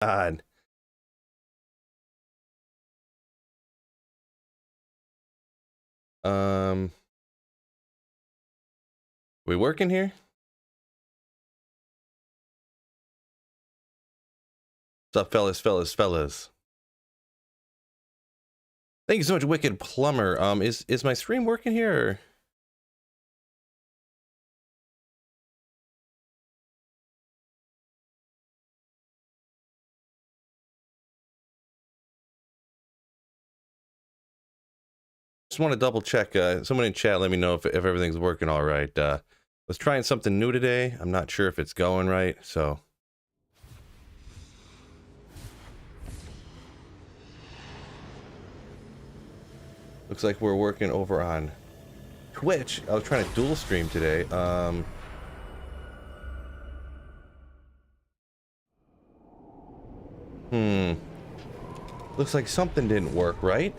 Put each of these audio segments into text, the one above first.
God. We working here? What's up, fellas? Thank you so much, Wicked Plumber. Is my stream working here? Or? Just want to double check. Someone in chat, let me know if everything's working all right. Was trying something new today. I'm not sure if it's going right, so. Looks like we're working over on Twitch. I was trying to dual stream today. Looks like something didn't work right.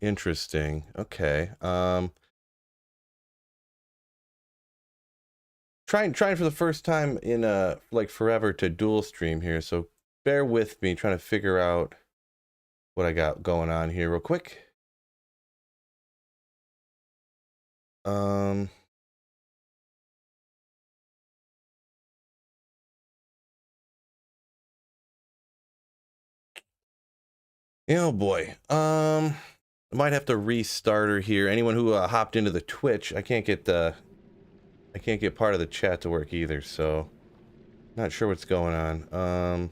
Interesting. Okay. Trying for the first time in like forever to dual stream here, so bear with me trying to figure out what I got going on here real quick. Oh boy. I might have to restart her here. Anyone who hopped into the Twitch, I can't get part of the chat to work either, so not sure what's going on.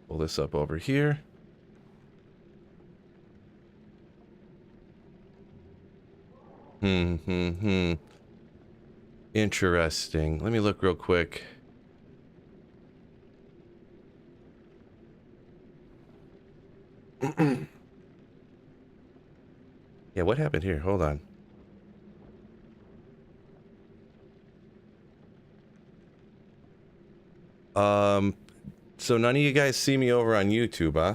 Pull this up over here. Interesting. Let me look real quick. Yeah, what happened here? Hold on. So none of you guys see me over on YouTube, huh?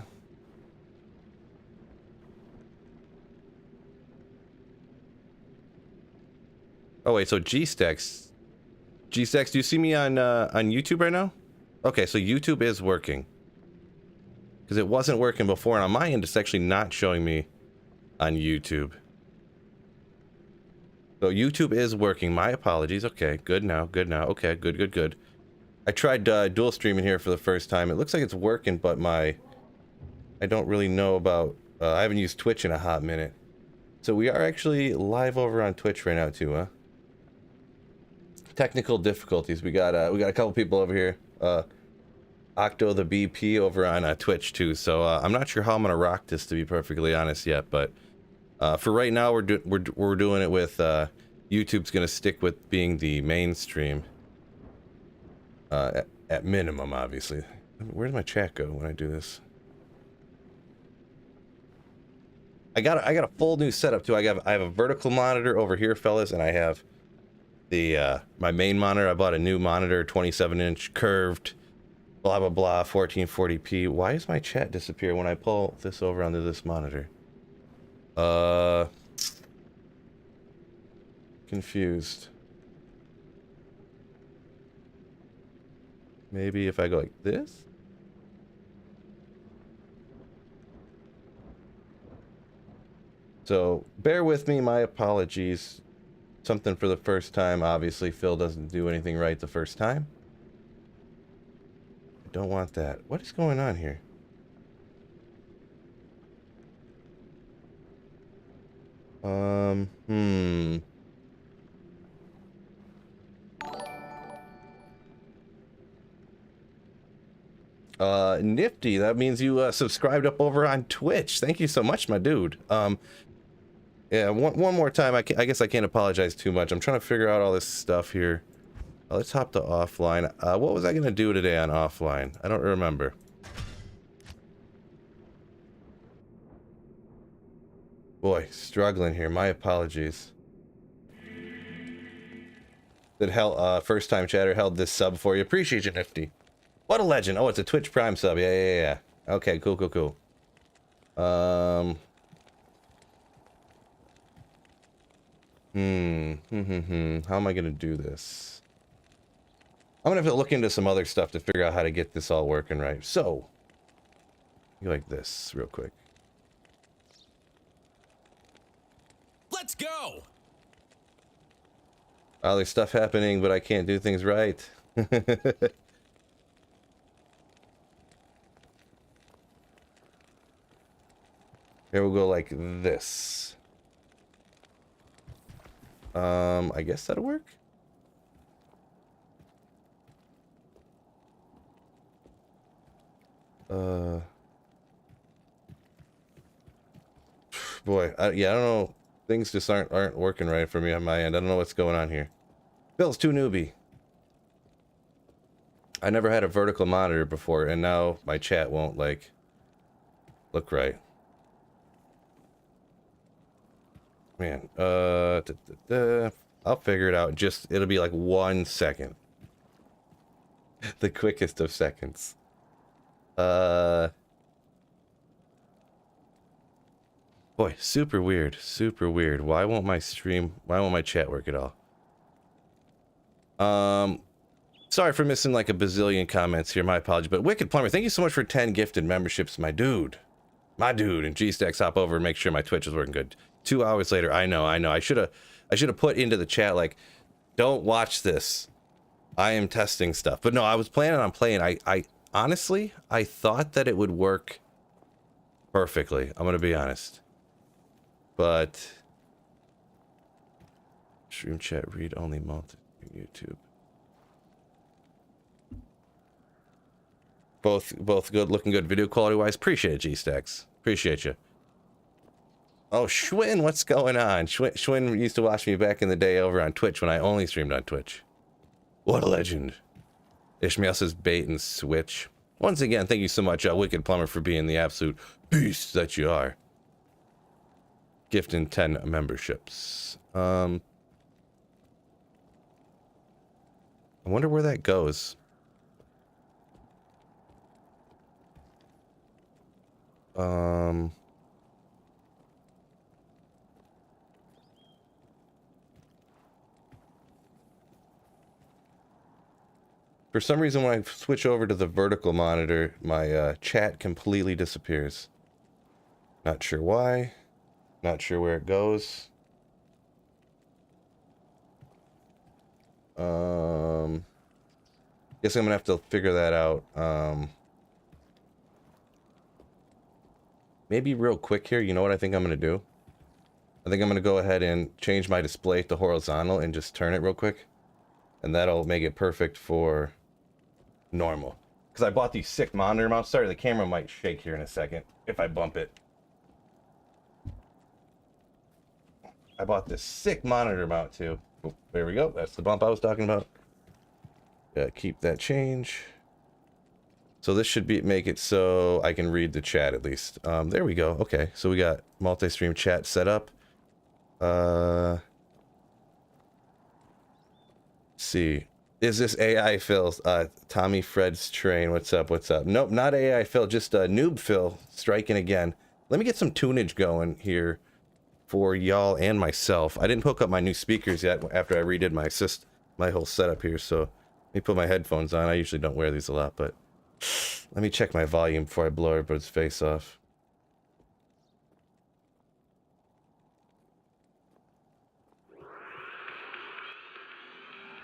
Oh wait, so G-Stacks, do you see me on YouTube right now? Okay, so YouTube is working. Because it wasn't working before, and on my end, it's actually not showing me on YouTube. So YouTube is working. My apologies. Okay, good now. Okay, good. I tried dual streaming here for the first time. It looks like it's working, but I don't really know about... I haven't used Twitch in a hot minute. So we are actually live over on Twitch right now too, huh? Technical difficulties. We got a couple people over here. Octo the BP over on Twitch too. So I'm not sure how I'm gonna rock this, to be perfectly honest, yet. But for right now, we're doing it with YouTube's gonna stick with being the mainstream. At minimum, obviously. Where does my chat go when I do this? I got a full new setup too. I have a vertical monitor over here, fellas, and I have the my main monitor. I bought a new monitor, 27-inch curved, blah blah blah, 1440p. Why does my chat disappear when I pull this over onto this monitor? Confused. Maybe if I go like this? So bear with me, my apologies. Something for the first time. Obviously, Phil doesn't do anything right the first time. I don't want that. What is going on here? Nifty. That means you subscribed up over on Twitch. Thank you so much, my dude. Yeah, one more time. I guess I can't apologize too much. I'm trying to figure out all this stuff here. Let's hop to offline. What was I gonna do today on offline? I don't remember. Boy, struggling here. My apologies. That first time chatter held this sub for you. Appreciate you, Nifty. What a legend. Oh, it's a Twitch Prime sub. Yeah. Okay, cool. How am I gonna do this? I'm gonna have to look into some other stuff to figure out how to get this all working right. So, you like this real quick. Let's go! Oh, there's stuff happening, but I can't do things right. Here we'll go like this. I guess that'll work. Boy, yeah, I don't know. Things just aren't working right for me on my end. I don't know what's going on here. Bill's too newbie. I never had a vertical monitor before, and now my chat won't, like, look right. Man, I'll figure it out. It'll be like 1 second. The quickest of seconds. Boy, super weird. Why won't my chat work at all? Sorry for missing like a bazillion comments here. My apology. But Wicked Plumber, thank you so much for 10 gifted memberships, my dude. And G-Stacks, hop over and make sure my Twitch is working good. 2 hours later, I know. I should have put into the chat, like, don't watch this. I am testing stuff. But no, I was planning on playing. I honestly, I thought that it would work perfectly. I'm going to be honest. But stream chat, read only multi YouTube. Both good, looking good video quality wise. Appreciate it, G-Stacks. Appreciate you. Oh, Schwinn, what's going on? Schwinn used to watch me back in the day over on Twitch when I only streamed on Twitch. What a legend. Ishmael says bait and switch. Once again, thank you so much, Wicked Plumber, for being the absolute beast that you are. Gifting 10 memberships. I wonder where that goes. For some reason, when I switch over to the vertical monitor, my chat completely disappears. Not sure why. Not sure where it goes. Guess I'm gonna have to figure that out. Maybe real quick here, you know what I think I'm gonna do? I think I'm gonna go ahead and change my display to horizontal and just turn it real quick. And that'll make it perfect for normal. Because I bought these sick monitor mounts. Sorry, the camera might shake here in a second if I bump it. I bought this sick monitor mount too. Oh, there we go. That's the bump I was talking about. Keep that change. So this should make it so I can read the chat at least. There we go. Okay, so we got multi-stream chat set up. Let's see. Is this AI Phil? Tommy Fred's train. What's up? Nope, not AI Phil. Just Noob Phil striking again. Let me get some tunage going here for y'all and myself. I didn't hook up my new speakers yet after I redid my whole setup here. So let me put my headphones on. I usually don't wear these a lot, but let me check my volume before I blow everybody's face off.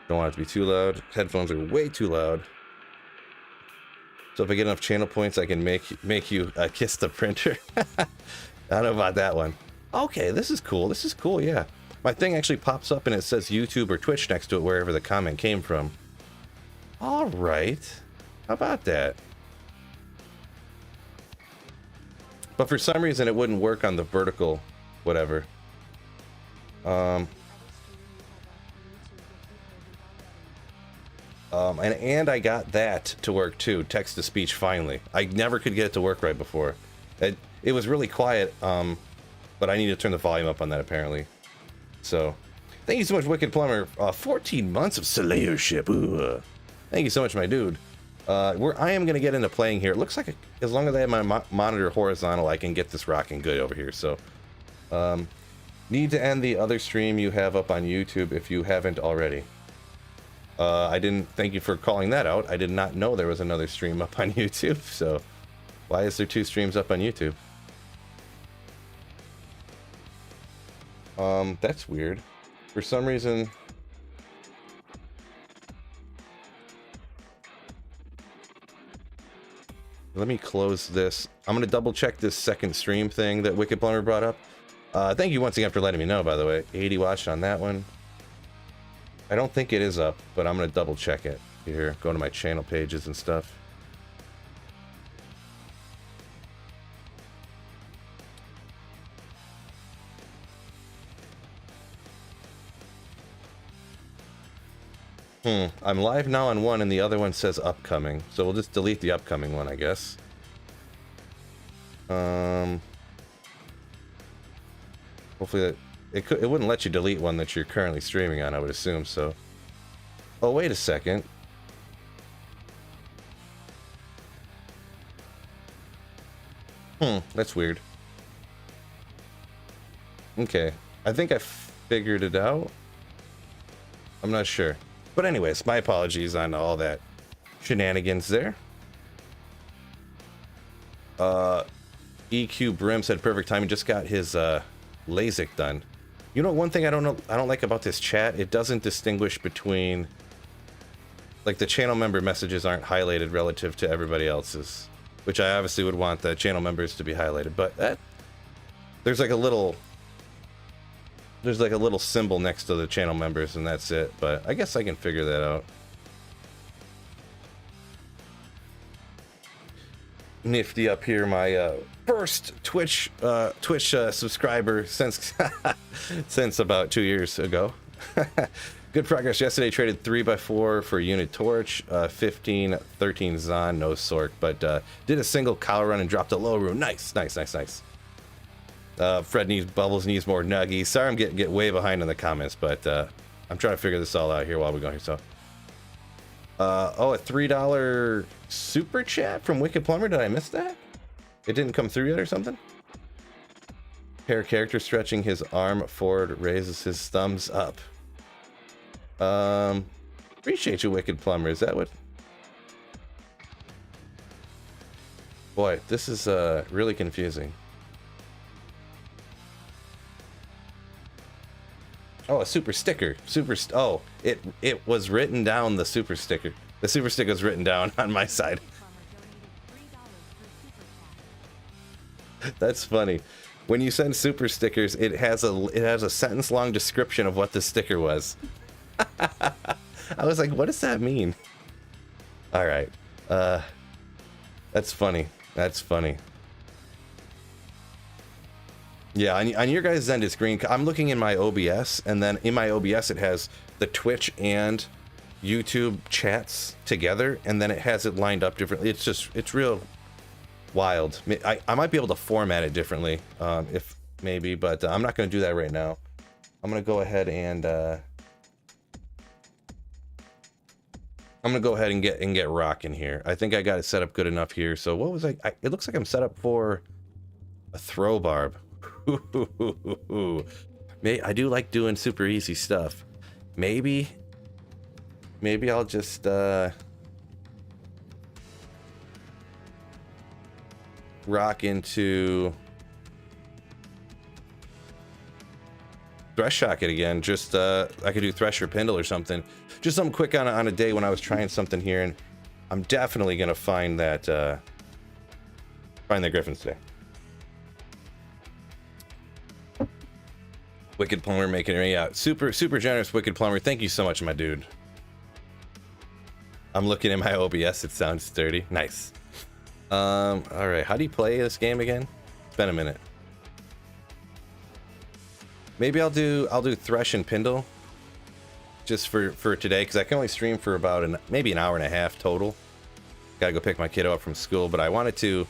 Don't want it to be too loud. Headphones are way too loud. So if I get enough channel points, I can make you kiss the printer. I don't know about that one. Okay, this is cool. This is cool, yeah. My thing actually pops up and it says YouTube or Twitch next to it, wherever the comment came from. All right. How about that? But for some reason, it wouldn't work on the vertical whatever. And I got that to work too, text to speech finally. I never could get it to work right before. It was really quiet but I need to turn the volume up on that apparently. So, thank you so much, Wicked Plumber. 14 months of Slayership. Ooh. Thank you so much, my dude. I am gonna get into playing here. It looks like as long as I have my monitor horizontal, I can get this rocking good over here. So, need to end the other stream you have up on YouTube if you haven't already. I didn't. Thank you for calling that out. I did not know there was another stream up on YouTube. So, why is there 2 streams up on YouTube? That's weird. For some reason. Let me close this. I'm gonna double check this second stream thing that Wicked Plumber brought up. Thank you once again for letting me know, by the way. 80 watched on that one. I don't think it is up, but I'm gonna double check it here. Go to my channel pages and stuff. I'm live now on one and the other one says upcoming. So we'll just delete the upcoming one, I guess. Hopefully it wouldn't let you delete one that you're currently streaming on, I would assume, so. Oh, wait a second. That's weird. Okay. I think I figured it out. I'm not sure. But anyways, my apologies on all that shenanigans there. EQ Brim said perfect timing. Just got his LASIK done. You know, one thing I don't like about this chat, it doesn't distinguish between, like, the channel member messages aren't highlighted relative to everybody else's, which I obviously would want the channel members to be highlighted, but there's like a little symbol next to the channel members and that's it, but I guess I can figure that out. Nifty up here, my first Twitch subscriber since since about 2 years ago. Good progress yesterday. Traded 3x4 for unit torch, 15, 13 Zon, no Sork, but did a single cow run and dropped a low rune. Nice. Fred needs bubbles, needs more nuggies. Sorry, I'm getting way behind in the comments, but I'm trying to figure this all out here while we go here. So, oh, a $3 super chat from Wicked Plumber. Did I miss that? It didn't come through yet or something? Pair character stretching his arm forward raises his thumbs up. Appreciate you, Wicked Plumber. Is that what? Boy, this is really confusing. Oh, a super sticker. Oh, it was written down, the super sticker. The super sticker was written down on my side. That's funny. When you send super stickers, it has a sentence long description of what the sticker was. I was like, what does that mean? All right. That's funny. That's funny. Yeah, on your guys' end it's green. I'm looking in my OBS, and then in my OBS it has the Twitch and YouTube chats together, and then it has it lined up differently. It's real wild. I might be able to format it differently, if maybe, but I'm not going to do that right now. I'm going to go ahead and get rocking here. I think I got it set up good enough here. So what was it looks like I'm set up for a throw barb. I do like doing super easy stuff. Maybe I'll just rock into Thresh Socket again. Just I could do Thresh or Pindle or something. Just something quick on a day when I was trying something here, and I'm definitely gonna find that Griffins today. Wicked Plumber making it out. Super generous, Wicked Plumber. Thank you so much, my dude. I'm looking at my OBS. It sounds sturdy. Nice. All right. How do you play this game again? It's been a minute. Maybe I'll do Thresh and Pindle just for today, because I can only stream for about maybe an hour and a half total. Gotta go pick my kiddo up from school, but I wanted to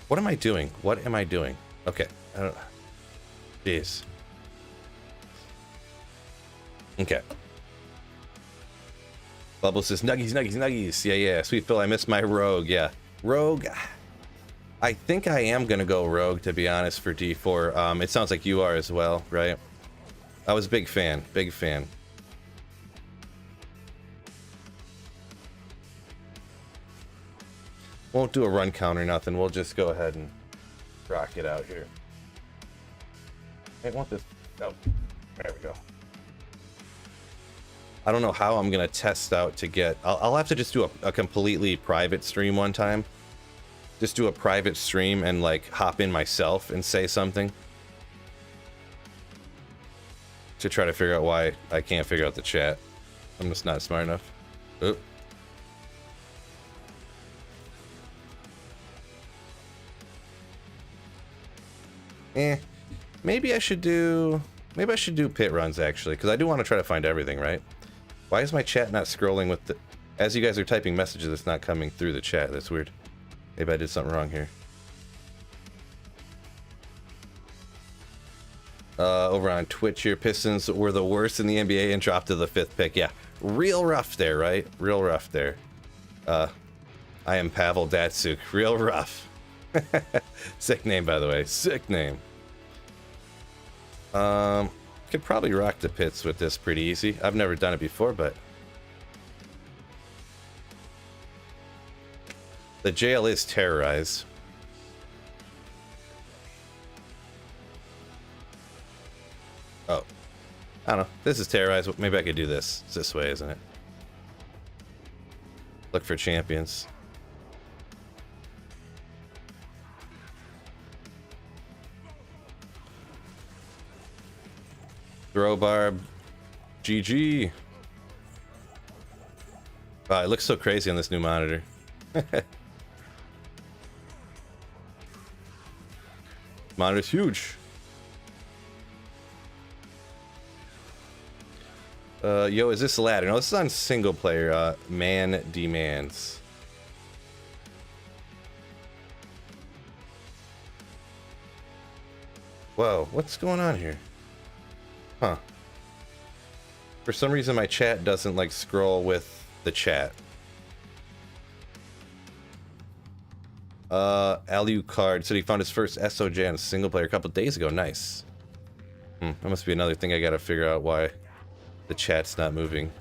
What am I doing? What am I doing? Okay. I don't... Jeez. Okay. Bubble says, nuggies, nuggies, nuggies. Yeah, yeah. Sweet Phil, I missed my rogue. Yeah. Rogue. I think I am going to go rogue, to be honest, for D4. It sounds like you are as well, right? I was a big fan. Big fan. Won't do a run counter, nothing. We'll just go ahead and rock it out here. I want this. Oh, there we go. I don't know how I'm going to test out to get... I'll have to just do a completely private stream one time. Just do a private stream and, like, hop in myself and say something. To try to figure out why I can't figure out the chat. I'm just not smart enough. Oop. Maybe I should do pit runs, actually, because I do want to try to find everything, right? Why is my chat not scrolling with the... As you guys are typing messages, it's not coming through the chat. That's weird. Maybe I did something wrong here. Over on Twitch here, Pistons were the worst in the NBA and dropped to the 5th pick. Yeah, real rough there, right? Real rough there. I am Pavel Datsuk. Real rough. Sick name, by the way. Sick name. Could probably rock the pits with this pretty easy. I've never done it before, but... The jail is terrorized. Oh. I don't know. This is terrorized. Maybe I could do this. It's this way, isn't it? Look for champions. Throw barb. GG. Wow, it looks so crazy on this new monitor. Monitor's huge. Yo, is this a ladder? No, this is on single player. Man demands. Whoa, what's going on here? Huh. For some reason my chat doesn't like scroll with the chat. Alucard said he found his first SOJ on a single player a couple days ago. Nice. That must be another thing I gotta figure out why the chat's not moving.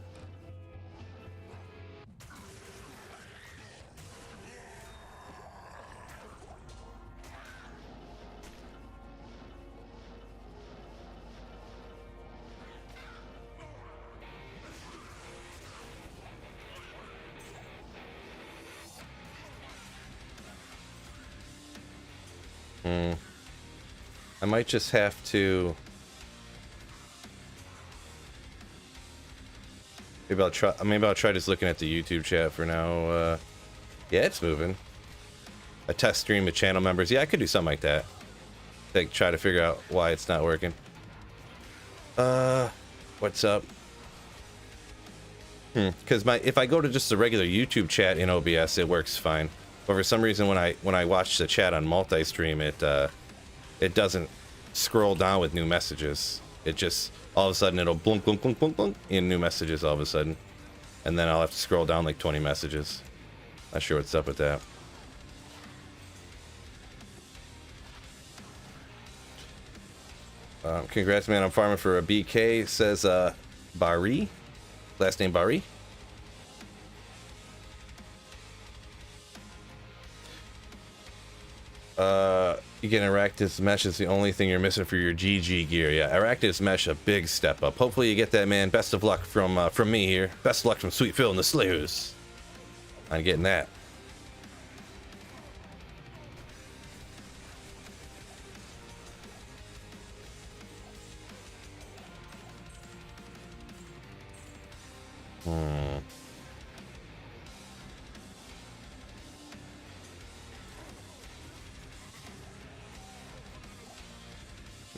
I might just have to... Maybe I'll try just looking at the YouTube chat for now. Yeah, it's moving. A test stream with channel members. Yeah, I could do something like that. Like, try to figure out why it's not working. What's up? Because if I go to just the regular YouTube chat in OBS, it works fine. But for some reason, when I watch the chat on multi-stream, it doesn't scroll down with new messages. It just, all of a sudden, it'll blunk, blunk, blunk, blunk, blunk in new messages all of a sudden. And then I'll have to scroll down like 20 messages. Not sure what's up with that. Congrats, man. I'm farming for a BK, says Bari. Last name Bari. You get Arachnus Mesh is the only thing you're missing for your GG gear. Yeah, Arachnus Mesh, a big step up. Hopefully you get that, man. Best of luck from me here. Best of luck from Sweet Phil and the Slayers on getting that.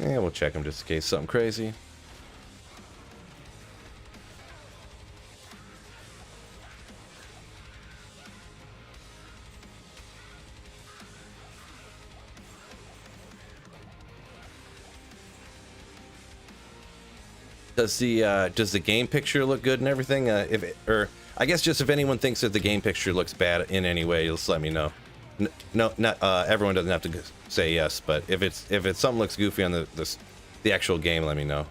Yeah, we'll check him just in case something crazy. Does the game picture look good and everything? Or I guess just if anyone thinks that the game picture looks bad in any way, just let me know. No, not everyone doesn't have to say yes, but if it's something looks goofy on the actual game, let me know.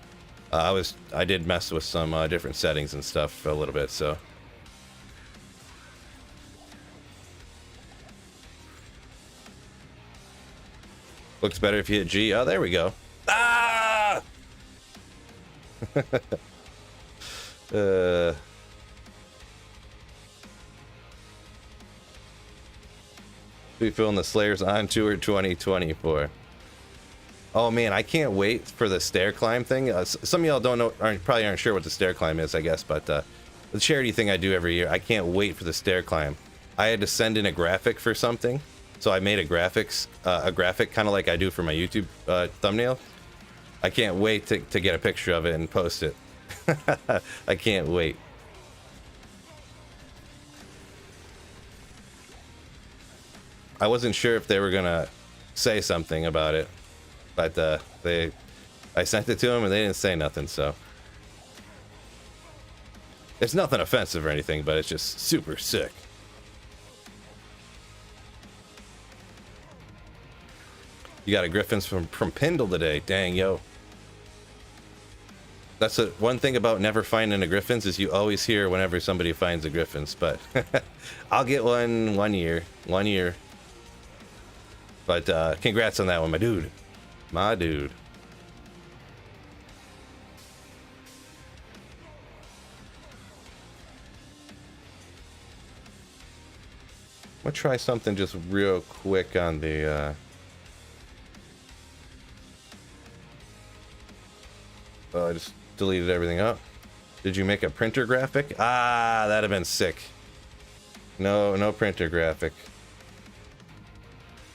I did mess with some different settings and stuff for a little bit, so. Looks better if you hit G. Oh, there we go. Ah! We feeling the Slayers on Tour 2024. Oh man, I can't wait for the stair climb thing. Some of y'all don't know, probably aren't sure what the stair climb is, I guess, but the charity thing I do every year. I can't wait for the stair climb. I had to send in a graphic for something, so I made a graphic kind of like I do for my YouTube thumbnail. I can't wait to get a picture of it and post it. I can't wait. I wasn't sure if they were gonna say something about it, but I sent it to them and they didn't say nothing, so. It's nothing offensive or anything, but it's just super sick. You got a Griffins from Pindle today. Dang, yo. That's one thing about never finding a Griffins is you always hear whenever somebody finds a Griffins, but I'll get one year. But congrats on that one, my dude. My dude. I'm gonna try something just real quick on the I just deleted everything up. Did you make a printer graphic? Ah, that'd have been sick. No printer graphic.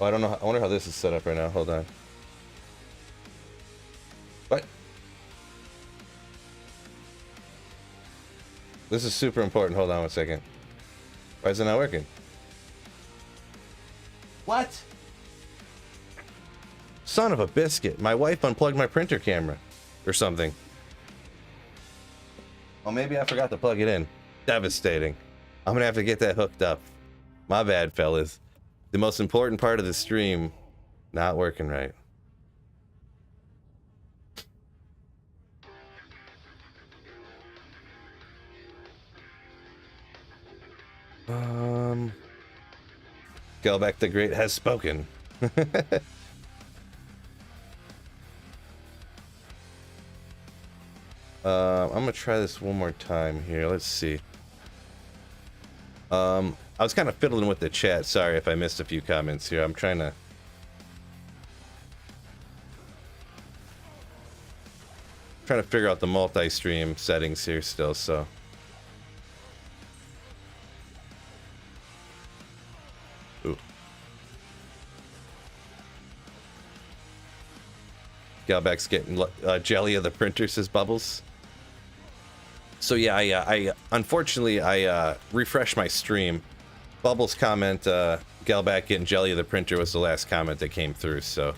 Oh, I don't know. I wonder how this is set up right now. Hold on. What? This is super important. Hold on one second. Why is it not working? What? Son of a biscuit. My wife unplugged my printer camera. Or something. Well, maybe I forgot to plug it in. Devastating. I'm gonna have to get that hooked up. My bad, fellas. The most important part of the stream not working right. Gelbeck the Great has spoken. I'm gonna try this one more time here. Let's see. I was kind of fiddling with the chat. Sorry if I missed a few comments here. I'm trying to figure out the multi-stream settings here still, so. Ooh. Galback's getting jelly of the printer, says Bubbles. So yeah, I unfortunately I refreshed my stream. Bubbles comment, Galback getting jelly of the printer was the last comment that came through, so.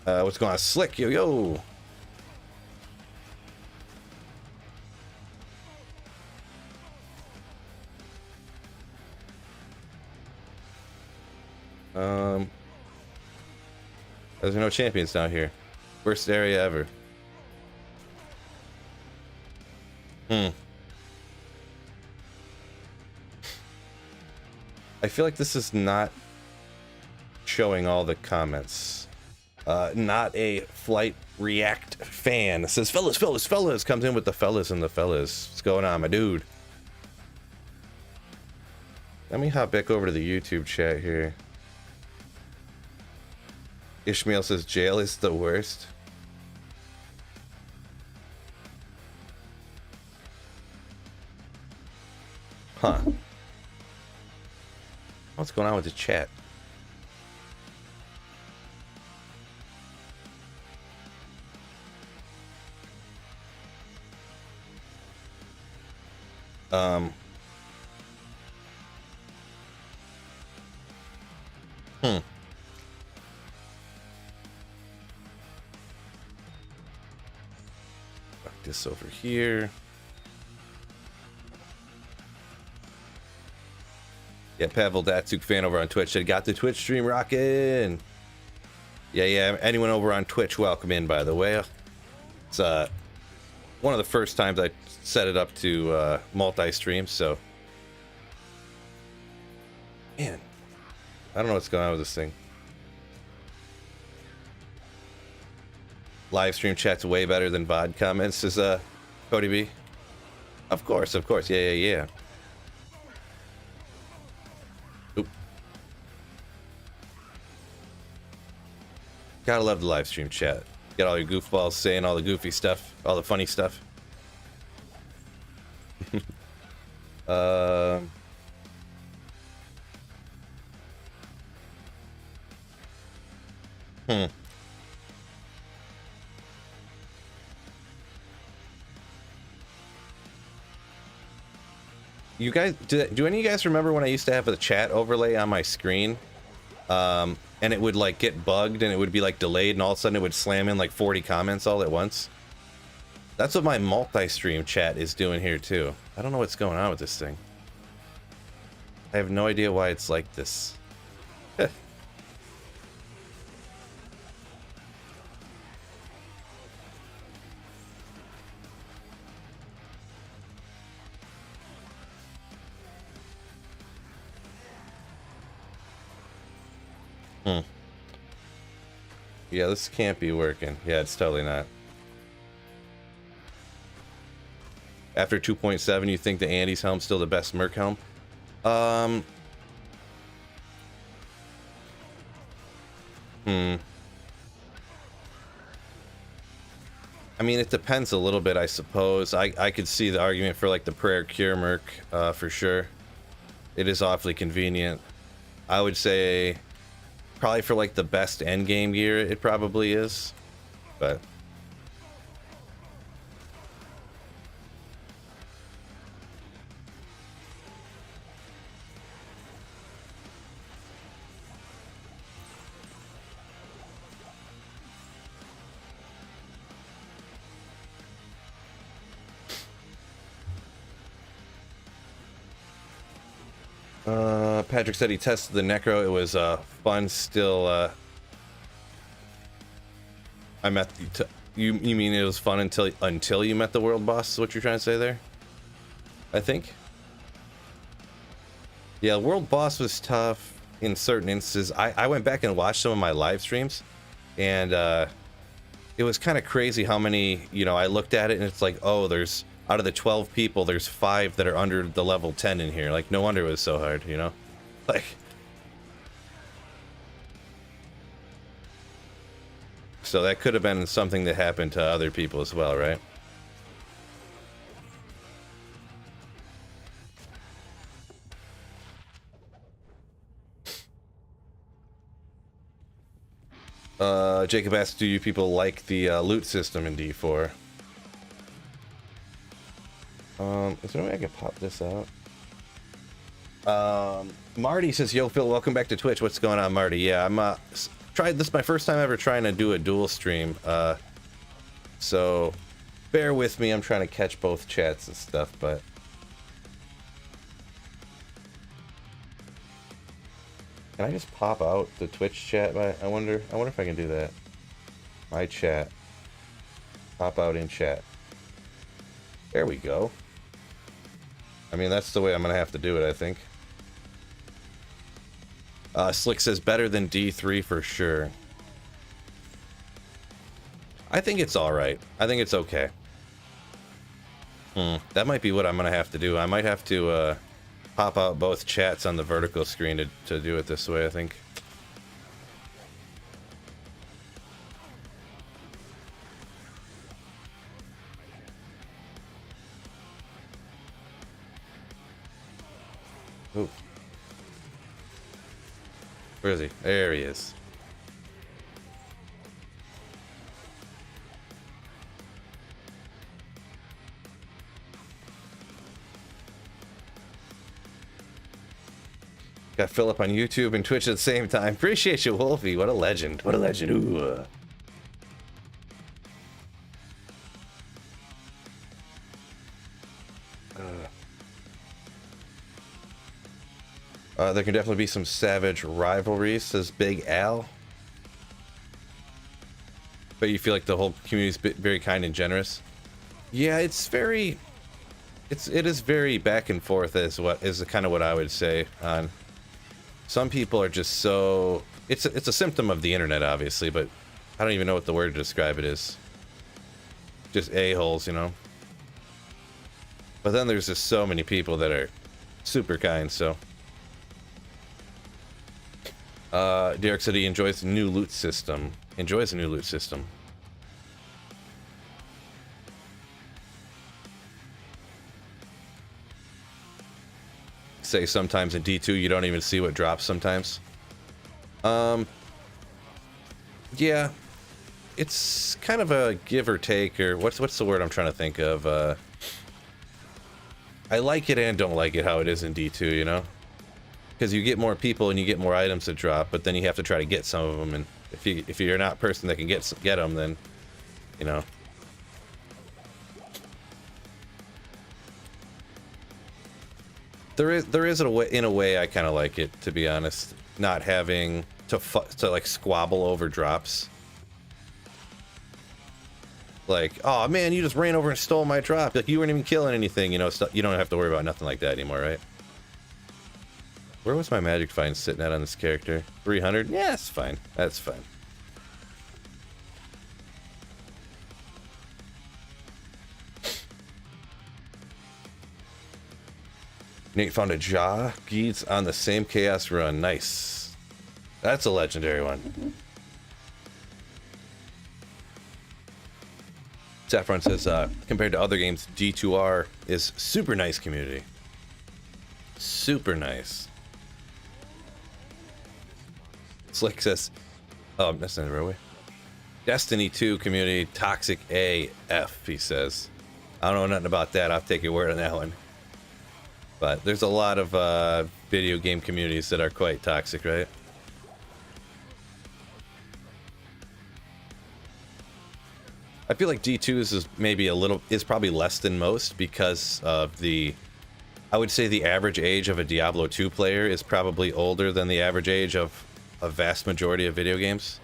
What's going on? Slick, yo, yo. There's no champions down here. Worst area ever. I feel like this is not showing all the comments. Not a Flight React fan. It says, fellas, comes in with the fellas and the fellas. What's going on, my dude? Let me hop back over to the YouTube chat here. Ishmael says jail is the worst. Huh. What's going on with the chat? this over here. Yeah, Pavel Datsuk fan over on Twitch said, got the Twitch stream rocking. Yeah, anyone over on Twitch, welcome in, by the way. It's one of the first times I set it up to multi-stream, so. Man, I don't know what's going on with this thing. Live stream chat's way better than VOD comments, says Cody B. Of course, yeah. Oop. Gotta love the live stream chat. Get all your goofballs saying all the goofy stuff, all the funny stuff. You guys, do any of you guys remember when I used to have a chat overlay on my screen? And it would like get bugged and it would be like delayed and all of a sudden it would slam in like 40 comments all at once. That's what my multi-stream chat is doing here too. I don't know what's going on with this thing. I have no idea why it's like this. Yeah, this can't be working. Yeah, it's totally not. After 2.7, you think the Andy's helm's still the best Merc helm? I mean, it depends a little bit, I suppose. I could see the argument for like the Prayer Cure Merc, for sure. It is awfully convenient. I would say probably for like the best end game gear, it probably is, but Patrick said he tested the Necro. It was fun. Still, I met the you mean it was fun until you met the world boss? Is what you're trying to say there? I think. Yeah, world boss was tough in certain instances. I went back and watched some of my live streams, and it was kind of crazy how many. You know, I looked at it and it's like, oh, there's out of the 12 people, there's 5 that are under the level 10 in here. Like, no wonder it was so hard, you know? Like, so that could have been something that happened to other people as well, right? Jacob asked, do you people like the loot system in D4? Is there a way I can pop this out? Marty says, yo, Phil, welcome back to Twitch. What's going on, Marty? Yeah, I'm, this is my first time ever trying to do a dual stream. So bear with me. I'm trying to catch both chats and stuff, but can I just pop out the Twitch chat? I wonder if I can do that. My chat. Pop out in chat. There we go. I mean, that's the way I'm gonna have to do it, I think. Slick says better than D3 for sure. I think it's alright. I think it's okay. That might be what I'm gonna have to do. I might have to pop out both chats on the vertical screen to do it this way, I think. Ooh. Where is he? There he is. Got Philip on YouTube and Twitch at the same time. Appreciate you, Wolfie. What a legend. What a legend. Ooh. There can definitely be some savage rivalries, says Big Al. But you feel like the whole community is very kind and generous. Yeah, it's very, it is very back and forth is kind of what I would say. On some people are just so, it's a symptom of the internet, obviously, but I don't even know what the word to describe it is. Just a-holes, you know. But then there's just so many people that are super kind. So Derek said he enjoys the new loot system. Say sometimes in D2 you don't even see what drops sometimes. Yeah, it's kind of a give or take, or what's the word I'm trying to think of? I like it and don't like it how it is in D2, you know? Because you get more people and you get more items to drop, but then you have to try to get some of them, and if you're not a person that can get them, then, you know. There is a way, in a way I kind of like it, to be honest, not having to like squabble over drops. Like, oh man, you just ran over and stole my drop. Like, you weren't even killing anything, you know. You don't have to worry about nothing like that anymore, right? Where was my magic find sitting at on this character? 300? Yeah, that's fine. That's fine. Nate found a jaw Geeds on the same chaos run. Nice. That's a legendary one. Saffron says, compared to other games, D2R is super nice community. Super nice. Slick says, oh, that's not the right way. Destiny 2 community, toxic AF, he says. I don't know nothing about that. I'll take your word on that one. But there's a lot of video game communities that are quite toxic, right? I feel like D2's is maybe is probably less than most because of I would say the average age of a Diablo 2 player is probably older than the average age of a vast majority of video games.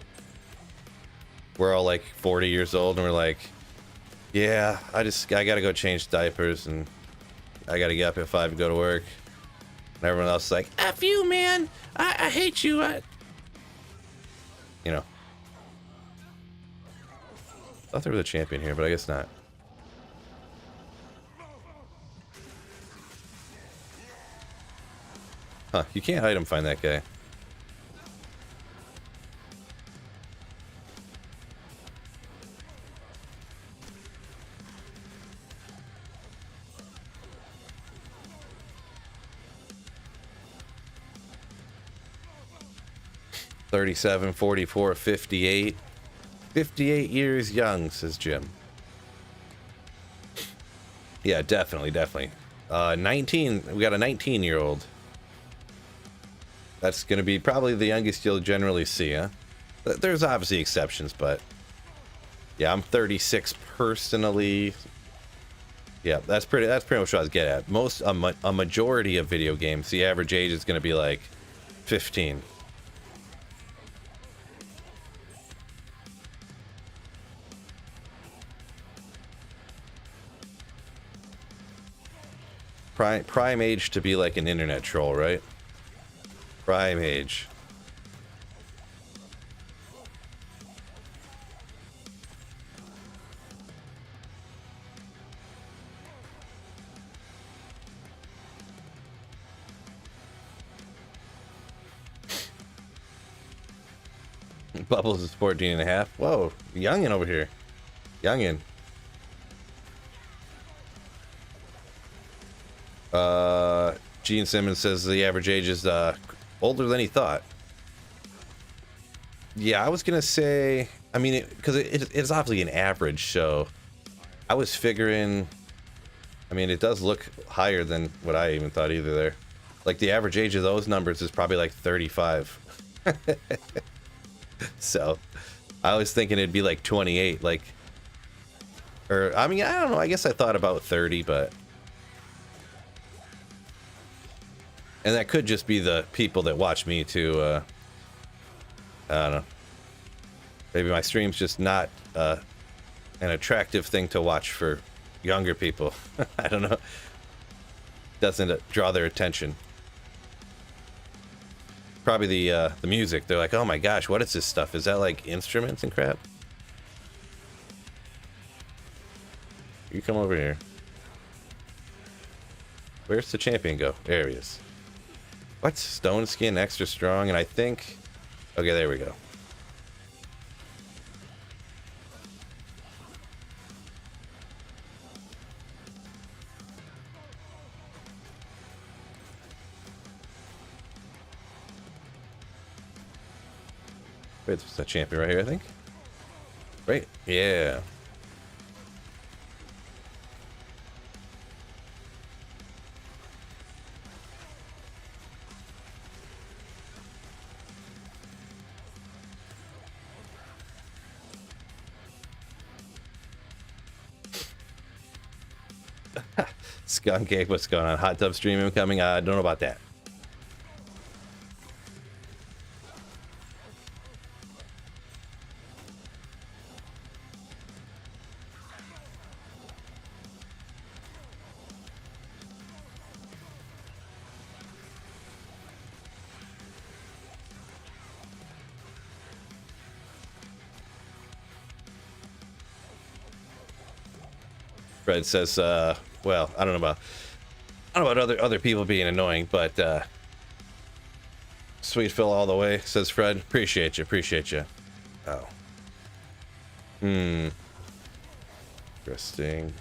We're all like 40 years old and we're like, yeah, I gotta go change diapers and I gotta get up at 5 to go to work. And everyone else is like, F you, man, I hate you. You know. I thought there was a champion here, but I guess not. Huh, you can't item find that guy. $37, $44, $58. 58 years young, says Jim. Yeah, definitely. 19, we got a 19-year-old. That's going to be probably the youngest you'll generally see, huh? There's obviously exceptions, but yeah, I'm 36 personally. Yeah, that's pretty much what I was getting at. A majority of video games, the average age is going to be like 15. Prime age to be like an internet troll, right? Prime age. Bubbles is 14 and a half. Whoa, youngin' over here. Youngin'. Gene Simmons says the average age is older than he thought. Yeah, I was gonna say, I mean, because it's obviously an average, so I was figuring, I mean, it does look higher than what I even thought either there. Like, the average age of those numbers is probably like 35. So I was thinking it'd be like 28, like, or I mean, I don't know, I guess I thought about 30, but And that could just be the people that watch me too. I don't know. Maybe my stream's just not an attractive thing to watch for younger people. I don't know. Doesn't draw their attention. Probably the music. They're like, oh my gosh, what is this stuff? Is that like instruments and crap? You come over here. Where's the champion go? There he is. What? Stone skin, extra strong, and I think... Okay, there we go. Wait, there's that champion right here, I think. Right? Yeah. Skunk Egg, what's going on? Hot tub streaming coming? I don't know about that. Fred says, well, I don't know about other people being annoying, but sweet Phil all the way, says Fred. Appreciate you. Oh. Interesting.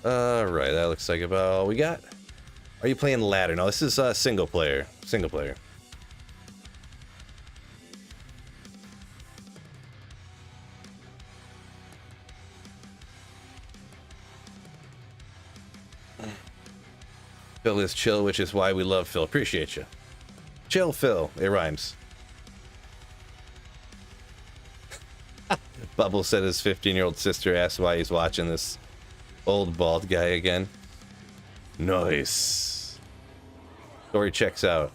Alright, that looks like about all we got. Are you playing ladder? No, this is single player. Single player. Phil is chill, which is why we love Phil. Appreciate you. Chill Phil. It rhymes. Bubble said his 15-year-old sister asked why he's watching this old bald guy again. Nice. Story checks out.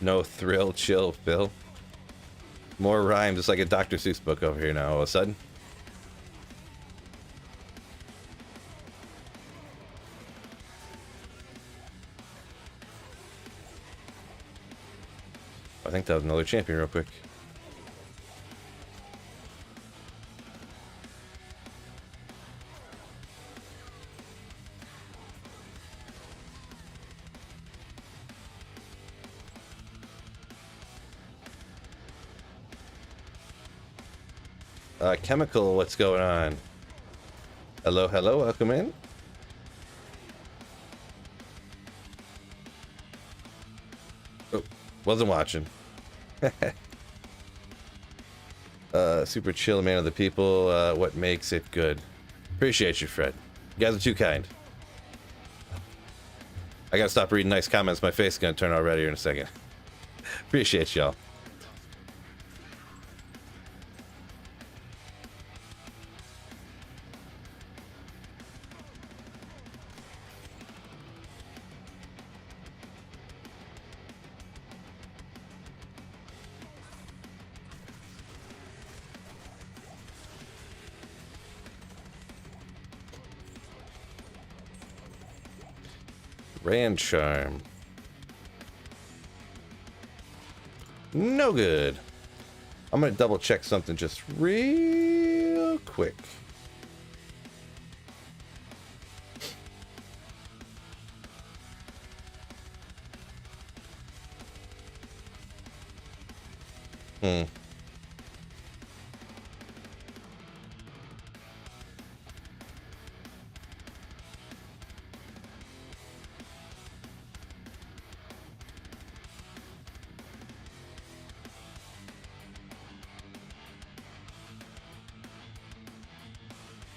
No thrill, chill, Phil. More rhymes. It's like a Dr. Seuss book over here now all of a sudden. I think that was another champion real quick. Chemical, what's going on? Hello, welcome in. Oh, wasn't watching. Super chill man of the people. What makes it good? Appreciate you, Fred. You guys are too kind. I gotta stop reading nice comments. My face is gonna turn all red here in a second. Appreciate y'all. Rand Charm. No good. I'm gonna double check something just real quick. Hmm.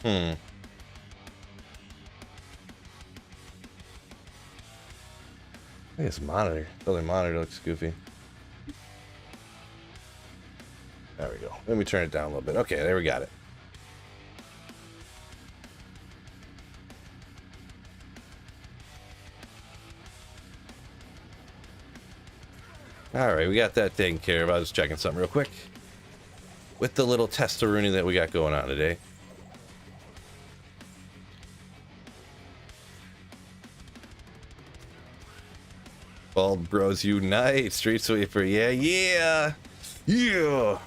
Hmm. I think this monitor. The other monitor looks goofy. There we go. Let me turn it down a little bit. Okay, there we got it. All right, we got that taken care of. I was checking something real quick with the little testaroonie that we got going on today. Bald Bros Unite, Street Sweeper, yeah, yeah, yeah.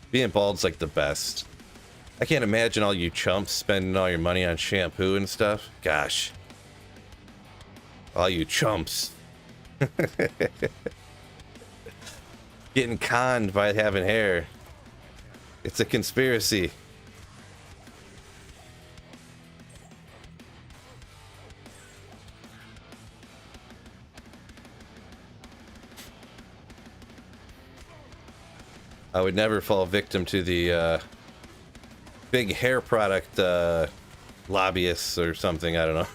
Being bald's like the best. I can't imagine all you chumps spending all your money on shampoo and stuff. Gosh. All you chumps. Getting conned by having hair. It's a conspiracy. I would never fall victim to the big hair product lobbyists or something. I don't know.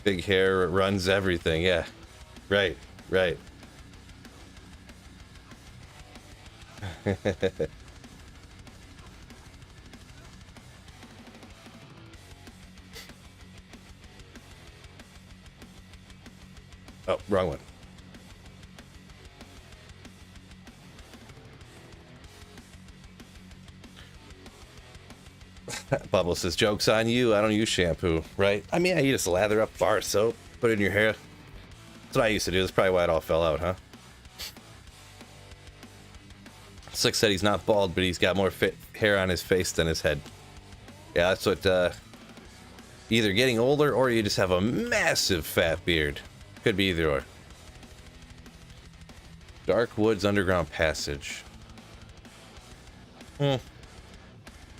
Big hair runs everything. Yeah, right, right. Oh, wrong one. Bubble says, joke's on you. I don't use shampoo, right? I mean, you just lather up bar soap, put it in your hair. That's what I used to do. That's probably why it all fell out, huh? Slick said he's not bald, but he's got more hair on his face than his head. Yeah, that's what, either getting older or you just have a massive fat beard. Could be either or. Dark Woods Underground Passage.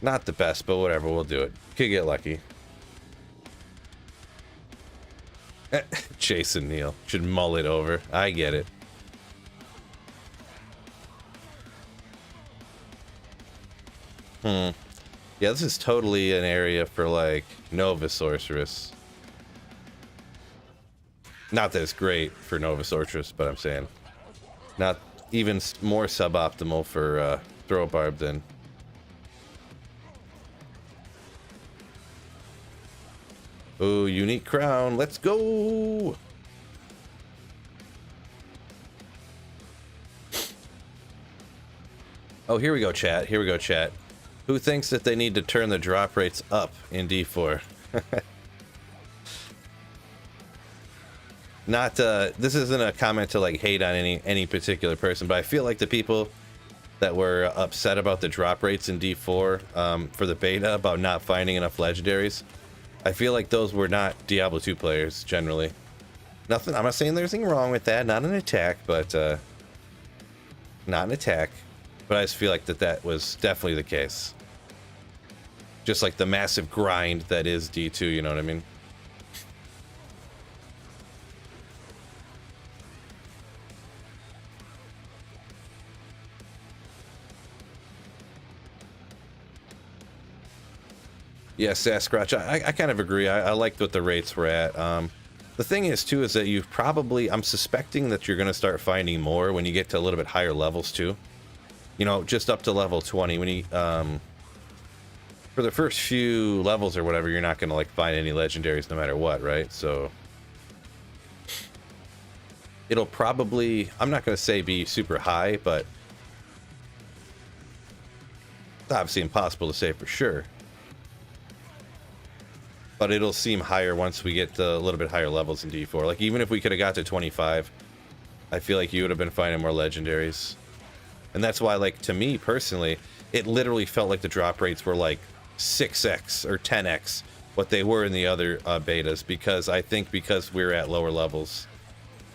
Not the best, but whatever, we'll do it. Could get lucky. Jason Neal. Should mull it over. I get it. Yeah, this is totally an area for, like, Nova Sorceress. Not that it's great for Nova Sorceress, but I'm saying. Not even more suboptimal for Throw Barb than... Oh, unique crown. Let's go. Oh, here we go, chat. Here we go, chat. Who thinks that they need to turn the drop rates up in D4? Not, this isn't a comment to, like, hate on any particular person, but I feel like the people that were upset about the drop rates in D4 for the beta, about not finding enough legendaries, I feel like those were not Diablo 2 players, generally. Nothing, I'm not saying there's anything wrong with that, not an attack, but, not an attack. But I just feel like that was definitely the case. Just like the massive grind that is D2, you know what I mean? Yeah, Sasquatch, I kind of agree. I liked what the rates were at. The thing is, too, is that you've probably... I'm suspecting that you're going to start finding more when you get to a little bit higher levels, too. You know, just up to level 20. When you... for the first few levels or whatever, you're not going to, like, find any legendaries no matter what, right? So... it'll probably... I'm not going to say be super high, but... it's obviously impossible to say for sure. But it'll seem higher once we get to a little bit higher levels in D4. Like, even if we could have got to 25, I feel like you would have been finding more legendaries. And that's why, like, to me personally, it literally felt like the drop rates were like 6x or 10x what they were in the other betas, because I think because we're at lower levels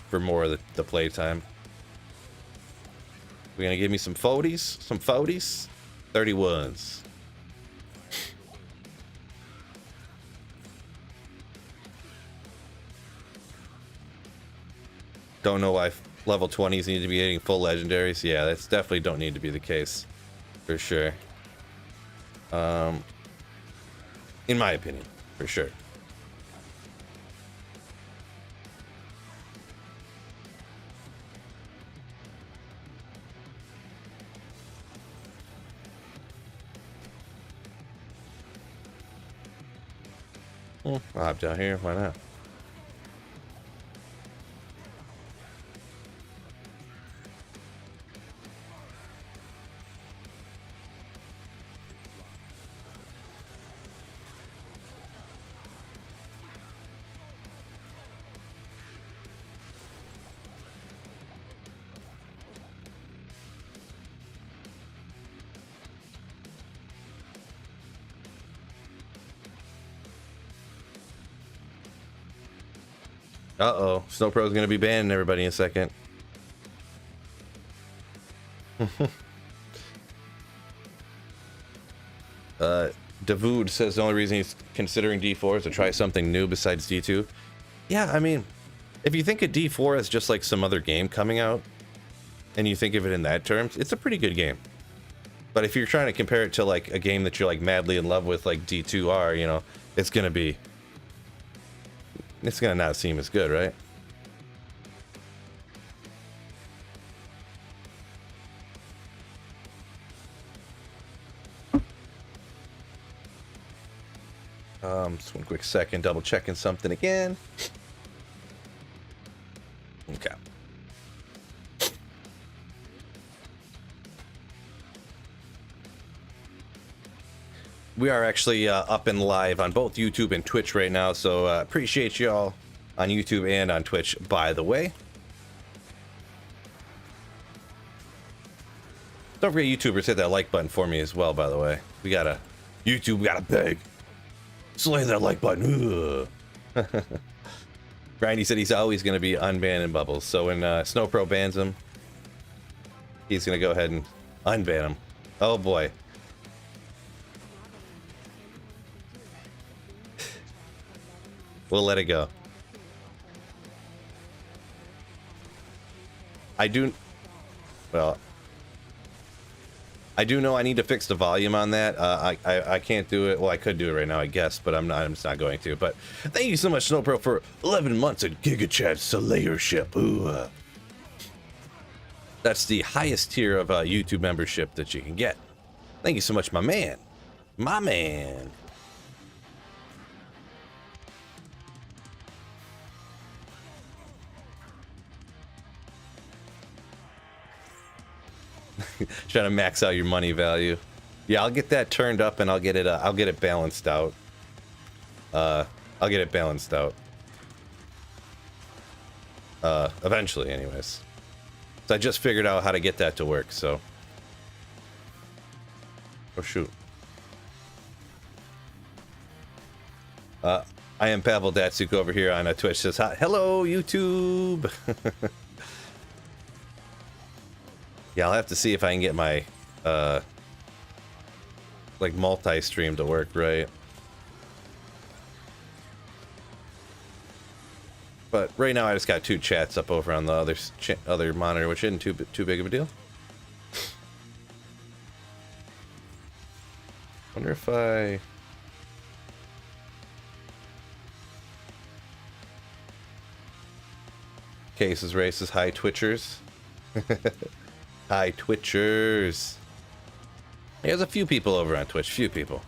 for more of the playtime. We're gonna give me some 40s, 31s. Don't know why level 20s need to be hitting full legendaries. Yeah, that's definitely don't need to be the case, for sure. In my opinion, for sure. I'll hop down here, why not? Uh-oh, Snowpro's gonna be banning everybody in a second. Davood says the only reason he's considering D4 is to try something new besides D2. Yeah, I mean, if you think of D4 as just like some other game coming out, and you think of it in that terms, it's a pretty good game. But if you're trying to compare it to like a game that you're like madly in love with, like D2R, you know, it's gonna not seem as good, right? Just one quick second, double checking something again. Okay. We are actually up and live on both YouTube and Twitch right now, so appreciate y'all on YouTube and on Twitch, by the way. Don't forget, YouTubers, hit that like button for me as well, by the way. We gotta beg. Slay that like button. Grindy said he's always going to be unbanning Bubbles, so when Snowpro bans him, he's going to go ahead and unban him. Oh boy. We'll let it go. I do know I need to fix the volume on that. I can't do it. Well, I could do it right now, I guess, but I'm just not going to. But thank you so much, Snowpro, for 11 months at GigaChat Slayership. Ooh. That's the highest tier of YouTube membership that you can get. Thank you so much, my man. My man. Trying to max out your money value. Yeah, I'll get that turned up and I'll get it balanced out. I'll get it balanced out. Eventually, anyways. So I just figured out how to get that to work, so. Oh shoot. I am Pavel Datsuk over here on Twitch. Says, hi, hello, YouTube. Yeah, I'll have to see if I can get my, like, multi-stream to work right. But right now I just got 2 chats up over on the other monitor, which isn't too big of a deal. Wonder if I... Cases, races, hi Twitchers. Hi Twitchers. There's a few people over on Twitch, few people.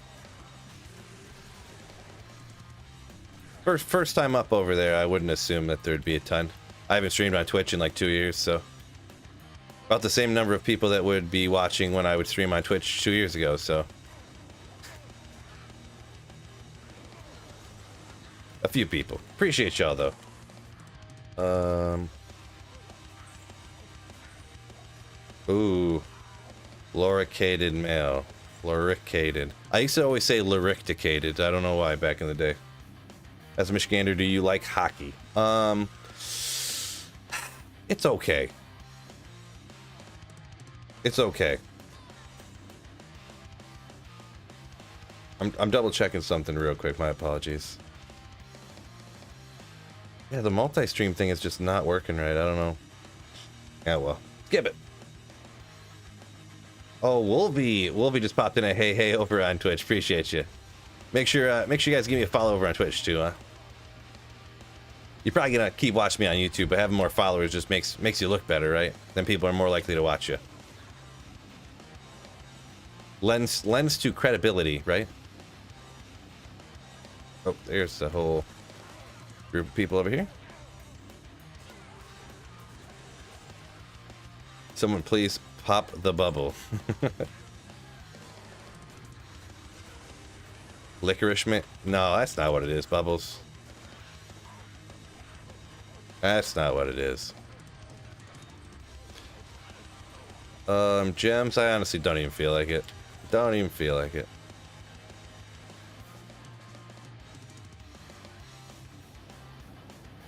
First time up over there, I wouldn't assume that there'd be a ton. I haven't streamed on Twitch in like 2 years, so about the same number of people that would be watching when I would stream on Twitch 2 years ago, so a few people. Appreciate y'all though. Ooh, Loricated male. Loricated. I used to always say loricated. I don't know why back in the day. As a Michigander, do you like hockey? It's okay. It's okay. I'm double checking something real quick. My apologies. Yeah, the multi-stream thing is just not working right. I don't know. Yeah, well, skip it. Oh, Wolvie just popped in a hey over on Twitch. Appreciate you. Make sure you guys give me a follow over on Twitch too, huh? You're probably gonna keep watching me on YouTube, but having more followers just makes you look better, right? Then people are more likely to watch you. Lends to credibility, right? Oh, there's a whole group of people over here. Someone please pop the bubble. Licorice mint? No, that's not what it is, Bubbles. That's not what it is. Gems? I honestly don't even feel like it. Don't even feel like it.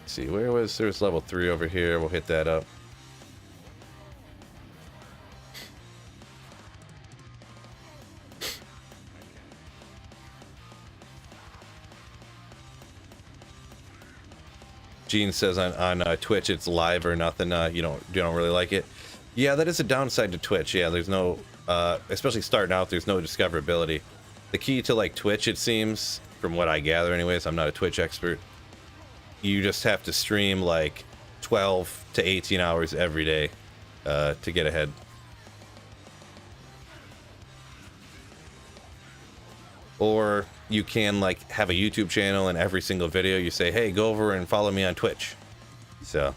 Let's see, there's level 3 over here. We'll hit that up. Gene says on Twitch it's live or nothing. You don't really like it. Yeah, that is a downside to Twitch. Yeah, there's no, especially starting out, there's no discoverability. The key to like Twitch, it seems, from what I gather, anyways. I'm not a Twitch expert. You just have to stream like 12 to 18 hours every day to get ahead. Or you can like have a YouTube channel and every single video you say, hey, go over and follow me on Twitch. So.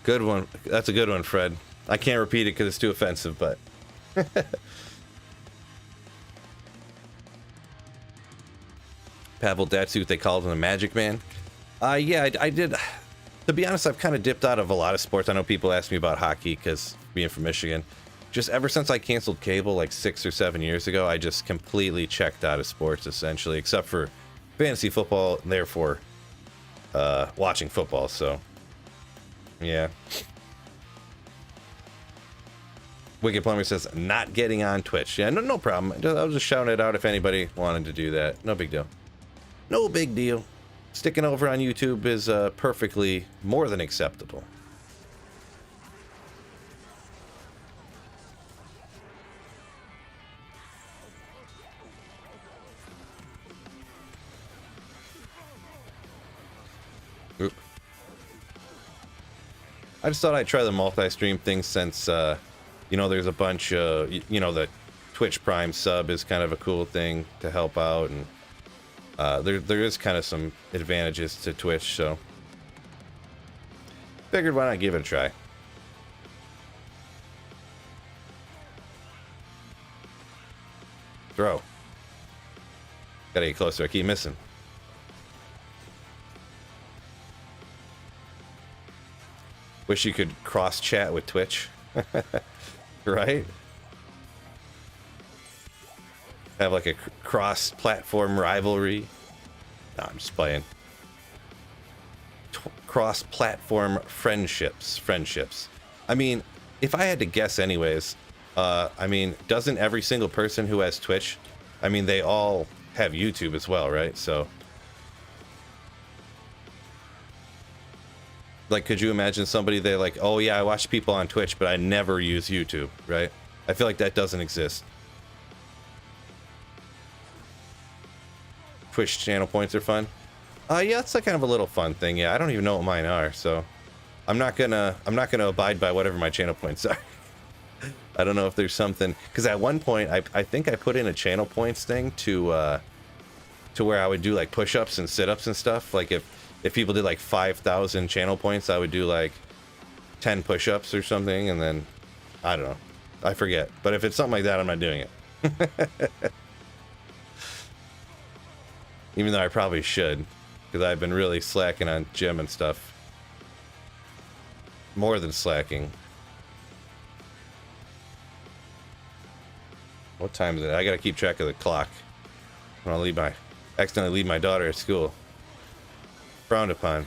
Good one. That's a good one, Fred. I can't repeat it because it's too offensive, but. Pavel Datsuk, they called him the Magic Man. Yeah, I did. To be honest, I've kind of dipped out of a lot of sports. I know people ask me about hockey because being from Michigan. Just ever since I canceled cable like 6 or 7 years ago, I just completely checked out of sports essentially, except for fantasy football, and therefore watching football. So, yeah. Wicked Plumber says, not getting on Twitch. Yeah, no problem. I was just shouting it out if anybody wanted to do that. No big deal. No big deal. Sticking over on YouTube is perfectly more than acceptable. Oop. I just thought I'd try the multi-stream thing since, you know, there's a bunch of, you know, the Twitch Prime sub is kind of a cool thing to help out, and there is kind of some advantages to Twitch, so figured why not give it a try. Throw. Gotta get closer, I keep missing. Wish you could cross chat with Twitch. Right? Have like a cross-platform rivalry. No, I'm just playing. Cross-platform friendships. I mean, if I had to guess anyways, I mean, doesn't every single person who has Twitch, I mean, they all have YouTube as well, right? So, like, could you imagine somebody, they're like, oh yeah, I watch people on Twitch, but I never use YouTube, right? I feel like that doesn't exist. Twitch channel points are fun. Yeah, it's like kind of a little fun thing. Yeah, I don't even know what mine are, so I'm not gonna abide by whatever my channel points are. I don't know if there's something, because at one point I think I put in a channel points thing to where I would do like push-ups and sit-ups and stuff. Like if people did like 5,000 channel points, I would do like 10 push-ups or something, and then I don't know, I forget. But if it's something like that, I'm not doing it. Even though I probably should, because I've been really slacking on gym and stuff. More than slacking. What time is it? I gotta keep track of the clock. I don't leave accidentally leave my daughter at school. Frowned upon.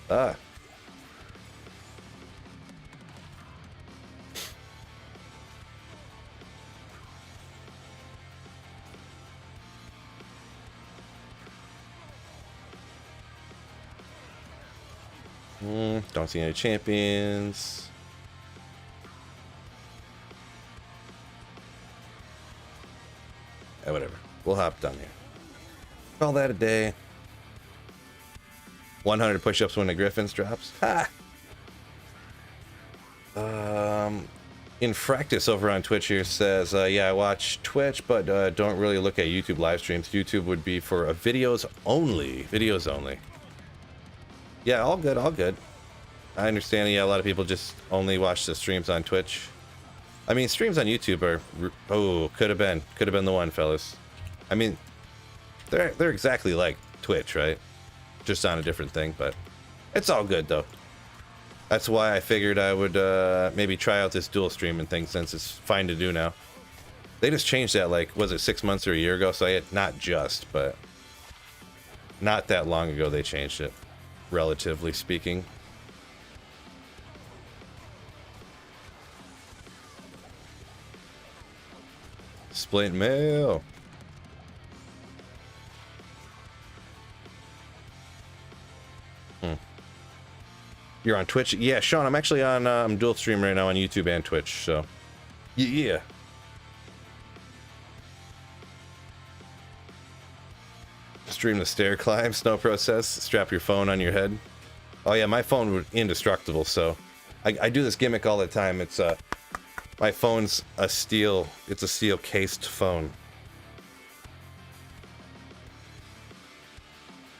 Ah. Don't see any champions. Whatever. We'll hop down here. Call that a day. 100 push-ups when the Griffins drops. Ha! Infractus over on Twitch here says, yeah, I watch Twitch, but don't really look at YouTube live streams. YouTube would be for videos only. Videos only. Yeah, all good, all good. I understand, yeah, a lot of people just only watch the streams on Twitch. I mean, streams on YouTube are... Oh, could have been the one, fellas. I mean, they're exactly like Twitch, right? Just on a different thing, but it's all good, though. That's why I figured I would maybe try out this dual streaming thing, since it's fine to do now. They just changed that, like, was it 6 months or a year ago? So I had, not just, but not that long ago they changed it, relatively speaking. Split mail. You're on Twitch? Yeah, Sean, I'm actually on I'm dual stream right now on YouTube and Twitch, so yeah. Stream the stair climb, snow process, strap your phone on your head. Oh yeah, my phone was indestructible, so I do this gimmick all the time. It's my phone's a steel cased phone.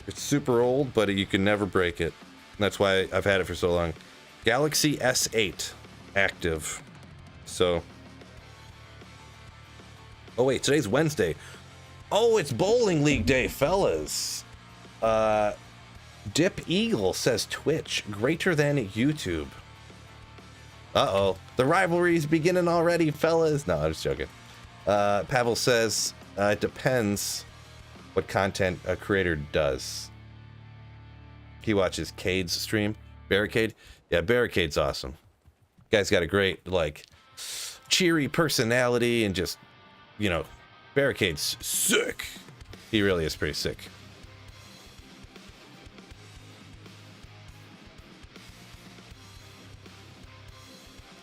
It's super old, but you can never break it. That's why I've had it for so long. Galaxy S8 active. So. Oh wait, today's Wednesday. Oh, it's bowling league day, fellas. Dip Eagle says Twitch greater than YouTube. Uh-oh. The rivalry's beginning already, fellas. No, I'm just joking. Pavel says it depends what content a creator does. He watches Cade's stream. Barricade? Yeah, Barricade's awesome. Guy's got a great, like, cheery personality and just, you know, Barricade's sick. He really is pretty sick.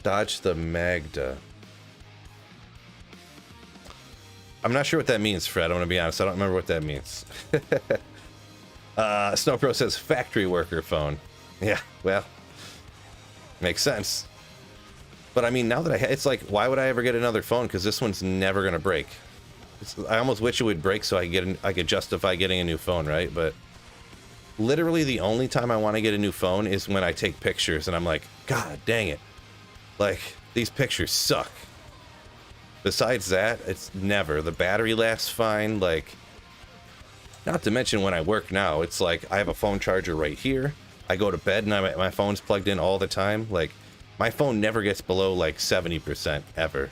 Dodge the Magda. I'm not sure what that means, Fred. I'm going to be honest. I don't remember what that means. Snowpro says factory worker phone. Yeah, well, makes sense. But I mean, now that it's like, why would I ever get another phone? Because this one's never going to break. I almost wish it would break so I could justify getting a new phone, right? But literally the only time I want to get a new phone is when I take pictures and I'm like, God dang it. Like, these pictures suck. Besides that, it's never. The battery lasts fine, like, not to mention when I work now, it's like I have a phone charger right here. I go to bed and my phone's plugged in all the time. Like, my phone never gets below like 70% ever.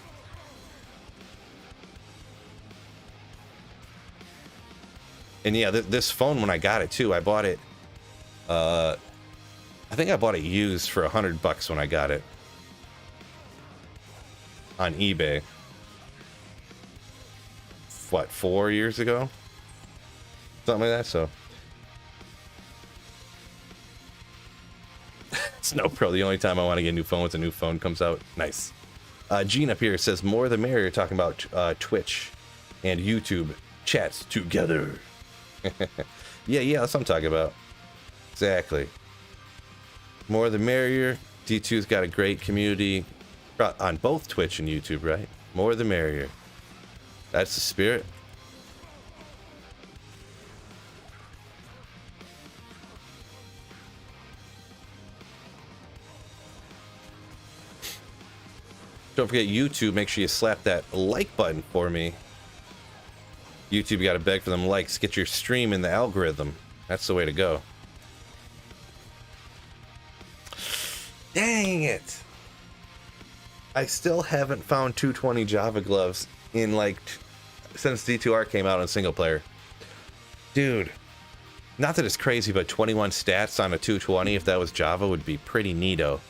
And yeah, this phone, when I got it too, I bought it, I think I bought it used for $100 when I got it. On eBay. What, 4 years ago? Something like that, so. Snowpro, the only time I want to get a new phone is a new phone comes out. Nice. Gene up here says, more the merrier, talking about Twitch and YouTube chats together. Yeah, that's what I'm talking about. Exactly. More the merrier. D2's got a great community on both Twitch and YouTube, right? More the merrier. That's the spirit. Don't forget YouTube, make sure you slap that like button for me. YouTube, you gotta beg for them likes. Get your stream in the algorithm. That's the way to go. Dang it! I still haven't found 220 Java gloves in like since D2R came out on single player. Dude, not that it's crazy, but 21 stats on a 220 if that was Java would be pretty neato.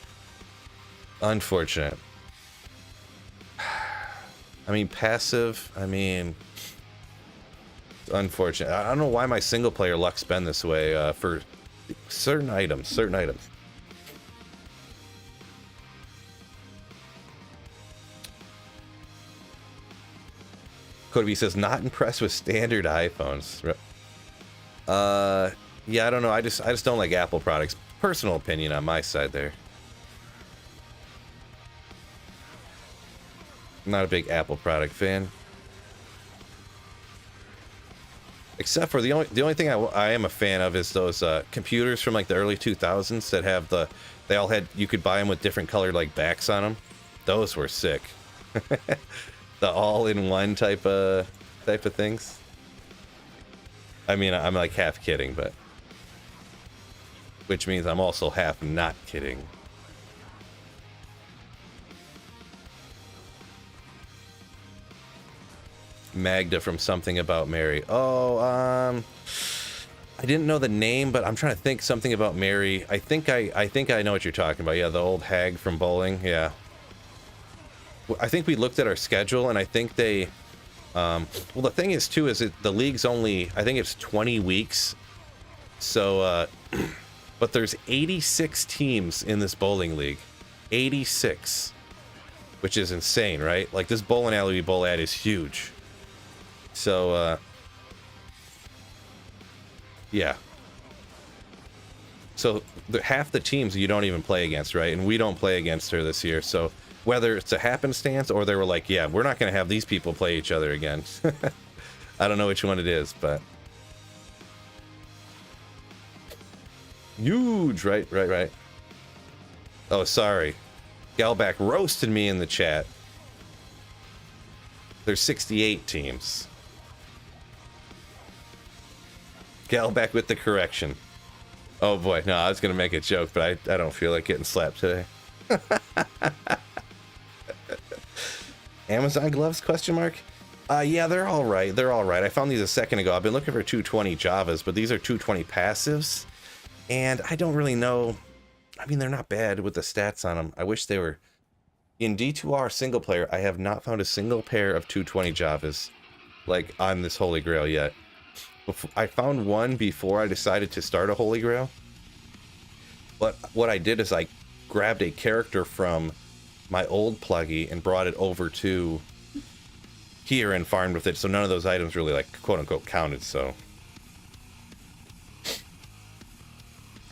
Unfortunate. I mean, passive, I mean, it's unfortunate. I don't know why my single player luck's been this way for certain items, Cody says, not impressed with standard iPhones. Yeah, I don't know. I just don't like Apple products. Personal opinion on my side there. I'm not a big Apple product fan. Except for the only thing I am a fan of is those computers from like the early 2000s that have they all had, you could buy them with different colored like backs on them. Those were sick. The all-in-one type of things. I mean, I'm like half kidding, but which means I'm also half not kidding. Magda from Something About Mary. Oh, I didn't know the name, but I'm trying to think. Something About Mary. I think I know what you're talking about. Yeah, the old hag from bowling. Yeah. I think we looked at our schedule, and I think they, well, the thing is, too, is the league's only, I think it's 20 weeks. So, but there's 86 teams in this bowling league. 86. Which is insane, right? Like, this bowling alley we bowl at is huge. So, yeah. So, half the teams you don't even play against, right? And we don't play against her this year, so whether it's a happenstance or they were like, yeah, we're not going to have these people play each other again. I don't know which one it is, but huge, right. Oh, sorry. Galback roasted me in the chat. There's 68 teams. Galback with the correction. Oh boy, no, I was going to make a joke, but I don't feel like getting slapped today. Amazon gloves, question mark? Yeah, they're all right. I found these a second ago. I've been looking for 220 Javas, but these are 220 passives. And I don't really know. I mean, they're not bad with the stats on them. I wish they were. In D2R single player, I have not found a single pair of 220 Javas, like, on this Holy Grail yet. I found one before I decided to start a Holy Grail. But what I did is I grabbed a character from my old pluggy and brought it over to here and farmed with it, so none of those items really, like, quote-unquote counted, so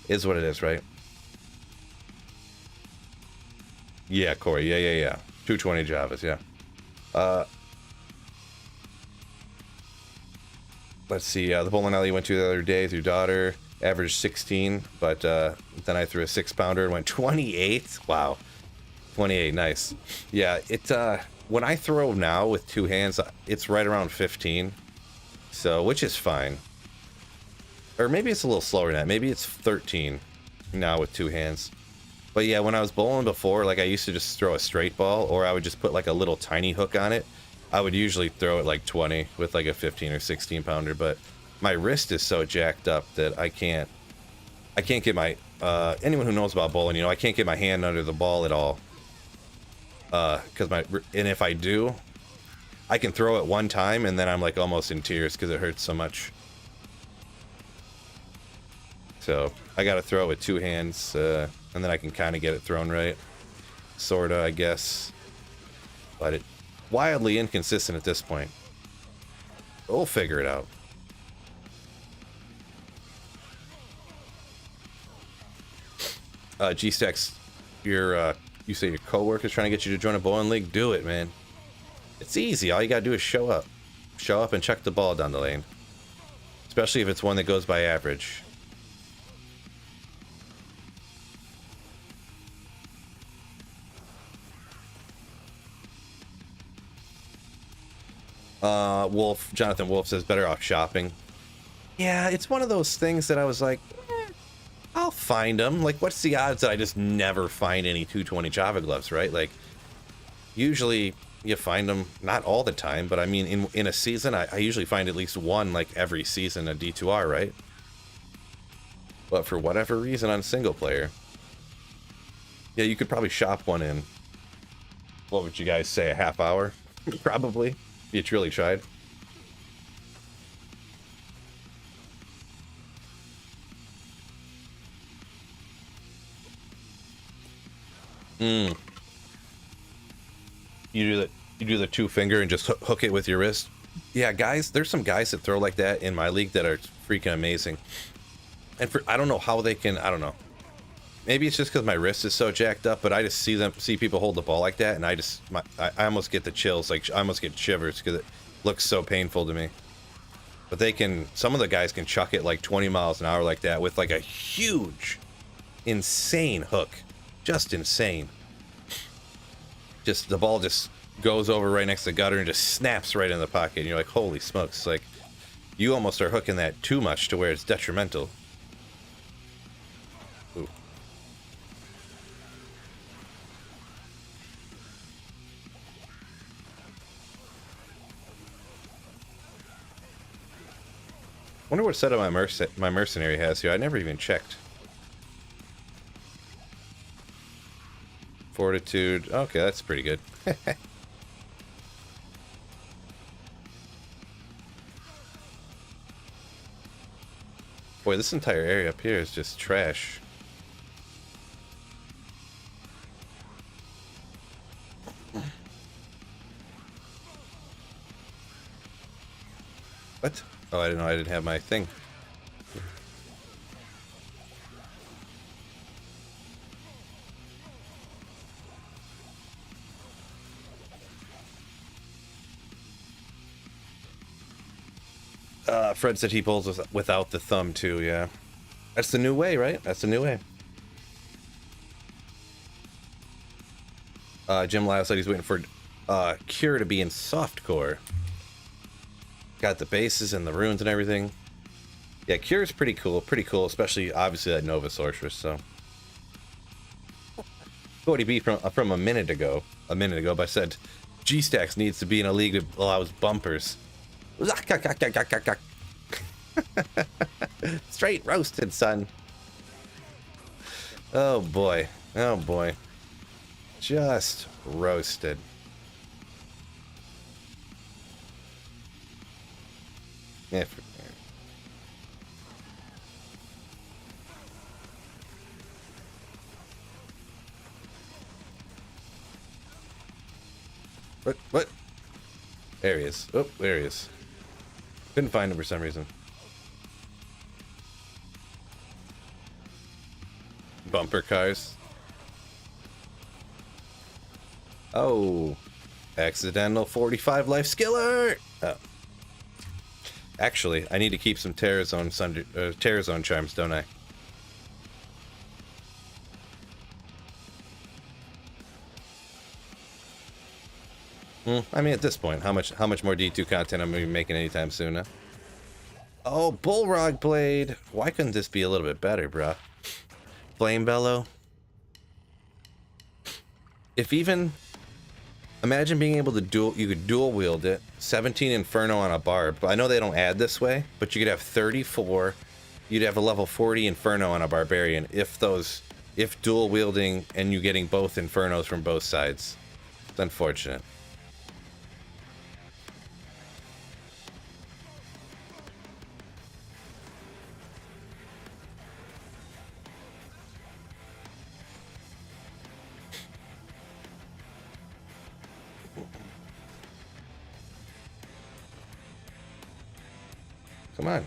is what it is, right? Yeah, Corey, yeah. 220 Javas, yeah. Let's see, the bowling alley you went to the other day with your daughter, averaged 16, but then I threw a 6-pounder and went 28. Wow. 28, nice. Yeah, it when I throw now with two hands, it's right around 15, so, which is fine. Or maybe it's a little slower than that. Maybe it's 13 now with two hands. But yeah, when I was bowling before, like, I used to just throw a straight ball, or I would just put like a little tiny hook on it. I would usually throw it like 20 with like a 15 or 16 pounder, but my wrist is so jacked up that I can't get my, anyone who knows about bowling, you know, I can't get my hand under the ball at all. And if I do, I can throw it one time and then I'm like almost in tears because it hurts so much. So I got to throw it with two hands, and then I can kind of get it thrown right. Sorta, I guess. But it's wildly inconsistent at this point. We'll figure it out. G-Stacks, you say your coworker's trying to get you to join a bowling league? Do it, man. It's easy. All you gotta do is show up. Show up and chuck the ball down the lane. Especially if it's one that goes by average. Jonathan Wolf says better off shopping. Yeah, it's one of those things that I was like, I'll find them. Like, what's the odds that I just never find any 220 Java gloves, right? Like, usually you find them, not all the time, but I mean, in a season, I usually find at least one, like, every season of D2R, right? But for whatever reason on single player, yeah, you could probably shop one in, what would you guys say, a half hour? Probably, if you truly tried. You do the two finger and just hook it with your wrist. Yeah, guys, there's some guys that throw like that in my league that are freaking amazing. And I don't know how they can, I don't know. Maybe it's just because my wrist is so jacked up, but I just see people hold the ball like that, and I almost get the chills, like I almost get shivers because it looks so painful to me. But some of the guys can chuck it like 20 miles an hour like that with like a huge, insane hook. Just insane. Just the ball just goes over right next to the gutter and just snaps right in the pocket. And you're like, holy smokes. Like, you almost are hooking that too much to where it's detrimental. Ooh. Wonder what setup my mercenary has here. I never even checked. Fortitude. Okay, that's pretty good. Boy, this entire area up here is just trash. What? Oh, I didn't know I didn't have my thing. Fred said he pulls without the thumb too, yeah. That's the new way, right? That's the new way. Jim Lyle said he's waiting for Cure to be in softcore. Got the bases and the runes and everything. Yeah, Cure is pretty cool, especially obviously that Nova Sorceress, so. Cody B from a minute ago, but I said G-Stacks needs to be in a league that allows bumpers. Straight roasted, son. Oh boy. Oh boy. Just roasted. Yeah. What? There he is. Oh, there he is. Couldn't find him for some reason. Bumper cars. Oh. Accidental 45 life skiller! Oh. Actually, I need to keep some Terrazone charms, don't I? I mean, at this point, how much more D2 content I'm gonna be making anytime soon, huh? Oh, Bullrog Blade! Why couldn't this be a little bit better, bruh? Flame Bellow. If even... Imagine being able to you could dual wield it, 17 Inferno on a barb. I know they don't add this way, but you could have 34. You'd have a level 40 Inferno on a Barbarian if dual wielding and you getting both Infernos from both sides. It's unfortunate. Come on.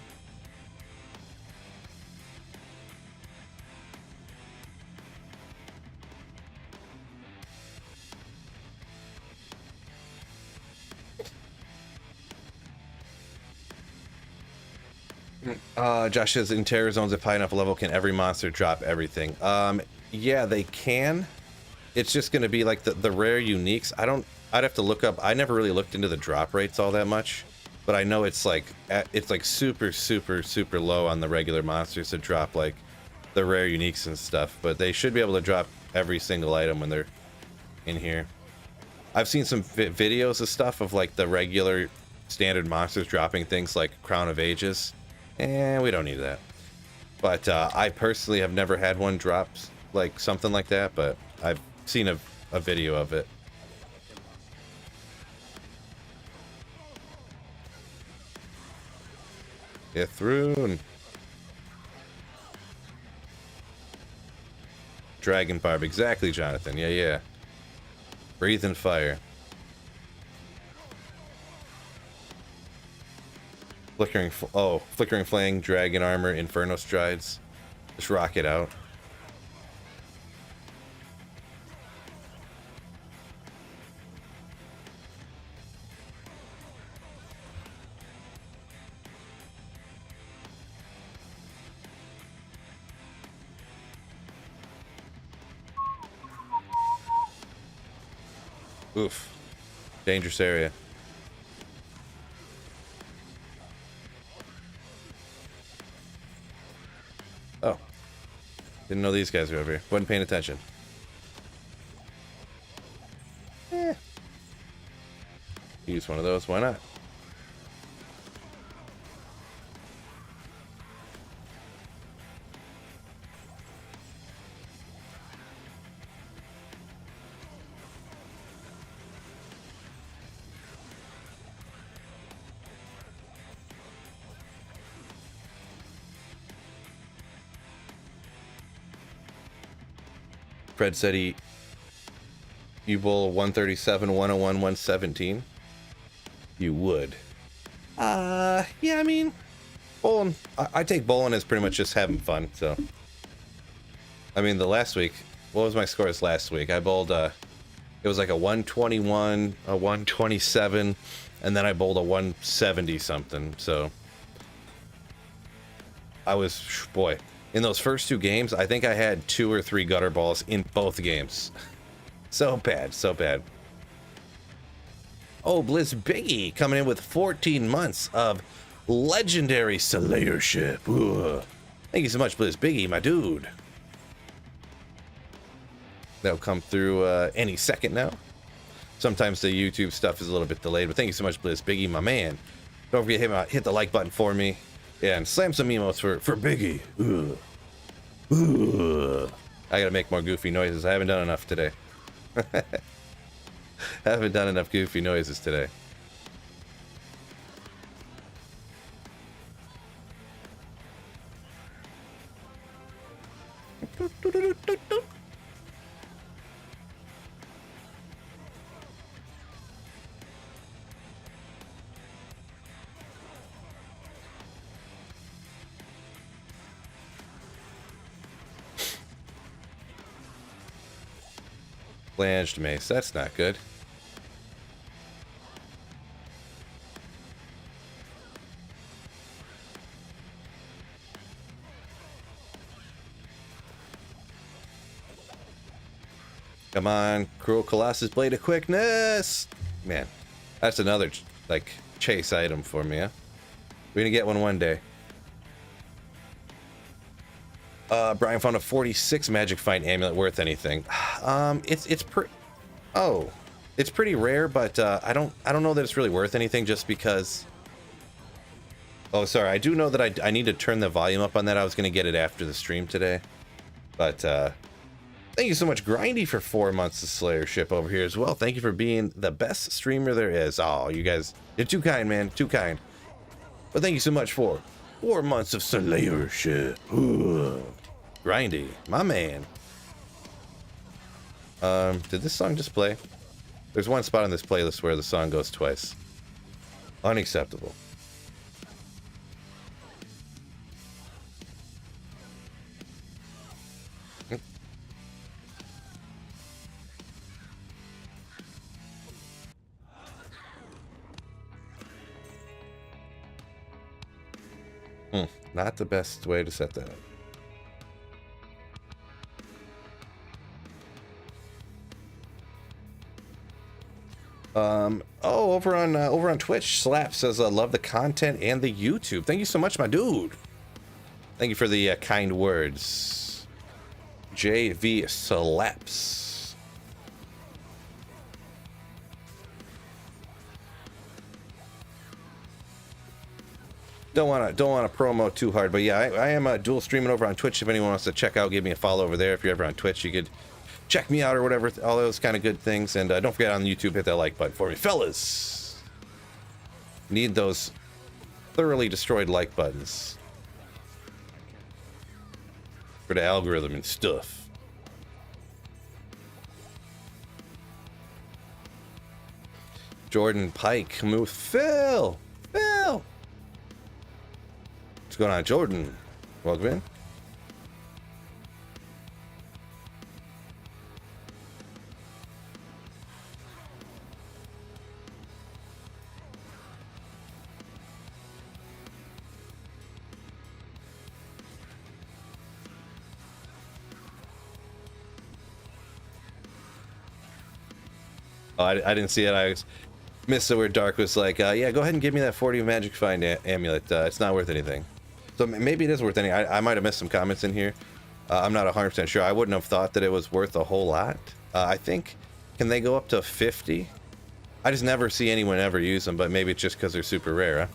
Josh says in Terror Zones at high enough level, can every monster drop everything? Yeah, they can. It's just going to be like the rare uniques. I'd have to look up. I never really looked into the drop rates all that much, but I know it's like super super low on the regular monsters to drop like the rare uniques and stuff. But they should be able to drop every single item when they're in here. I've seen some videos of stuff of like the regular standard monsters dropping things like Crown of Ages, and we don't need that. But I personally have never had one drop like something like that, but I've seen a video of it. Get through and Dragon Barb, exactly, Jonathan. Yeah. Breathing fire. Flickering Flame, Dragon Armor, Inferno Strides. Just rock it out. Oof. Dangerous area. Oh. Didn't know these guys were over here. Wasn't paying attention. Use one of those. Why not? Fred said you bowl 137, 101, 117. You would. Yeah, I mean, bowling. I take bowling as pretty much just having fun. So, I mean, the last week, what was my scores last week? I bowled. It was like a 121, a 127, and then I bowled a 170 something. So, I was boy. In those first two games, I think I had 2 or 3 gutter balls in both games. So bad, so bad. Oh, Blizz Biggie coming in with 14 months of legendary Slayership. Ugh. Thank you so much, Blizz Biggie, my dude. That'll come through any second now. Sometimes the YouTube stuff is a little bit delayed, but thank you so much, Blizz Biggie, my man. Don't forget to hit the like button for me. Yeah, and slam some emotes for Biggie. Ugh. Ugh. I gotta make more goofy noises. I haven't done enough today. Haven't done enough goofy noises today. Flanged mace, that's not good. Come on, Cruel Colossus Blade of Quickness! Man, that's another, like, chase item for me, huh? We're gonna get one day. Brian found a 46 Magic Find Amulet worth anything. It's pretty rare, but I don't know that it's really worth anything just because. Oh, sorry. I do know that I need to turn the volume up on that. I was gonna get it after the stream today, but thank you so much, Grindy, for 4 months of Slayership over here as well. Thank you for being the best streamer there is. Oh, you guys, you're too kind, man. Too kind. But thank you so much for 4 months of Slayership. Ooh. Grindy, my man. Did this song just play? There's one spot on this playlist where the song goes twice. Unacceptable. Not the best way to set that up. Oh, over on Twitch, Slap says love the content and the YouTube. Thank you so much, my dude. Thank you for the kind words. JV Slaps. Don't want to promo too hard, but yeah, I am dual streaming over on Twitch. If anyone wants to check out, give me a follow over there. If you're ever on Twitch, you could check me out or whatever, all those kind of good things. And don't forget on YouTube, hit that like button for me, fellas. Need those thoroughly destroyed like buttons for the algorithm and stuff. Jordan Pike, Phil. What's going on, Jordan? Welcome in. Oh, I didn't see it. I missed it where Dark was like, yeah, go ahead and give me that 40 magic find amulet. It's not worth anything. So maybe it is worth anything. I might have missed some comments in here. I'm not 100% sure. I wouldn't have thought that it was worth a whole lot. I think, can they go up to 50? I just never see anyone ever use them, but maybe it's just because they're super rare, huh?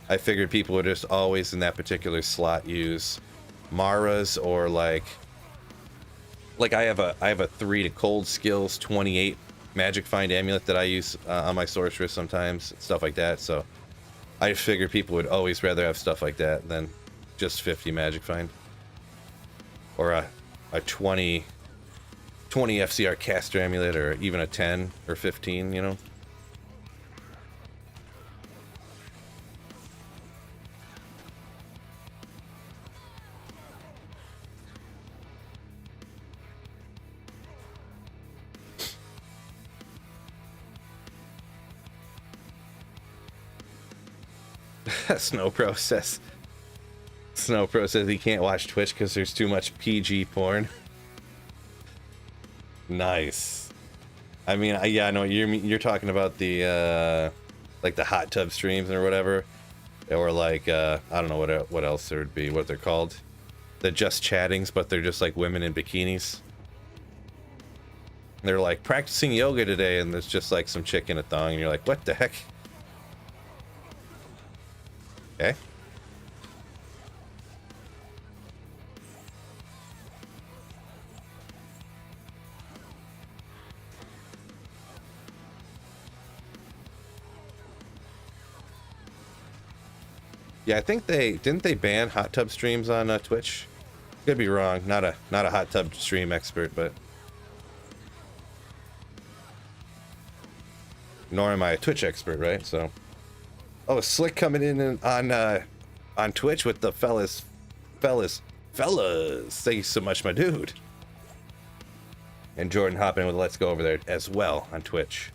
I figured people would just always in that particular slot use Mara's or like I have a 3 to cold skills 28 magic find amulet that I use on my sorceress sometimes, stuff like that. So I figured people would always rather have stuff like that than just 50 magic find or a 20 FCR caster amulet, or even a 10 or 15, you know. Snow Pro says he can't watch Twitch because there's too much PG porn. Nice. I mean, yeah, I know you're talking about the like the hot tub streams or whatever, or like I don't know what else there would be, what they're called, the just chattings, but they're just like women in bikinis. They're like practicing yoga today, and there's just like some chick in a thong, and you're like, what the heck? Okay. Yeah, I think didn't they ban hot tub streams on Twitch? Could be wrong. Not a hot tub stream expert, but nor am I a Twitch expert, right? So, oh, Slick coming in on Twitch with the fellas. Thank you so much, my dude. And Jordan hopping with Let's Go over there as well on Twitch.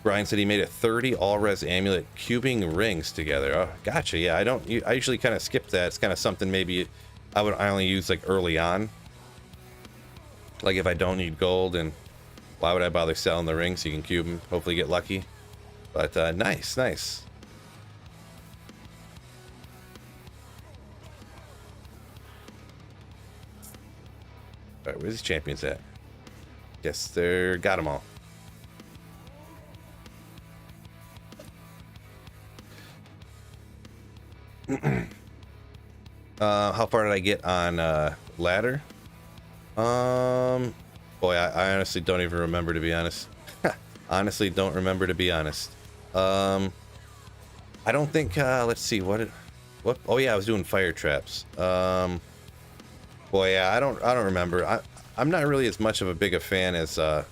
Brian said he made a 30 all-res amulet cubing rings together. Oh, gotcha. Yeah, I usually kind of skip that. It's kind of something maybe I only use like early on. Like if I don't need gold, and why would I bother selling the rings? You can cube them, hopefully get lucky. But nice. All right, where's these champions at? Yes, they're got them all. How far did I get on ladder? Boy, I honestly don't even remember, to be honest. Honestly, don't remember, to be honest. I don't think. Let's see what. Oh yeah, I was doing fire traps. Boy, yeah, I don't remember. I'm not really as much of a big a fan as of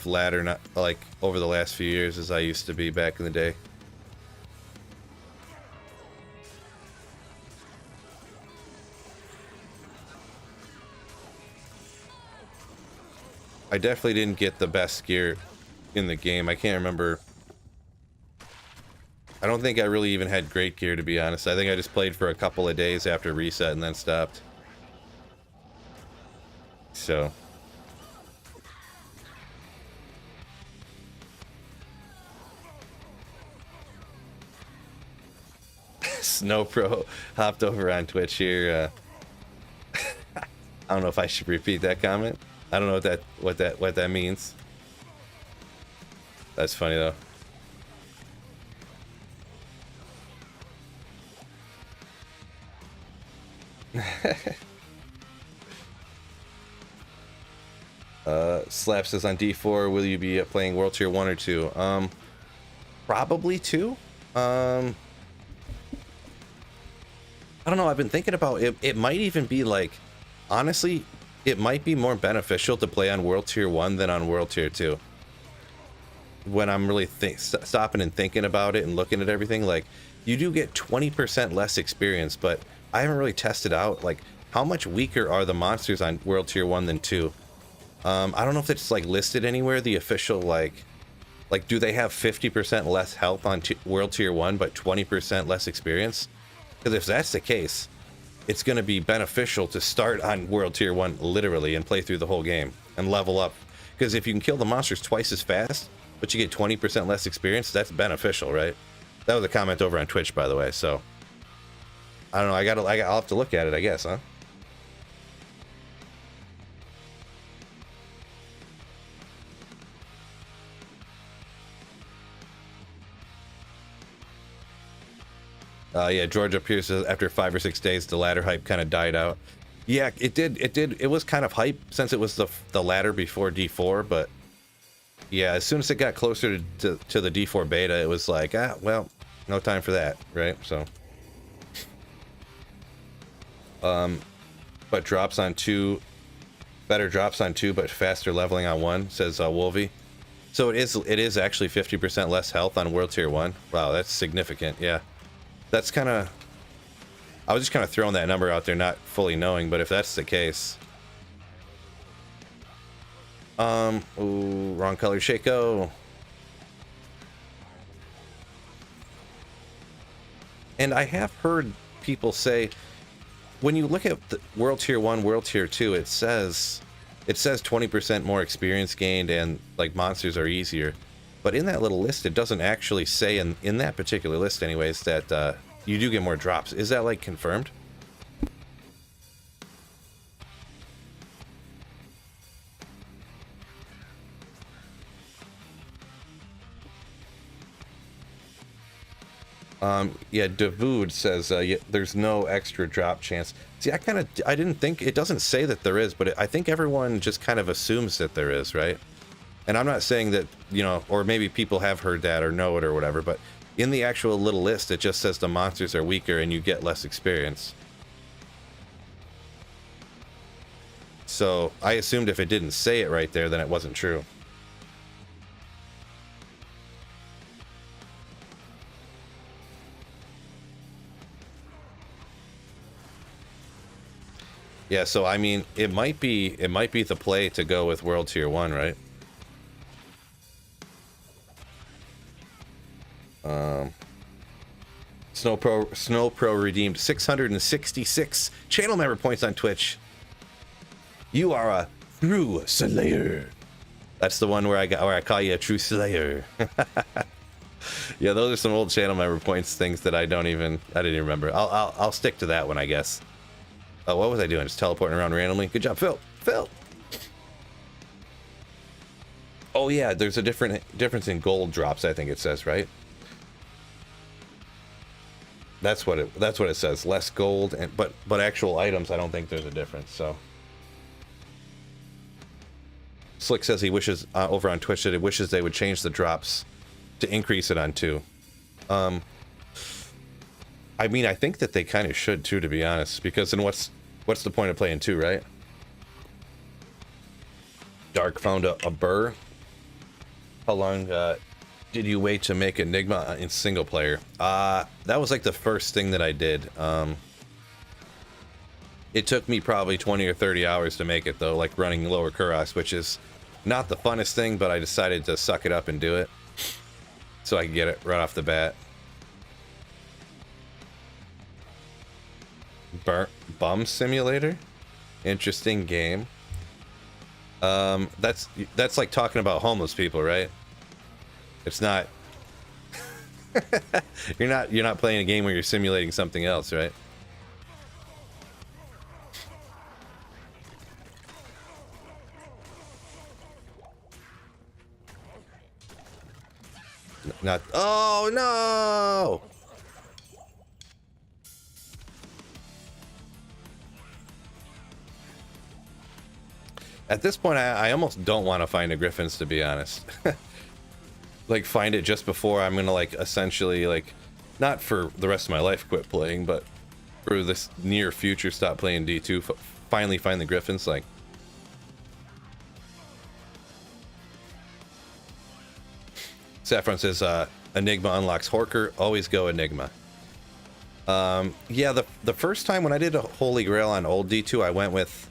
ladder, not like over the last few years as I used to be back in the day. I definitely didn't get the best gear in the game. I can't remember. I don't think I really even had great gear, to be honest. I think I just played for a couple of days after reset and then stopped. So. Snow Pro hopped over on Twitch here. I don't know if I should repeat that comment. I don't know what that means. That's funny though. Slap says on D4, will you be playing World Tier 1 or 2? Probably 2. I don't know, I've been thinking about it. It might even be like, honestly, it might be more beneficial to play on World Tier 1 than on World Tier 2. When I'm really stopping and thinking about it and looking at everything, like, you do get 20% less experience, but I haven't really tested out, like, how much weaker are the monsters on World Tier 1 than 2? I don't know if it's, like, listed anywhere, the official, like, do they have 50% less health on World Tier 1, but 20% less experience? Because if that's the case, it's going to be beneficial to start on World Tier 1, literally, and play through the whole game, and level up. Because if you can kill the monsters twice as fast, but you get 20% less experience, that's beneficial, right? That was a comment over on Twitch, by the way, so... I don't know, I'll have to look at it, I guess, huh? Yeah, George up here says after 5 or 6 days, the ladder hype kind of died out. Yeah, it did. It was kind of hype since it was the ladder before D4, but yeah, as soon as it got closer to the D4 beta, it was like, well, no time for that, right? So, but drops on 2, better drops on 2, but faster leveling on 1, says Wolvie. So it is actually 50% less health on World Tier 1. Wow, that's significant. Yeah. That's kind of... I was just kind of throwing that number out there, not fully knowing, but if that's the case... Ooh, wrong color, Shaco. And I have heard people say, when you look at the World Tier 1, World Tier 2, it says 20% more experience gained and, like, monsters are easier. But in that little list, it doesn't actually say, in that particular list anyways, that you do get more drops. Is that, like, confirmed? Yeah, Davood says yeah, there's no extra drop chance. See, I didn't think, it doesn't say that there is, but I think everyone just kind of assumes that there is, right? And I'm not saying that, you know, or maybe people have heard that or know it or whatever, but in the actual little list, it just says the monsters are weaker and you get less experience. So I assumed if it didn't say it right there, then it wasn't true. Yeah, so I mean, it might be the play to go with World Tier 1, right? Snow Pro redeemed 666 channel member points on Twitch. You are a true slayer. That's the one where I call you a true slayer. Yeah, those are some old channel member points, things that I didn't even remember. I'll stick to that one, I guess. Oh, what was I doing? Just teleporting around randomly. Good job, Phil. Phil. Oh yeah, there's a difference in gold drops, I think it says, right? That's what it says. Less gold, but actual items, I don't think there's a difference. So Slick says he wishes over on Twitch that he wishes they would change the drops to increase it on 2. I mean, I think that they kind of should too, to be honest, because then what's the point of playing 2, right? Dark found a burr. How long did you wait to make Enigma in single player? That was like the first thing that I did. It took me probably 20 or 30 hours to make it though, like running lower Kuros, which is not the funnest thing, but I decided to suck it up and do it so I could get it right off the bat. Bum Simulator? Interesting game. That's like talking about homeless people, right? It's not. You're not playing a game where you're simulating something else, right? Not. Oh no! At this point, I almost don't want to find the Griffins, to be honest. Like, find it just before I'm gonna, like, essentially, like, not for the rest of my life quit playing, but for this near future stop playing D2, finally find the Griffins, like. Saffron says, Enigma unlocks Horker, always go Enigma. Yeah, the first time when I did a Holy Grail on old D2, I went with,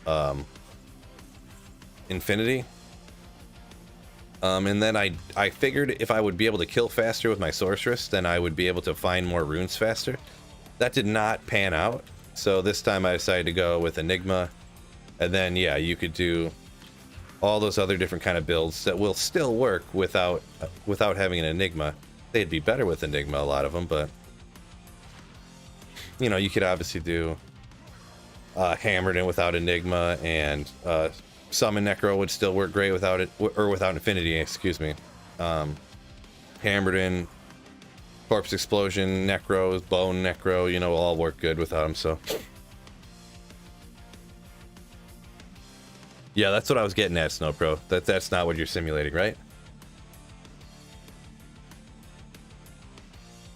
Infinity. And then I figured if I would be able to kill faster with my Sorceress, then I would be able to find more runes faster. That did not pan out, so this time I decided to go with Enigma. And then, yeah, you could do all those other different kind of builds that will still work without having an Enigma. They'd be better with Enigma, a lot of them, but you know, you could obviously do Hammered in without Enigma, and Summon Necro would still work great without it, or without Infinity, excuse me. Hammered in, Corpse Explosion, Necros, Bone Necro, you know, will all work good without them, so. Yeah, that's what I was getting at, Snowpro. That's not what you're simulating, right?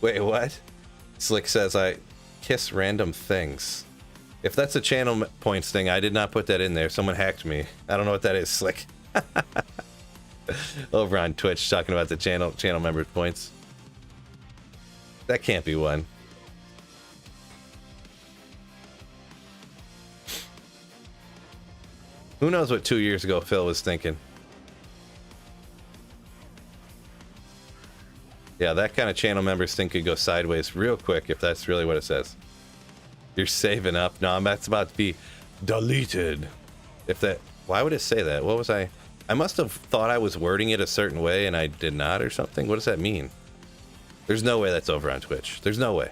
Wait, what? Slick says, I kiss random things. If that's a channel points thing, I did not put that in there. Someone hacked me. I don't know what that is, Slick. Over on Twitch, talking about the channel member points. That can't be one. Who knows what 2 years ago Phil was thinking? Yeah, that kind of channel members thing could go sideways real quick if that's really what it says. You're saving up. No, that's about to be deleted. If that, why would it say that? What was I must have thought I was wording it a certain way and I did not or something. What does that mean? There's no way that's over on Twitch. There's no way.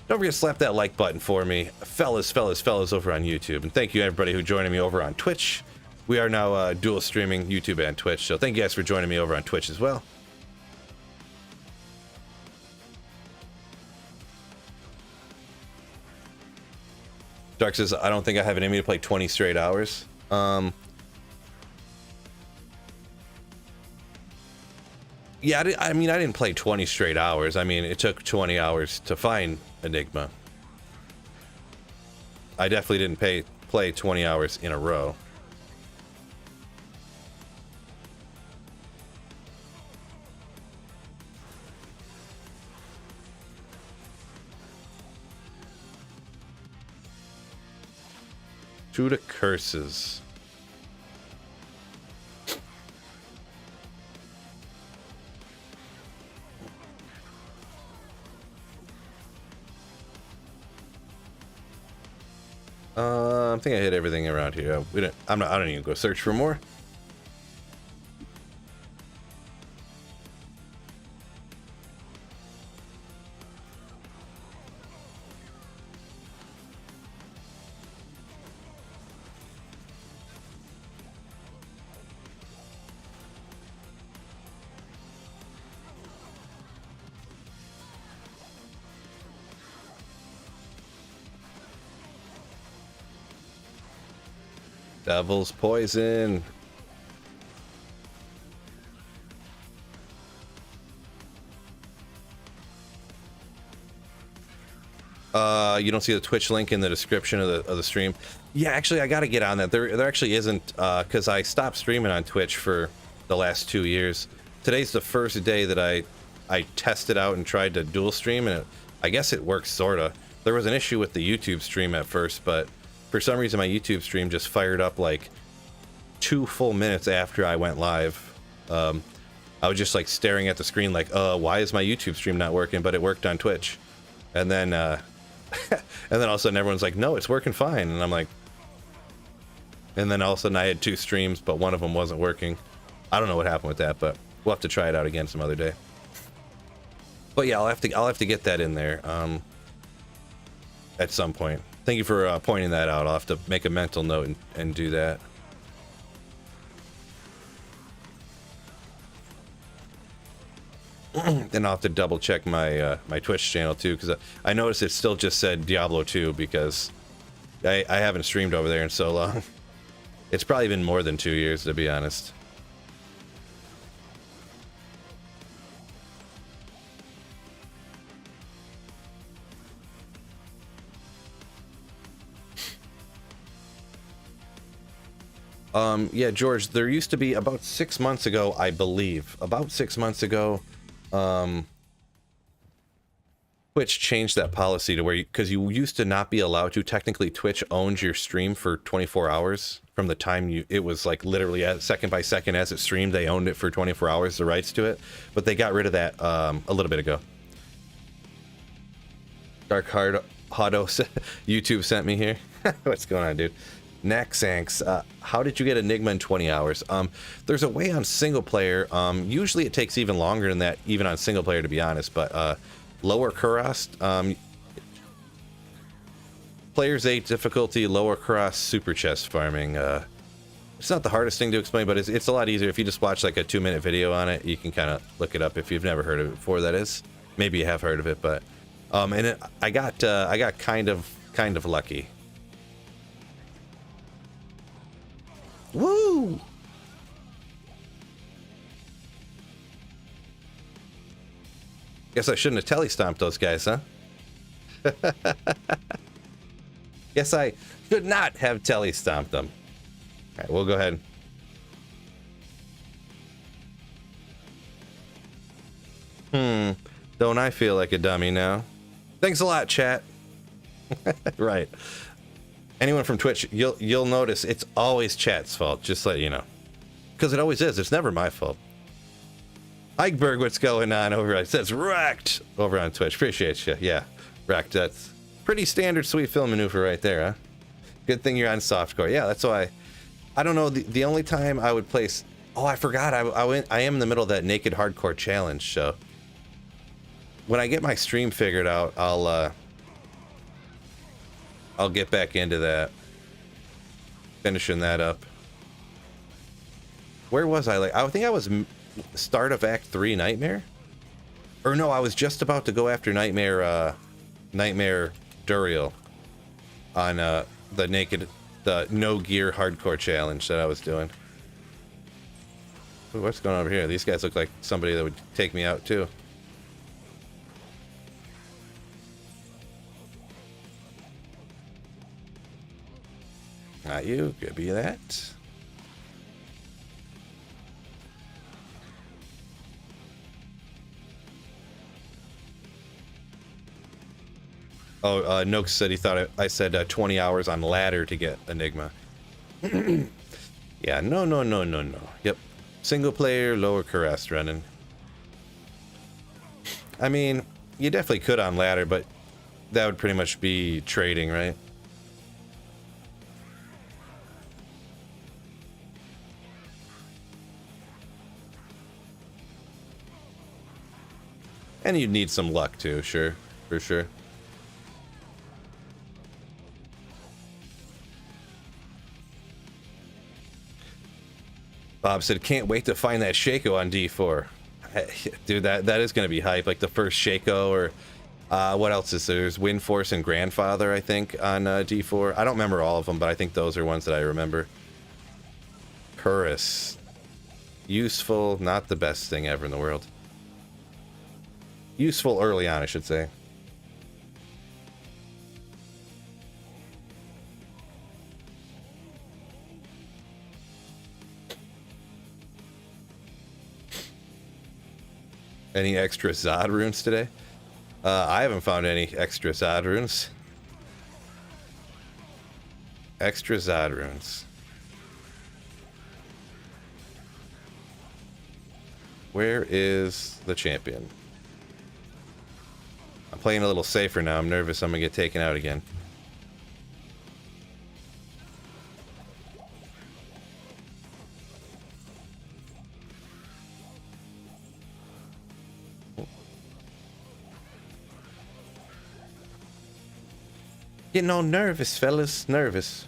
Don't forget to slap that like button for me, fellas over on YouTube. And thank you everybody who joining me over on Twitch. We are now dual streaming YouTube and Twitch, so thank you guys for joining me over on Twitch as well. Dark says, I don't think I have an enemy to play 20 straight hours. Yeah, I mean, I didn't play 20 straight hours. I mean, it took 20 hours to find Enigma. I definitely didn't play 20 hours in a row. To the curses. I think I hit everything around here. I don't even go search for more. Devil's Poison. You don't see the Twitch link in the description of the stream. Yeah, actually, I gotta get on that. There actually isn't, because I stopped streaming on Twitch for the last 2 years. Today's the first day that I tested out and tried to dual stream, and I guess it works sorta. There was an issue with the YouTube stream at first, but for some reason my YouTube stream just fired up like 2 full minutes after I went live. I was just like staring at the screen like, why is my YouTube stream not working? But it worked on Twitch. And then and then all of a sudden everyone's like, no, it's working fine. And I'm like, And then all of a sudden I had 2 streams, but one of them wasn't working. I don't know what happened with that, but we'll have to try it out again some other day. But yeah, I'll have to get that in there at some point. Thank you for pointing that out. I'll have to make a mental note and do that. Then I'll have to double check my my Twitch channel too, because I noticed it still just said Diablo 2 because I haven't streamed over there in so long. It's probably been more than 2 years, to be honest. Yeah, George, there used to be about 6 months ago, I believe, about 6 months ago, Twitch changed that policy to where, because you used to not be allowed to, technically Twitch owns your stream for 24 hours from the time it was like literally second by second as it streamed, they owned it for 24 hours, the rights to it, but they got rid of that a little bit ago. Dark Hard Hotto YouTube sent me here. What's going on, dude? Naxanx, how did you get Enigma in 20 hours? There's a way on single player. Usually it takes even longer than that, even on single player, to be honest. But lower Kurast, players 8 difficulty, lower Kurast, super chest farming. It's not the hardest thing to explain, but it's a lot easier if you just watch like a 2-minute video on it. You can kind of look it up if you've never heard of it before. That is, maybe you have heard of it, but I got kind of lucky. Woo! Guess I shouldn't have telly-stomped those guys, huh? Guess I should not have telly-stomped them. All right, we'll go ahead. Don't I feel like a dummy now? Thanks a lot, chat. Right. Anyone from Twitch, you'll notice it's always chat's fault, just to let you know. Because it always is. It's never my fault. Eichberg, what's going on over? It says wrecked over on Twitch. Appreciate you. Yeah, wrecked. That's pretty standard sweet film maneuver right there, huh? Good thing you're on softcore. Yeah, that's why. I don't know. The only time I would place. Oh, I forgot. I am in the middle of that naked hardcore challenge. So when I get my stream figured out, I'll get back into that. Finishing that up. Where was I? I think I was start of Act 3 Nightmare? Or no, I was just about to go after Nightmare Duriel on the no gear hardcore challenge that I was doing. Ooh, what's going on over here? These guys look like somebody that would take me out too. Not you, could be that. Oh, Noakes said he thought I said 20 hours on ladder to get Enigma. Yeah, no. Yep. Single player, lower Kurast running. I mean, you definitely could on ladder, but that would pretty much be trading, right? And you'd need some luck too, sure, for sure. Bob said, can't wait to find that Shaco on D4. Dude, that is going to be hype. Like the first Shaco, or what else is there? There's Windforce and Grandfather, I think, on D4. I don't remember all of them, but I think those are ones that I remember. Purus. Useful, not the best thing ever in the world. Useful early on, I should say. Any extra Zod runes today? I haven't found any extra Zod runes. Extra Zod runes. Where is the champion? I'm playing a little safer now. I'm nervous I'm gonna get taken out again. Getting all nervous, fellas. Nervous.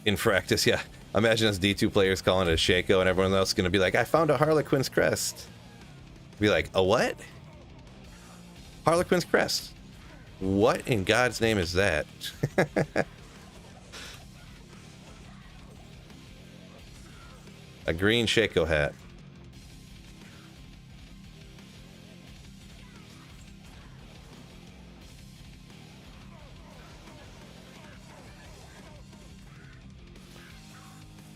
Infractus, yeah. Imagine us D2 players calling it a Shaco and everyone else is going to be like, I found a Harlequin's crest. Be like, a what? Harlequin's crest. What in God's name is that? A green Shaco hat.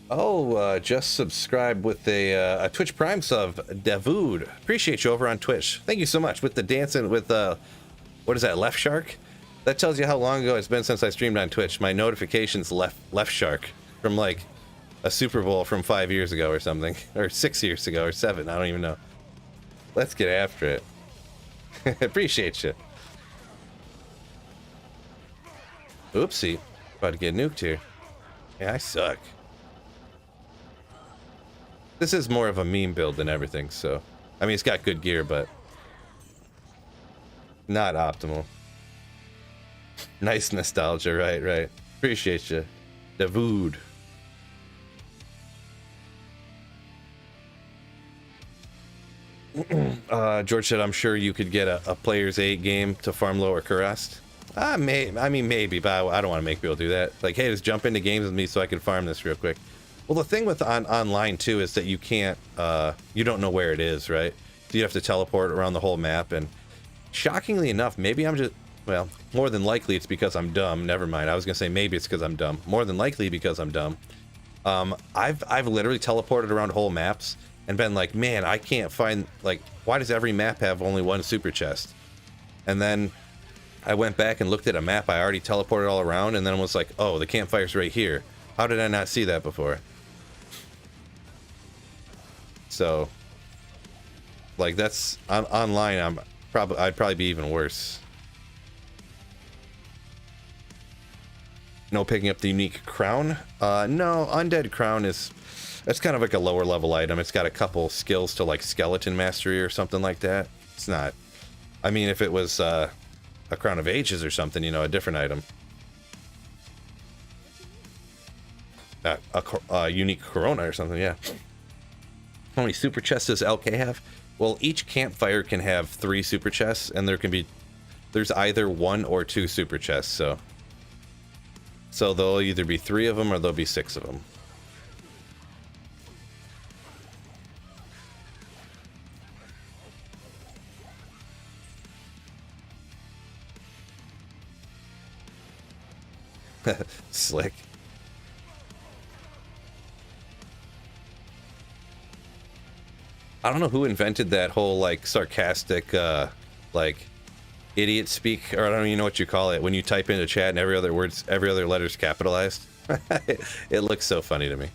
Oh, just subscribe with a Twitch Prime sub, Davood. Appreciate you over on Twitch. Thank you so much. With the dancing with what is that, Left Shark? That tells you how long ago it's been since I streamed on Twitch. My notifications Left Shark from like a Super Bowl from 5 years ago or something, or 6 years ago or 7. I don't even know. Let's get after it. Appreciate you. Oopsie, about to get nuked here. Yeah, I suck. This is more of a meme build than everything, so... I mean, it's got good gear, but... not optimal. Nice nostalgia, right. Appreciate you. Davood. George said, I'm sure you could get a Player's 8 game to farm lower Kurast. I mean, maybe, but I don't want to make people do that. Like, hey, just jump into games with me so I can farm this real quick. Well, the thing with online too is that you can't, you don't know where it is, right? So you have to teleport around the whole map, and shockingly enough, maybe I'm just, well, more than likely it's because I'm dumb. Never mind. I was gonna say maybe it's because I'm dumb. More than likely because I'm dumb. I've literally teleported around whole maps and been like, man, I can't find, like, why does every map have only one super chest? And then I went back and looked at a map I already teleported all around, and then was like, oh, the campfire's right here. How did I not see that before? So, like, that's online. I'd probably be even worse. No picking up the unique crown. No, undead crown is, it's kind of like a lower level item. It's got a couple skills to like skeleton mastery or something like that. It's not. I mean, if it was a crown of ages or something, you know, a different item. A unique corona or something, yeah. How many super chests does LK have? Well, each campfire can have 3 super chests, and there's either 1 or 2 super chests, so there'll either be 3 of them or there'll be 6 of them. Slick. I don't know who invented that whole like sarcastic like idiot speak, or I don't even know what you call it when you type into chat and every other letter's capitalized. It looks so funny to me.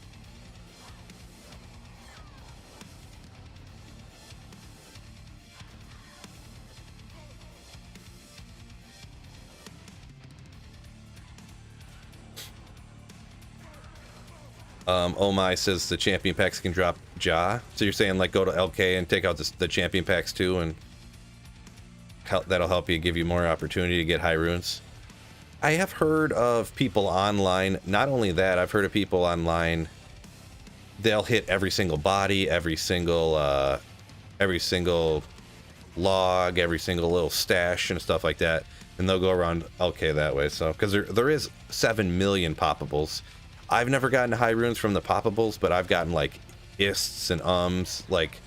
Oh my says the champion packs can drop Ja. So you're saying like go to LK and take out the champion packs too, and that'll help you, give you more opportunity to get high runes. I have heard of people online, not only that, I've heard of people online, they'll hit every single body, every single log, every single little stash and stuff like that, and they'll go around LK that way. So because there is 7 million poppables. I've never gotten high runes from the poppables, but I've gotten like ists and like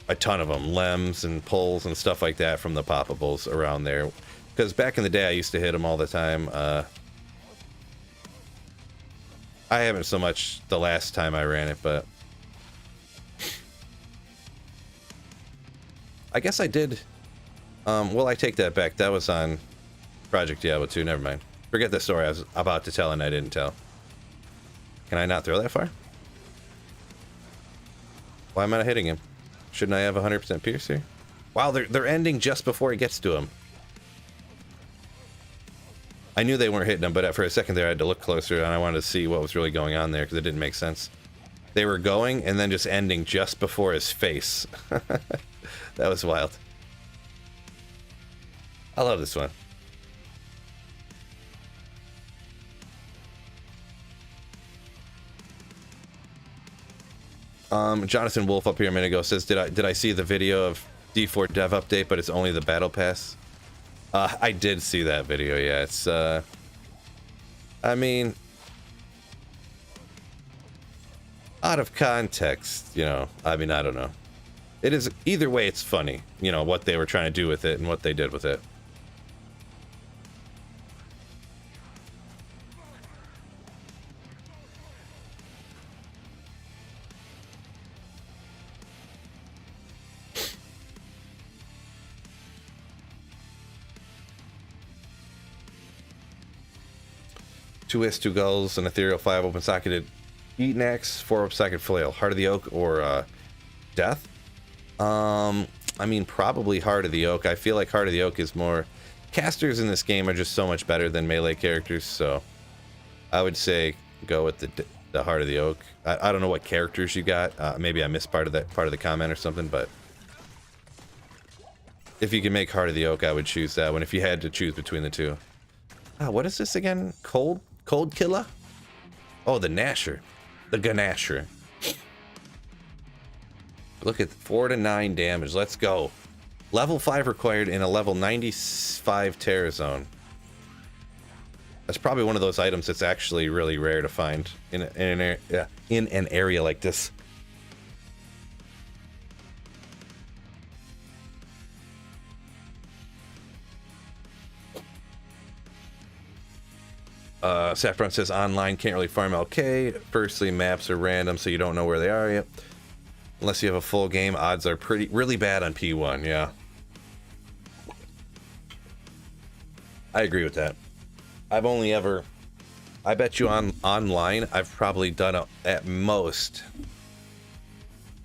a ton of them, lems and pulls and stuff like that from the poppables around there. Because back in the day, I used to hit them all the time. I haven't so much the last time I ran it, but I guess I did. Well, I take that back. That was on Project Diablo 2. Never mind. Forget the story I was about to tell and I didn't tell. Can I not throw that far? Why am I not hitting him? Shouldn't I have 100% pierce here? Wow, they're ending just before he gets to him. I knew they weren't hitting him, but for a second there I had to look closer and I wanted to see what was really going on there because it didn't make sense. They were going and then just ending just before his face. That was wild. I love this one. Jonathan Wolf up here a minute ago says, did I see the video of D4 dev update, but it's only the battle pass? I did see that video, yeah. It's, I mean, out of context, you know, I mean, I don't know. It is, either way, it's funny, you know, what they were trying to do with it and what they did with it. Two Is, two Gulls, an Ethereal, 5 open socketed Eaton Axe, 4 open socket flail. Heart of the Oak or Death? I mean, probably Heart of the Oak. I feel like Heart of the Oak is more... Casters in this game are just so much better than melee characters, so I would say go with the Heart of the Oak. I don't know what characters you got. Maybe I missed part of the comment or something, but if you can make Heart of the Oak, I would choose that one if you had to choose between the two. What is this again? Cold Killer? Oh, the Gnasher. The Gnasher. Look at 4 to 9 damage. Let's go. Level 5 required in a level 95 Terror Zone. That's probably one of those items that's actually really rare to find in an area like this. Saffron says online can't really farm LK. Firstly, maps are random, so you don't know where they are yet. Unless you have a full game, odds are really bad on P1. Yeah, I agree with that. I've only ever, I bet you online, I've probably done at most,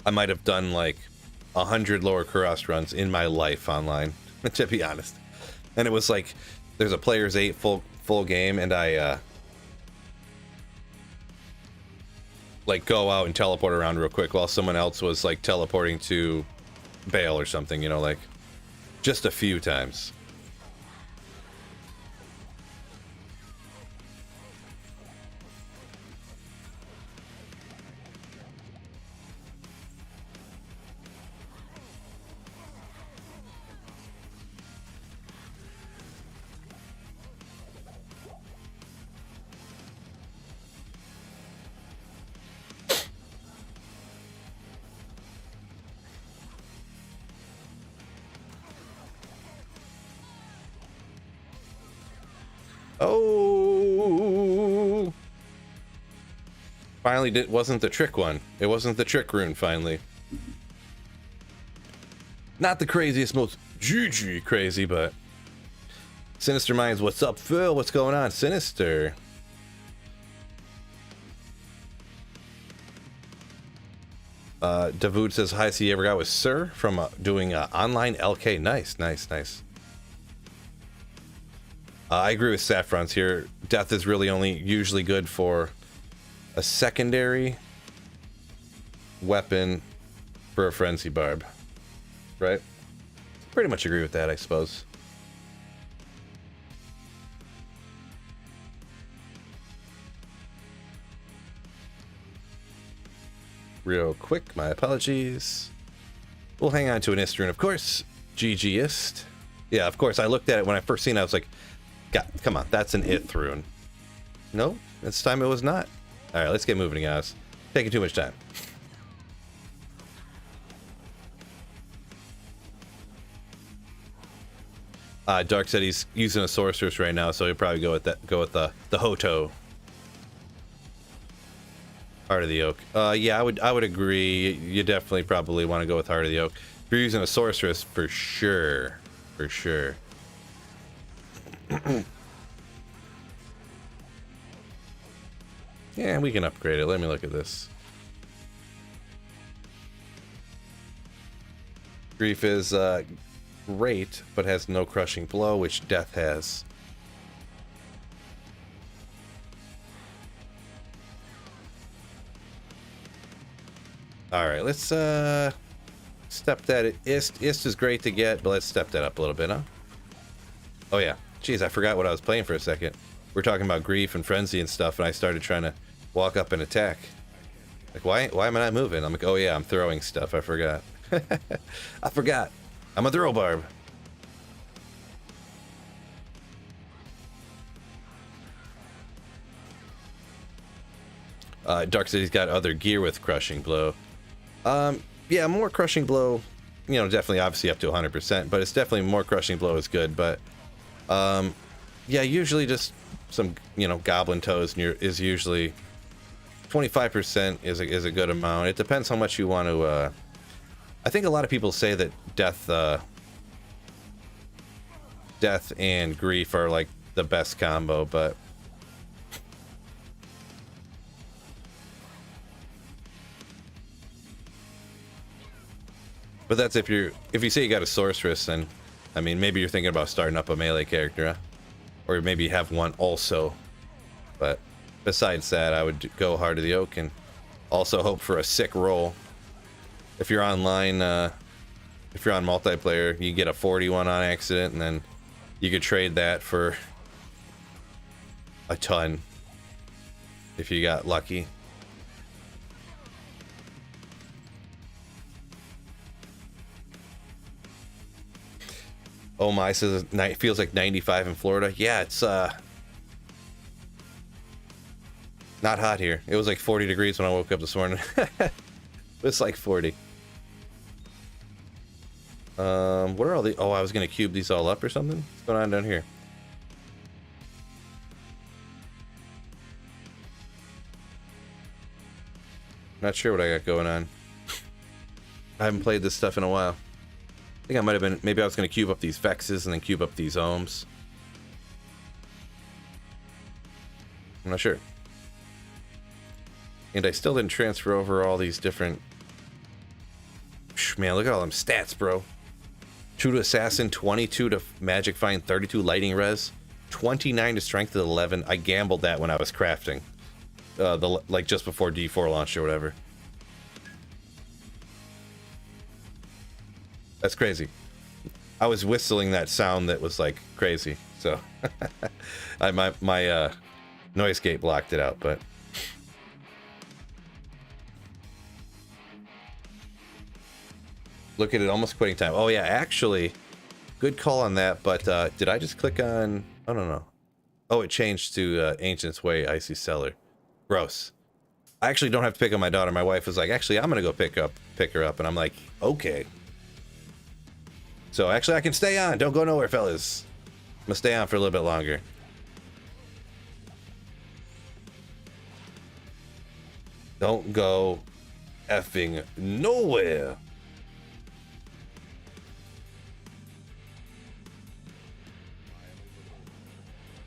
I might have done like 100 lower cross runs in my life online, to be honest. And it was like, there's a player's 8 full game, and I like go out and teleport around real quick while someone else was like teleporting to bail or something, you know, like just a few times. Oh! Finally, wasn't the trick one. It wasn't the trick rune, finally. Not the craziest, most GG crazy, but... Sinister Minds, what's up, Phil? What's going on, Sinister? Davood says, highest he ever got was Sir from doing online LK. Nice, nice, nice. I agree with Saffron's here. Death is really only usually good for a secondary weapon for a Frenzy Barb. Right? Pretty much agree with that, I suppose. Real quick, my apologies. We'll hang on to an Ist rune, of course. GG-ist. Yeah, of course, I looked at it when I first seen it, I was like, God, come on, that's an Ith rune. No, this time it was not. Alright, let's get moving, guys. Taking too much time. Dark said he's using a sorceress right now, so he'll probably go with that. Go with the Hoto. Heart of the Oak. Yeah, I would agree. You definitely probably want to go with Heart of the Oak. If you're using a sorceress, for sure. For sure. Yeah, we can upgrade it. Let me look at this. Grief is great, but has no crushing blow, which Death has. Alright, let's step that. Ist is great to get, but let's step that up a little bit, huh? Oh yeah. Jeez, I forgot what I was playing for a second. We're talking about grief and frenzy and stuff, and I started trying to walk up and attack. Like, why am I not moving? I'm like, oh yeah, I'm throwing stuff. I forgot. I forgot. I'm a throw barb. Dark City's got other gear with crushing blow. Yeah, more crushing blow. You know, definitely, obviously up to 100%, but it's definitely more crushing blow is good. But yeah, usually just some, you know, goblin toes is usually 25% is a good amount. It depends how much you want to. I think a lot of people say that death and grief are like the best combo, but that's if you say you got a sorceress, then I mean maybe you're thinking about starting up a melee character, huh? Or maybe have one also. But besides that, I would go Heart of the Oak and also hope for a sick roll. If you're online, if you're on multiplayer, you get a 41 on accident, and then you could trade that for a ton if you got lucky. Oh my, says it feels like 95 in Florida. Yeah, it's not hot here. It was like 40 degrees when I woke up this morning. It's like 40. What are all the... Oh, I was gonna cube these all up or something? What's going on down here? Not sure what I got going on. I haven't played this stuff in a while. I think I might have been... Maybe I was gonna cube up these Vexes and then cube up these Ohms. I'm not sure. And I still didn't transfer over all these different... Man, look at all them stats, bro. 2 to Assassin, 22 to Magic Find, 32 Lighting Res, 29 to Strength at 11. I gambled that when I was crafting. Like just before D4 launched or whatever. That's crazy. I was whistling that sound that was like crazy, so my noise gate blocked it out, but look at it, almost quitting time. Oh yeah, actually, good call on that, but did I just click on... I don't know. Oh, it changed to Ancient's Way, Icy Cellar. Gross. I actually don't have to pick up my daughter. My wife was like, actually, I'm gonna go pick her up, and I'm like, okay. So actually, I can stay on. Don't go nowhere, fellas. I'm gonna stay on for a little bit longer. Don't go effing nowhere.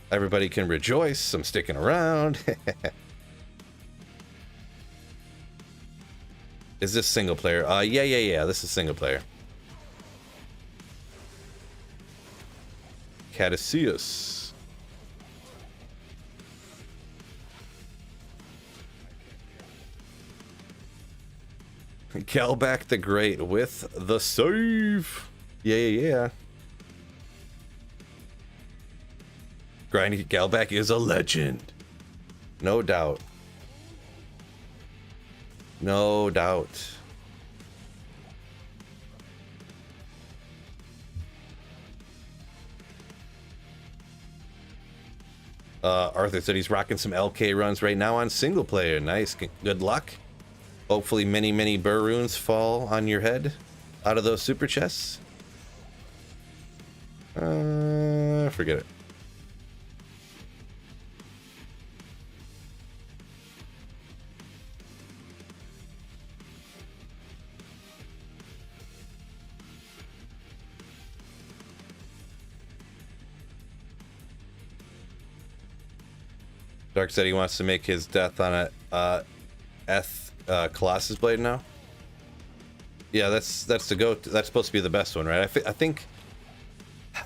Everybody can rejoice. I'm sticking around. Is this single player? Yeah. This is single player. Caduceus. Galback the Great with the save. Yeah. Grindy Galback is a legend. No doubt. No doubt. Arthur said he's rocking some LK runs right now on single player. Nice. Good luck. Hopefully many burr runes fall on your head out of those super chests. Forget it. Dark said he wants to make his death on a Colossus Blade now. Yeah, that's the go. That's supposed to be the best one, right? I think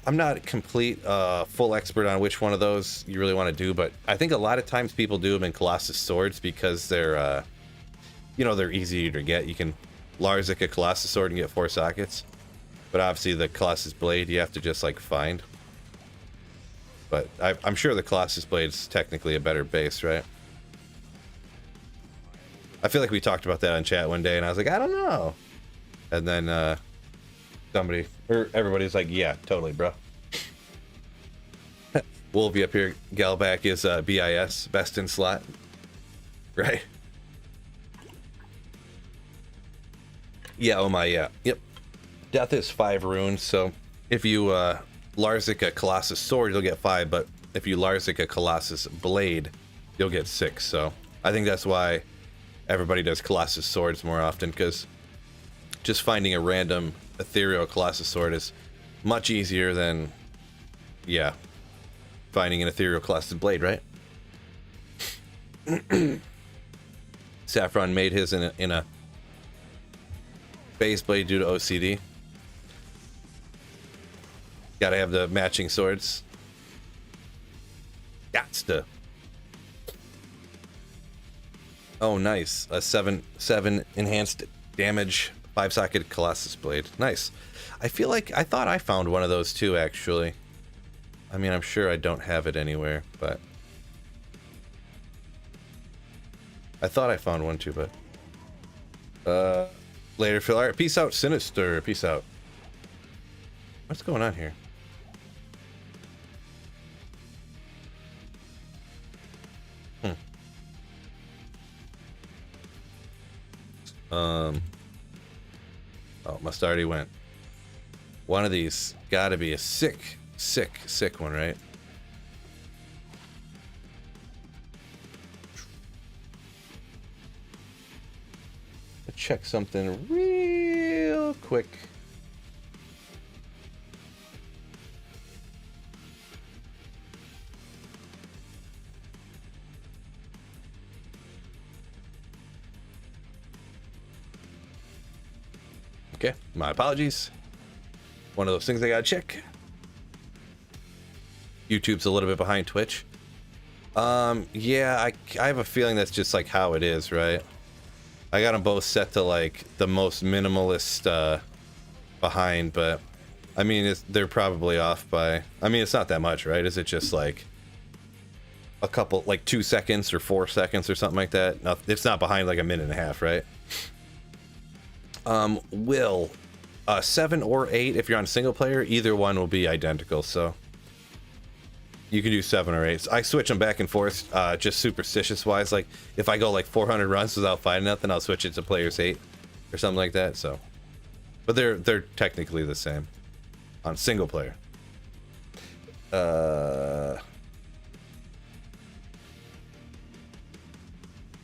I'm not a complete full expert on which one of those you really want to do, but I think a lot of times people do them in Colossus Swords because they're you know, they're easier to get. You can Larzik a Colossus Sword and get 4 sockets, but obviously the Colossus Blade you have to just like find. But I'm sure the Colossus Blade's technically a better base, right? I feel like we talked about that on chat one day, and I was like, I don't know. And then somebody, or everybody's like, yeah, totally, bro. Wolvie up here, Galback is BIS, best in slot. Right? Yeah, oh my, yeah. Yep. Death is 5 runes, so if you Larzik a Colossus Sword, you'll get 5, but if you Larzik a Colossus Blade, you'll get 6. So I think that's why everybody does Colossus Swords more often, because just finding a random ethereal Colossus Sword is much easier than, yeah, finding an ethereal Colossus Blade, right? Saffron made his in a base blade due to OCD. Gotta have the matching swords. Gots to. Oh, nice. A 7 enhanced damage 5-socket Colossus Blade. Nice. I feel like I thought I found one of those too, actually. I mean, I'm sure I don't have it anywhere, but I thought I found one too, but later, Phil. All right, peace out, Sinister. Peace out. What's going on here? Oh, must already went. One of these gotta be a sick one, right? Let's check something real quick. Okay, my apologies. One of those things I gotta check. YouTube's a little bit behind Twitch. Yeah, I have a feeling that's just like how it is, right? I got them both set to like the most minimalist behind, but I mean, they're probably off by, I mean, it's not that much, right? Is it just like a couple, like 2 seconds or 4 seconds or something like that? No, it's not behind like a minute and a half, right? Will 7 or 8, if you're on single player, either one will be identical, so you can do 7 or 8. I switch them back and forth, just superstitious wise. Like if I go like 400 runs without finding nothing, I'll switch it to players 8 or something like that. So, but they're technically the same on single player.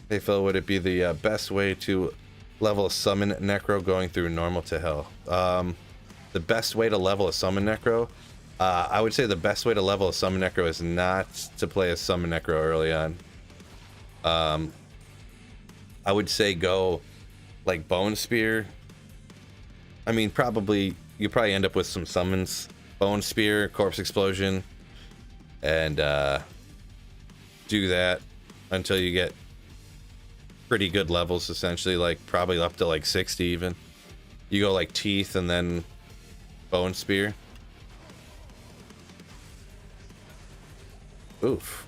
Hey Phil, would it be the best way to level a summon necro going through normal to hell? The best way to level a summon necro, I would say the best way to level a summon necro is not to play a summon necro early on. I would say go like Bone Spear. I mean, you probably end up with some summons. Bone Spear, Corpse Explosion, and do that until you get pretty good levels, essentially, like probably up to like 60 even. You go like Teeth and then Bone Spear. Oof.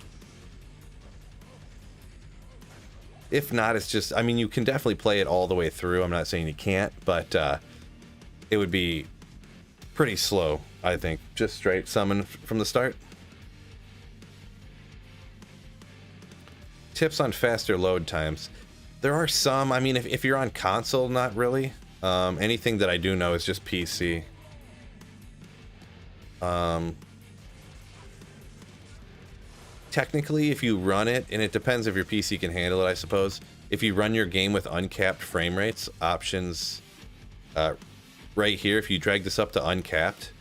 If not, it's just, I mean, you can definitely play it all the way through. I'm not saying you can't, but it would be pretty slow, I think. Just straight summon from the start. Tips on faster load times. There are some. I mean, if you're on console, not really. Anything that I do know is just PC. Technically, if you run it, and it depends if your PC can handle it, I suppose. If you run your game with uncapped frame rates, options right here, if you drag this up to uncapped,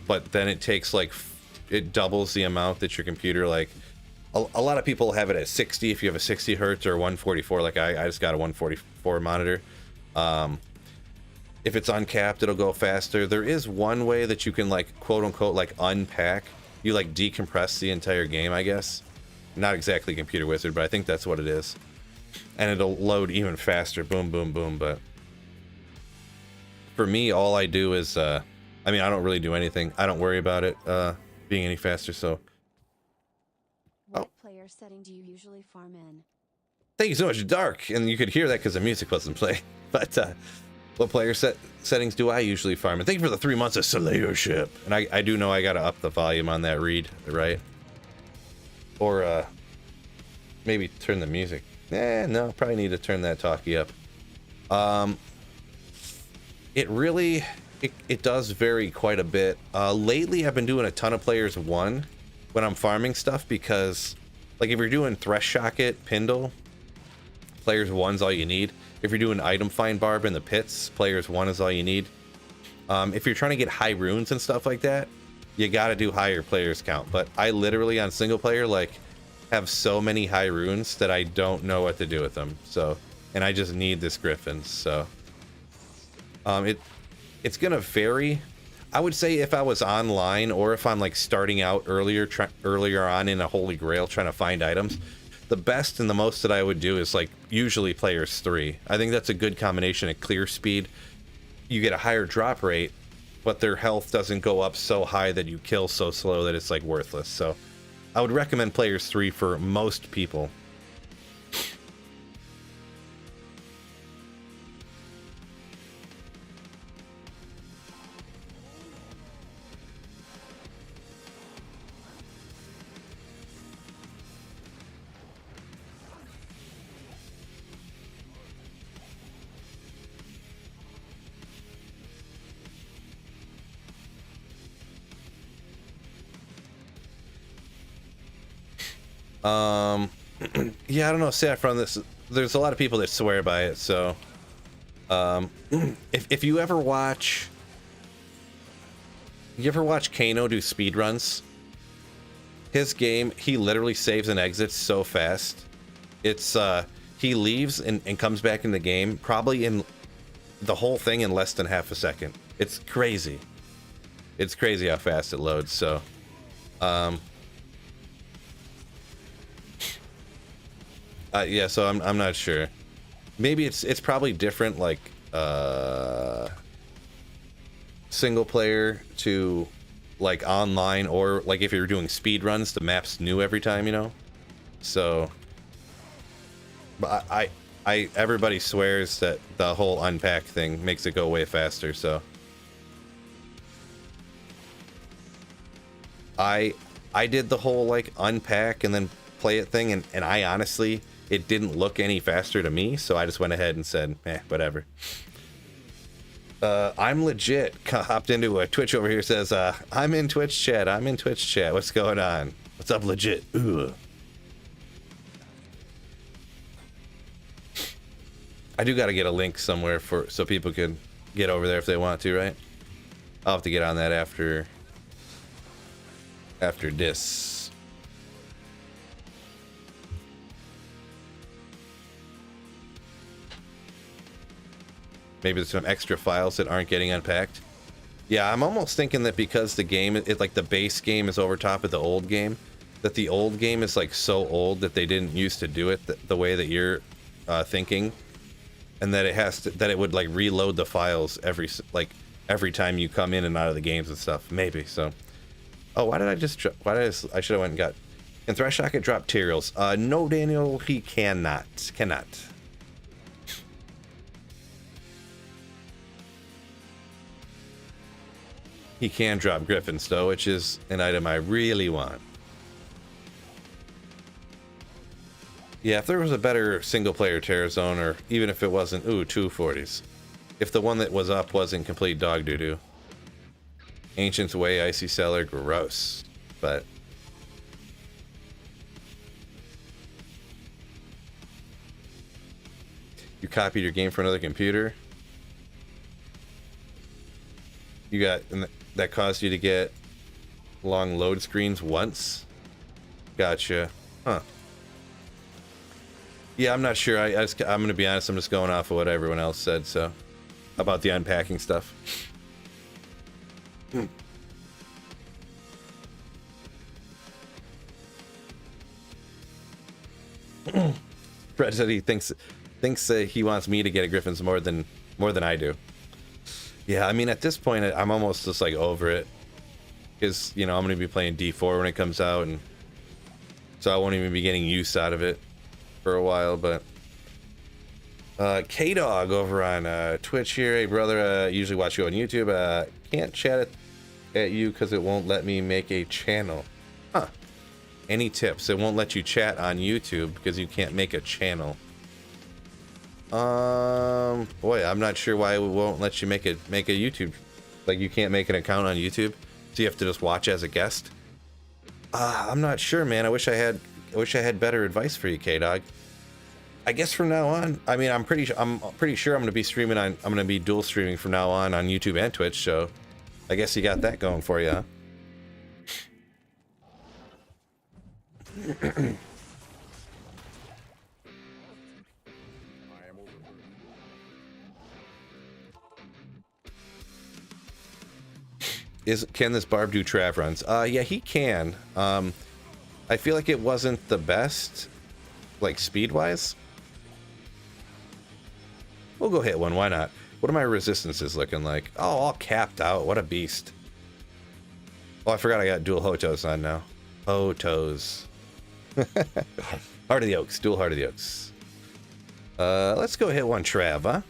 but then it takes like, it doubles the amount that your computer, like, a lot of people have it at 60 if you have a 60 hertz or 144. Like I just got a 144 monitor. If it's uncapped, it'll go faster. There is one way that you can, like, quote unquote, like unpack. You like decompress the entire game, I guess. Not exactly Computer Wizard, but I think that's what it is. And it'll load even faster. Boom, boom, boom. But for me, all I do is, I mean, I don't really do anything. I don't worry about it being any faster. So What player setting do you usually farm in? thank you so much, Dark. And you could hear that because the music wasn't playing. But what player settings do I usually farm in? Thank you for the 3 months of Slayership. And I do know I gotta up the volume on that read, right? Or maybe turn the music. No, probably need to turn that talkie up. It really, it does vary quite a bit. Lately, I've been doing a ton of players 1 when I'm farming stuff because, like, if you're doing Thresh Shocket, Pindle, players 1's all you need. If you're doing Item Find Barb in the pits, players 1 is all you need. If you're trying to get high runes and stuff like that, you gotta do higher players count. But I literally, on single player, like, have so many high runes that I don't know what to do with them. So, and I just need this Griffin, so... it's gonna vary. I would say if I was online or if I'm like starting out earlier on in a Holy Grail trying to find items, the best and the most that I would do is like usually players 3. I think that's a good combination of clear speed. You get a higher drop rate, but their health doesn't go up so high that you kill so slow that it's like worthless. So I would recommend players 3 for most people. Yeah, I don't know, Saffron, there's a lot of people that swear by it, so if you ever watch Kano do speedruns, his game, he literally saves and exits so fast. It's he leaves and comes back in the game probably in the whole thing in less than half a second. It's crazy. It's crazy how fast it loads. So yeah, so I'm not sure. Maybe it's probably different, like single player to like online, or like if you're doing speed runs, the map's new every time, you know. So, but I everybody swears that the whole unpack thing makes it go way faster. So I did the whole like unpack and then play it thing, and I honestly, it didn't look any faster to me, so I just went ahead and said, whatever. I'm legit. Hopped into a Twitch over here, says, I'm in Twitch chat. I'm in Twitch chat. What's going on? What's up, legit? Ugh. I do got to get a link somewhere so people can get over there if they want to, right? I'll have to get on that after this. Maybe there's some extra files that aren't getting unpacked. Yeah, I'm almost thinking that because the game, like the base game is over top of the old game, that the old game is like so old that they didn't used to do it the way that you're thinking, and that it would like reload the files every time you come in and out of the games and stuff. Maybe so. Oh, I should have went and got. Can Thresh Shocket drop materials? No, Daniel, he cannot. He can drop Griffins, though, which is an item I really want. Yeah, if there was a better single-player Terror Zone, or even if it wasn't, 240s. If the one that was up wasn't complete dog doo-doo. Ancient's Way, Icy Cellar, gross. But... you copied your game for another computer? You got... that caused you to get long load screens once? Gotcha. Huh. Yeah, I'm not sure. I'm going to be honest. I'm just going off of what everyone else said, so... about the unpacking stuff. Fred said he thinks he wants me to get a Griffins more than I do. Yeah, I mean, at this point, I'm almost just like over it. because, you know, I'm going to be playing D4 when it comes out, and so I won't even be getting use out of it for a while. But K-Dog over on Twitch here. Hey, brother, usually watch you on YouTube. Can't chat at you because it won't let me make a channel. Huh. Any tips? It won't let you chat on YouTube because you can't make a channel. Boy, I'm not sure why it won't let you make a YouTube. Like, you can't make an account on YouTube, so you have to just watch as a guest. I'm not sure, man. I wish I had better advice for you, K-Dog. I guess from now on, I mean, I'm pretty sure I'm going to be streaming on. I'm going to be dual streaming from now on YouTube and Twitch. So, I guess you got that going for you, huh? Can this Barb do trav runs? Yeah, he can. I feel like it wasn't the best, like speed-wise. We'll go hit one. Why not? What are my resistances looking like? Oh, all capped out. What a beast. Oh, I forgot I got dual Hotos on now. Hotos. Heart of the Oaks. Dual Heart of the Oaks. Let's go hit one Trav, huh?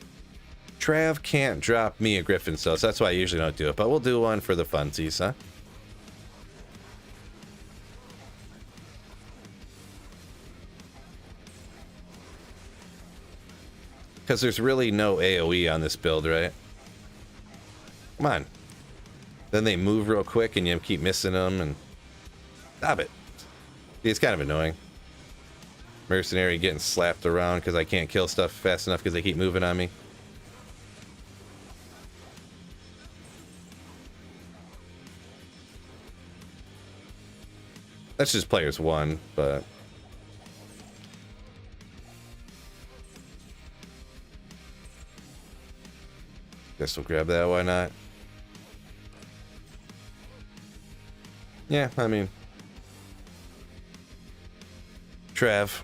Trav can't drop me a Griffin Cell, so that's why I usually don't do it. But we'll do one for the funsies, huh? Because there's really no AoE on this build, right? Come on. Then they move real quick and you keep missing them and... Stop it. It's kind of annoying. Mercenary getting slapped around because I can't kill stuff fast enough because they keep moving on me. That's just players one, but... Guess we'll grab that, why not? Yeah, I mean... Trav.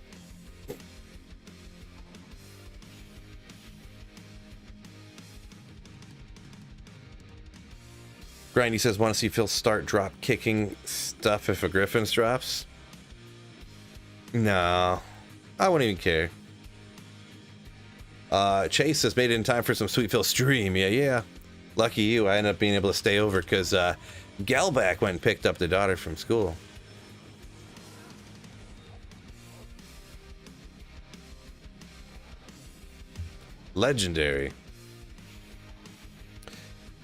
Grindy says, want to see Phil start drop kicking stuff if a Griffin's drops? No. I wouldn't even care. Chase says, made it in time for some Sweet Phil stream. Yeah. Lucky you. I ended up being able to stay over because Galback went and picked up the daughter from school. Legendary.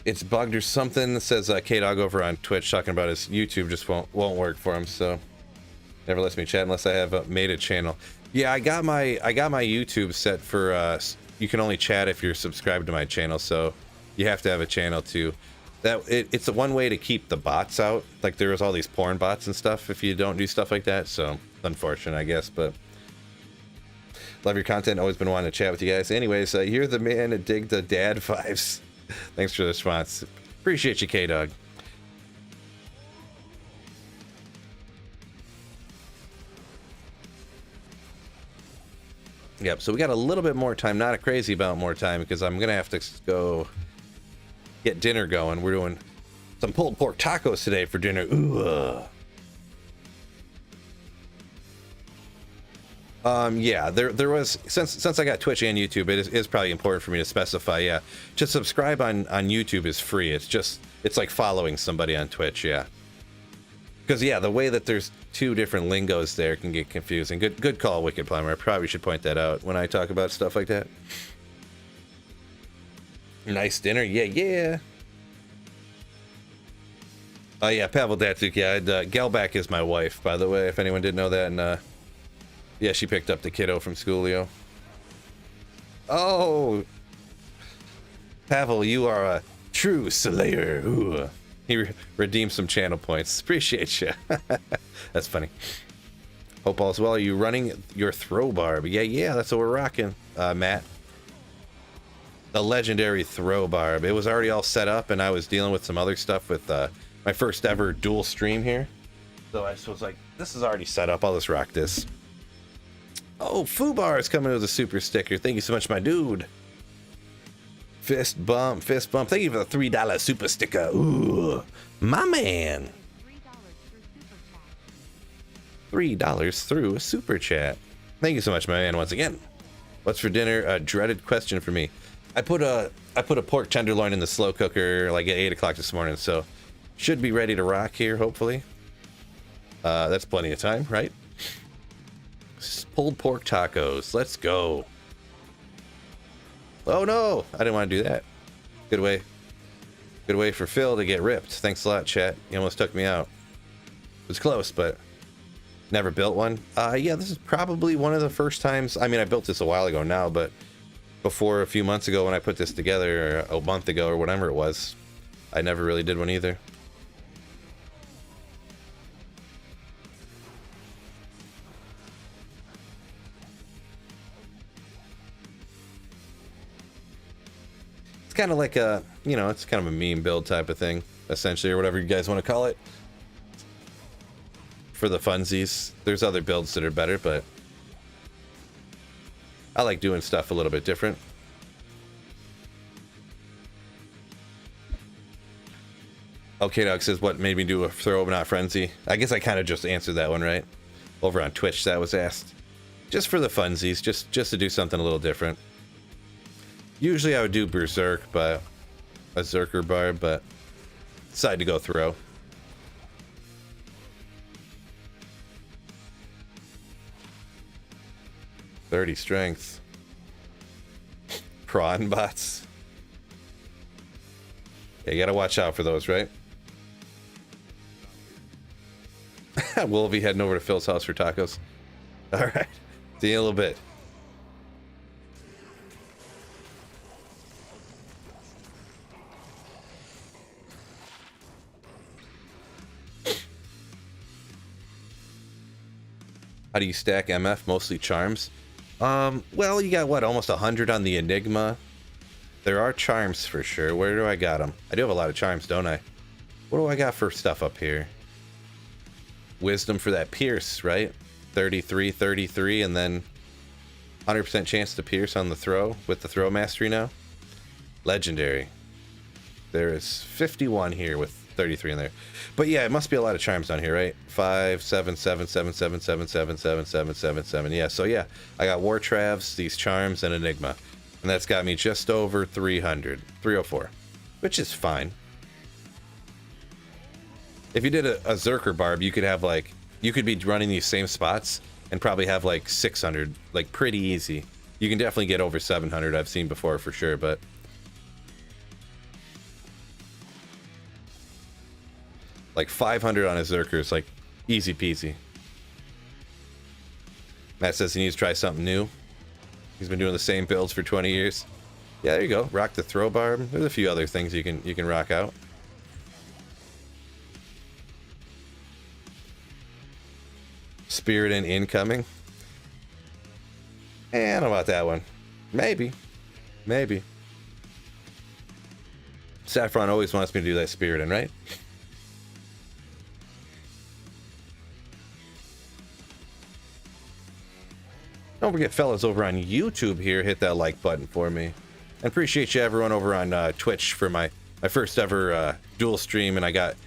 It's bugged or something. Says K-Dog over on Twitch talking about his YouTube just won't work for him, so never lets me chat unless I have made a channel. Yeah, I got my YouTube set for you can only chat if you're subscribed to my channel, so you have to have a channel too. It's the one way to keep the bots out. Like there was all these porn bots and stuff if you don't do stuff like that, so unfortunate, I guess, but love your content. Always been wanting to chat with you guys. Anyways, you're the man to dig the dad vibes. Thanks for the response. Appreciate you, K-Dog. Yep, so we got a little bit more time. Not a crazy amount more time because I'm going to have to go get dinner going. We're doing some pulled pork tacos today for dinner. Ooh. Yeah, there was, since I got Twitch and YouTube, it is probably important for me to specify, yeah. To subscribe on YouTube is free. It's like following somebody on Twitch, yeah. Because, yeah, the way that there's two different lingos there can get confusing. Good call, Wicked Plumber. I probably should point that out when I talk about stuff like that. Nice dinner, yeah. Oh, yeah, Pavel Datsuk, yeah. Galback is my wife, by the way, if anyone didn't know that, and, yeah, she picked up the kiddo from schoolio. Oh! Pavel, you are a true slayer. Ooh. He redeemed some channel points. Appreciate you. That's funny. Hope all's well. Are you running your throw barb? Yeah, that's what we're rocking, Matt. The legendary throw barb. It was already all set up, and I was dealing with some other stuff with my first ever dual stream here. So I was like, this is already set up. I'll just rock this. Oh, Fubar is coming with a super sticker. Thank you so much, my dude. Fist bump, fist bump. Thank you for the $3 super sticker. Ooh, my man. $3 through a super chat. Thank you so much, my man, once again. What's for dinner? A dreaded question for me. I put a pork tenderloin in the slow cooker like at 8 o'clock this morning, so should be ready to rock here, hopefully. That's plenty of time, right? Pulled pork tacos. Let's go. Oh no, I didn't want to do that. Good way for Phil to get ripped. Thanks a lot, chat. You almost took me out. It was close, but never built one. Yeah, this is probably one of the first times. I mean, I built this a while ago now, but before a few months ago when I put this together, or a month ago or whatever it was, I never really did one either. Kind of like a, you know, it's kind of a meme build type of thing, essentially, or whatever you guys want to call it. For the funsies, there's other builds that are better, but I like doing stuff a little bit different. Okay, Doug says, what made me do a throw but not frenzy? I guess I kind of just answered that one, right? Over on Twitch, that was asked. Just for the funsies, just to do something a little different. Usually I would do Berserk, but a Zerker Barb, but decided to go throw. $30 strength. Prawn bots. Yeah, you gotta watch out for those, right? We'll be heading over to Phil's house for tacos. Alright. See you in a little bit. How do you stack MF? Mostly charms. Well, you got what, almost 100 on the Enigma. There are charms for sure. Where do I got them? I do have a lot of charms, don't I? What do I got for stuff up here? Wisdom for that pierce, right? 33, 33, and then 100% chance to pierce on the throw with the throw mastery now. Legendary. There is 51 here with 33 in there. But yeah, it must be a lot of charms on here, right? 5, 7, 7, 7, 7, 7, 7, 7, 7, 7, 7. Yeah, so yeah, I got War Travs, these charms, and Enigma. And that's got me just over 300. 304. Which is fine. If you did a Zerker Barb, you could have like, you could be running these same spots and probably have like 600, like pretty easy. You can definitely get over 700, I've seen before for sure, but like 500 on a Zerker is like easy peasy. Matt says he needs to try something new. He's been doing the same builds for 20 years. Yeah, there you go. Rock the throw barb. There's a few other things you can rock out. Spirit and incoming. I don't know about that one. Maybe. Maybe. Saffron always wants me to do that spirit in, right? Don't forget, fellas, over on YouTube here, hit that like button for me. And appreciate you everyone over on Twitch for my first ever dual stream, and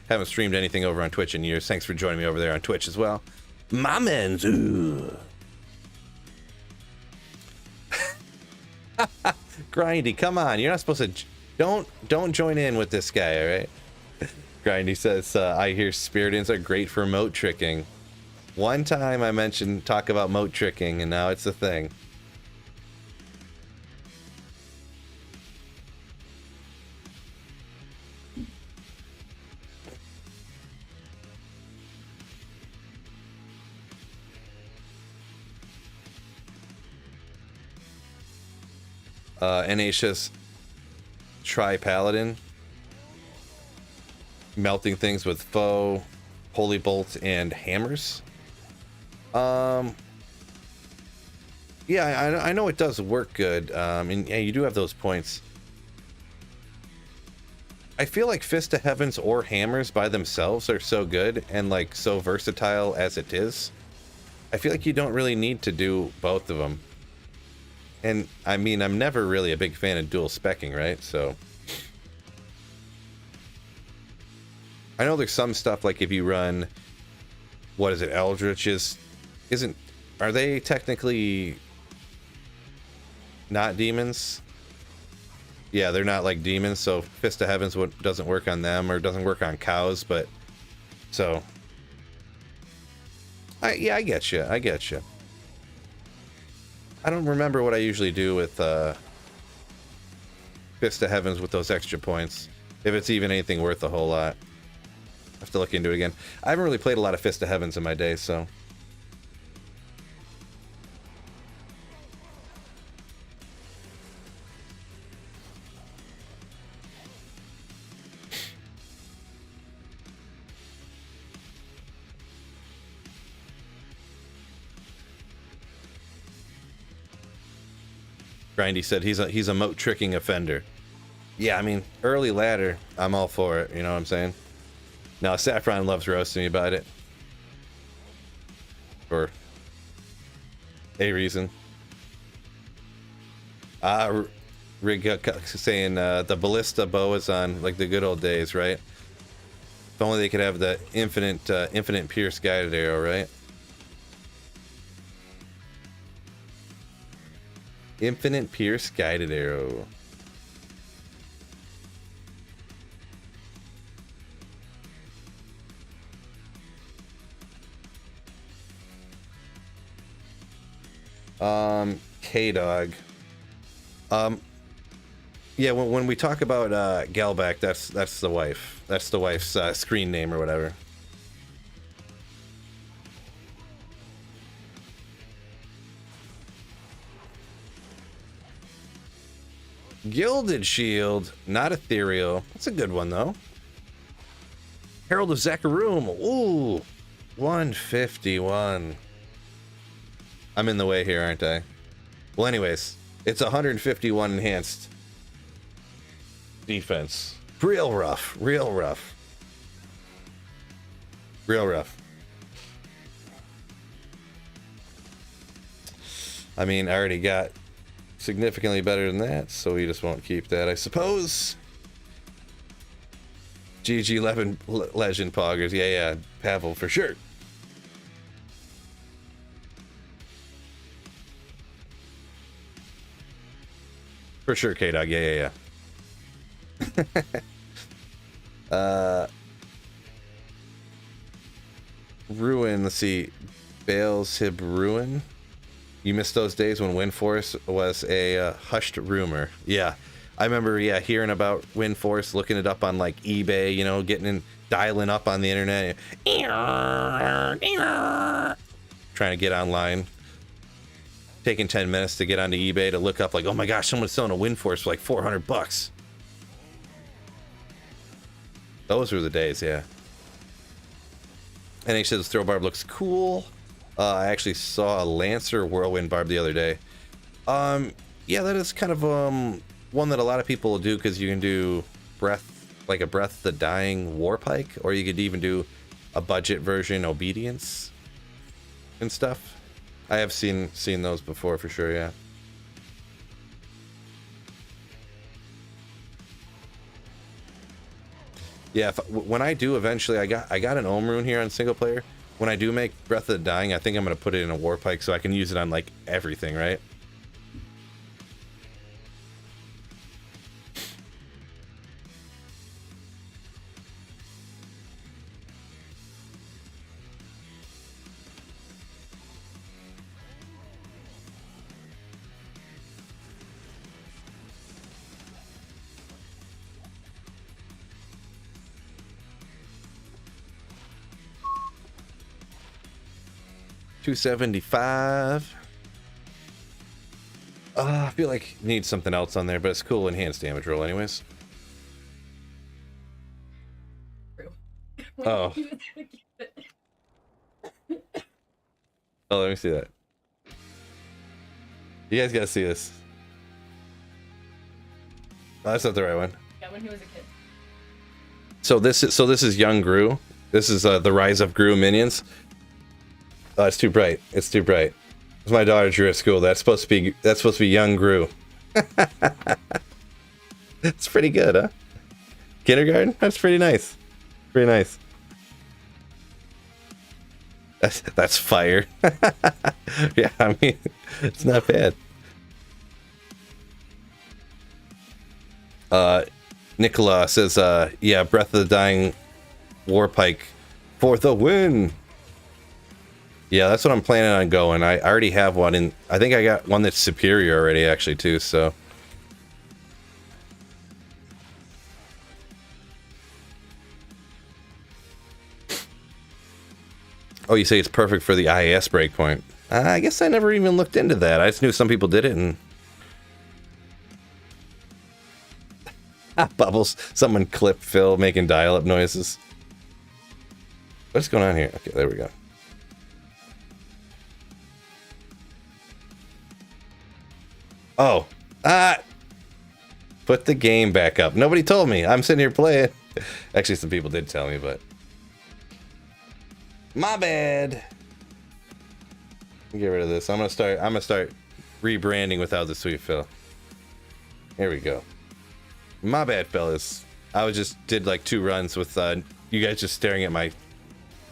haven't streamed anything over on Twitch in years. Thanks for joining me over there on Twitch as well. My man's Grindy, come on, you're not supposed to. Don't join in with this guy, all right? Grindy says, I hear Spiritins are great for moat tricking. One time I mentioned talk about moat tricking, and now it's a thing. NHS Tri Paladin. Melting things with foe, holy bolt, and hammers. Yeah, I know it does work good. And yeah, you do have those points. I feel like Fist of Heavens or hammers by themselves are so good and like so versatile as it is. I feel like you don't really need to do both of them. And I mean, I'm never really a big fan of dual specking, right? So I know there's some stuff like if you run, what is it, Eldritch are they technically not demons? Yeah, they're not like demons, so Fist of Heaven's what doesn't work on them, or doesn't work on cows, but so yeah, I get you. I get you. I don't remember what I usually do with Fist of Heavens with those extra points, if it's even anything worth a whole lot. I have to look into it again. I haven't really played a lot of Fist of Heavens in my day, so. Grindy said he's a moat tricking offender. Yeah, I mean, early ladder, I'm all for it, you know what I'm saying? Now, Saffron loves roasting me about it. For a reason. Rig saying the ballista bow is on like the good old days, right? If only they could have the infinite pierce guided arrow, right? Infinite pierce guided arrow. K-Dog. Yeah, when we talk about Galback, that's the wife. That's the wife's screen name or whatever. Gilded Shield, not ethereal. That's a good one though. Herald of Zakarum. Ooh, 151. I'm in the way here, aren't I? Well, anyways, it's 151 enhanced defense. Real rough, real rough. Real rough. I mean, I already got significantly better than that, so we just won't keep that, I suppose. GG Legend Poggers. Yeah, Pavel for sure. For sure, K-Dog. Yeah. Ruin, let's see. Bales Hib Ruin. You missed those days when Windforce was a hushed rumor. Yeah, I remember, hearing about Windforce, looking it up on like eBay, you know, dialing up on the internet. Trying to get online. Taking 10 minutes to get onto eBay to look up like, oh my gosh, someone's selling a Windforce for like $400. Those were the days, yeah. And he says throw barb looks cool. I actually saw a Lancer Whirlwind Barb the other day. Yeah, that is kind of one that a lot of people will do, because you can do Breath the Dying Warpike, or you could even do a budget version Obedience and stuff. I have seen those before for sure, yeah. Yeah, when I do eventually, I got an Ohm Rune here on single player. When I do make Breath of the Dying, I think I'm gonna put it in a Warpike so I can use it on like everything, right? $275. I feel like it needs something else on there, but it's cool enhanced damage roll anyways. Oh. Oh, let me see that. You guys gotta see this. Oh, that's not the right one. Yeah, when he was a kid. So this is young Gru. This is the Rise of Gru minions. Oh, it's too bright. It's too bright. My daughter drew at school. That's supposed to be young Gru. That's pretty good, huh? Kindergarten? That's pretty nice. Pretty nice. That's fire. Yeah, I mean, it's not bad. Nicola says, yeah, Breath of the Dying Warpike for the win. Yeah, that's what I'm planning on going. I already have one, and I think I got one that's superior already, actually, too, so. Oh, you say it's perfect for the IAS breakpoint. I guess I never even looked into that. I just knew some people did it, and... Bubbles. Someone clipped Phil making dial-up noises. What's going on here? Okay, there we go. Oh. Put the game back up. Nobody told me. I'm sitting here playing. Actually, some people did tell me, but... My bad. Get rid of this. I'm gonna start rebranding without the sweet Phil. Here we go. My bad, fellas. I did like 2 runs with you guys just staring at my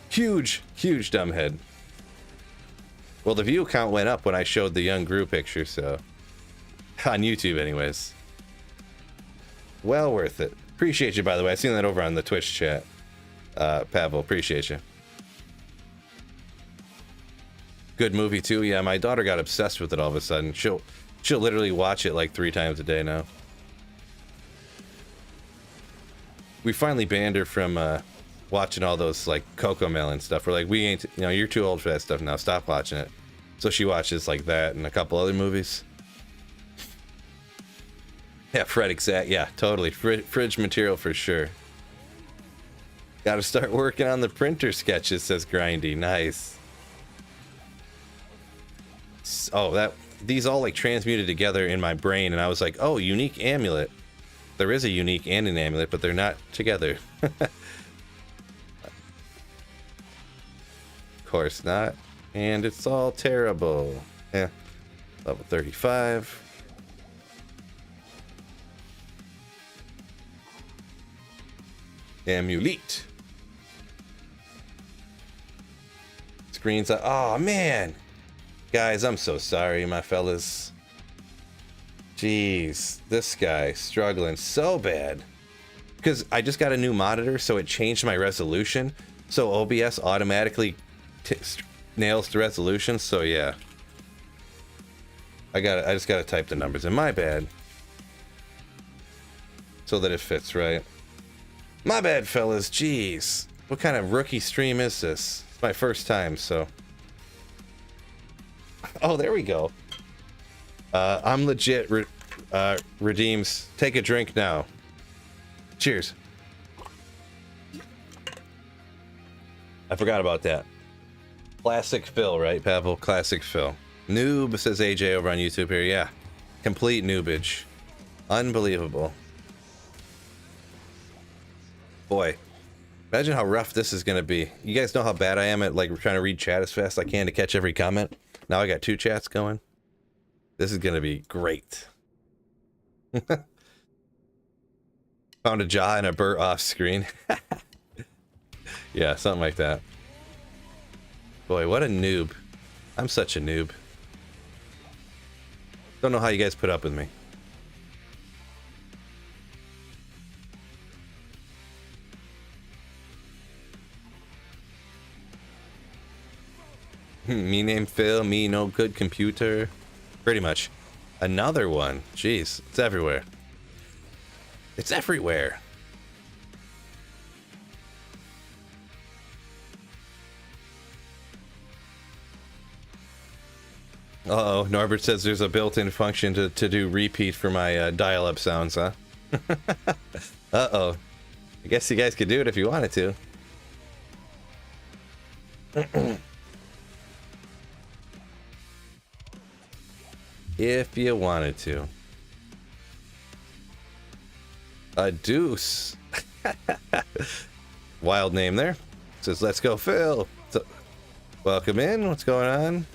huge dumb head. Well, the view count went up when I showed the young Gru picture, so on YouTube, anyways. Well worth it. Appreciate you, by the way. I seen that over on the Twitch chat. Pavel, appreciate you. Good movie too. Yeah, my daughter got obsessed with it all of a sudden. She'll literally watch it like 3 times a day now. We finally banned her from watching all those like Cocomelon stuff. We're like, we ain't, you're too old for that stuff now. Stop watching it. So she watches like that and a couple other movies. Yeah, Fred, exact. Yeah, totally. Fridge material for sure. Got to start working on the printer sketches, says Grindy. Nice. Oh, these all like transmuted together in my brain, and I was like, oh, unique amulet. There is a unique and an amulet, but they're not together. Of course not. And it's all terrible. Yeah. Level 35. Amulet. Screens up. Oh, man. Guys, I'm so sorry, my fellas. Jeez, this guy struggling so bad. Because I just got a new monitor, so it changed my resolution. So OBS automatically nails the resolution, so yeah. I just gotta type the numbers in. My bad. So that it fits right. My bad, fellas. Jeez. What kind of rookie stream is this? It's my first time, so... Oh, there we go. I'm legit. Redeems. Take a drink now. Cheers. I forgot about that. Classic Phil, right, Pavel? Classic Phil. Noob, says AJ over on YouTube here. Yeah. Complete noobage. Unbelievable. Boy. Imagine how rough this is going to be. You guys know how bad I am at like trying to read chat as fast as I can to catch every comment? Now I got 2 chats going. This is gonna be great. Found a jaw and a burr off screen. Yeah, something like that. Boy, what a noob. I'm such a noob. Don't know how you guys put up with me. Me name Phil, me no good computer. Pretty much. Another one. Jeez, it's everywhere. It's everywhere. Uh-oh, Norbert says there's a built-in function to do repeat for my dial-up sounds, huh? Uh-oh. I guess you guys could do it if you wanted to. If you wanted to. A deuce. Wild name there. Says, let's go, Phil. So, welcome in. What's going on?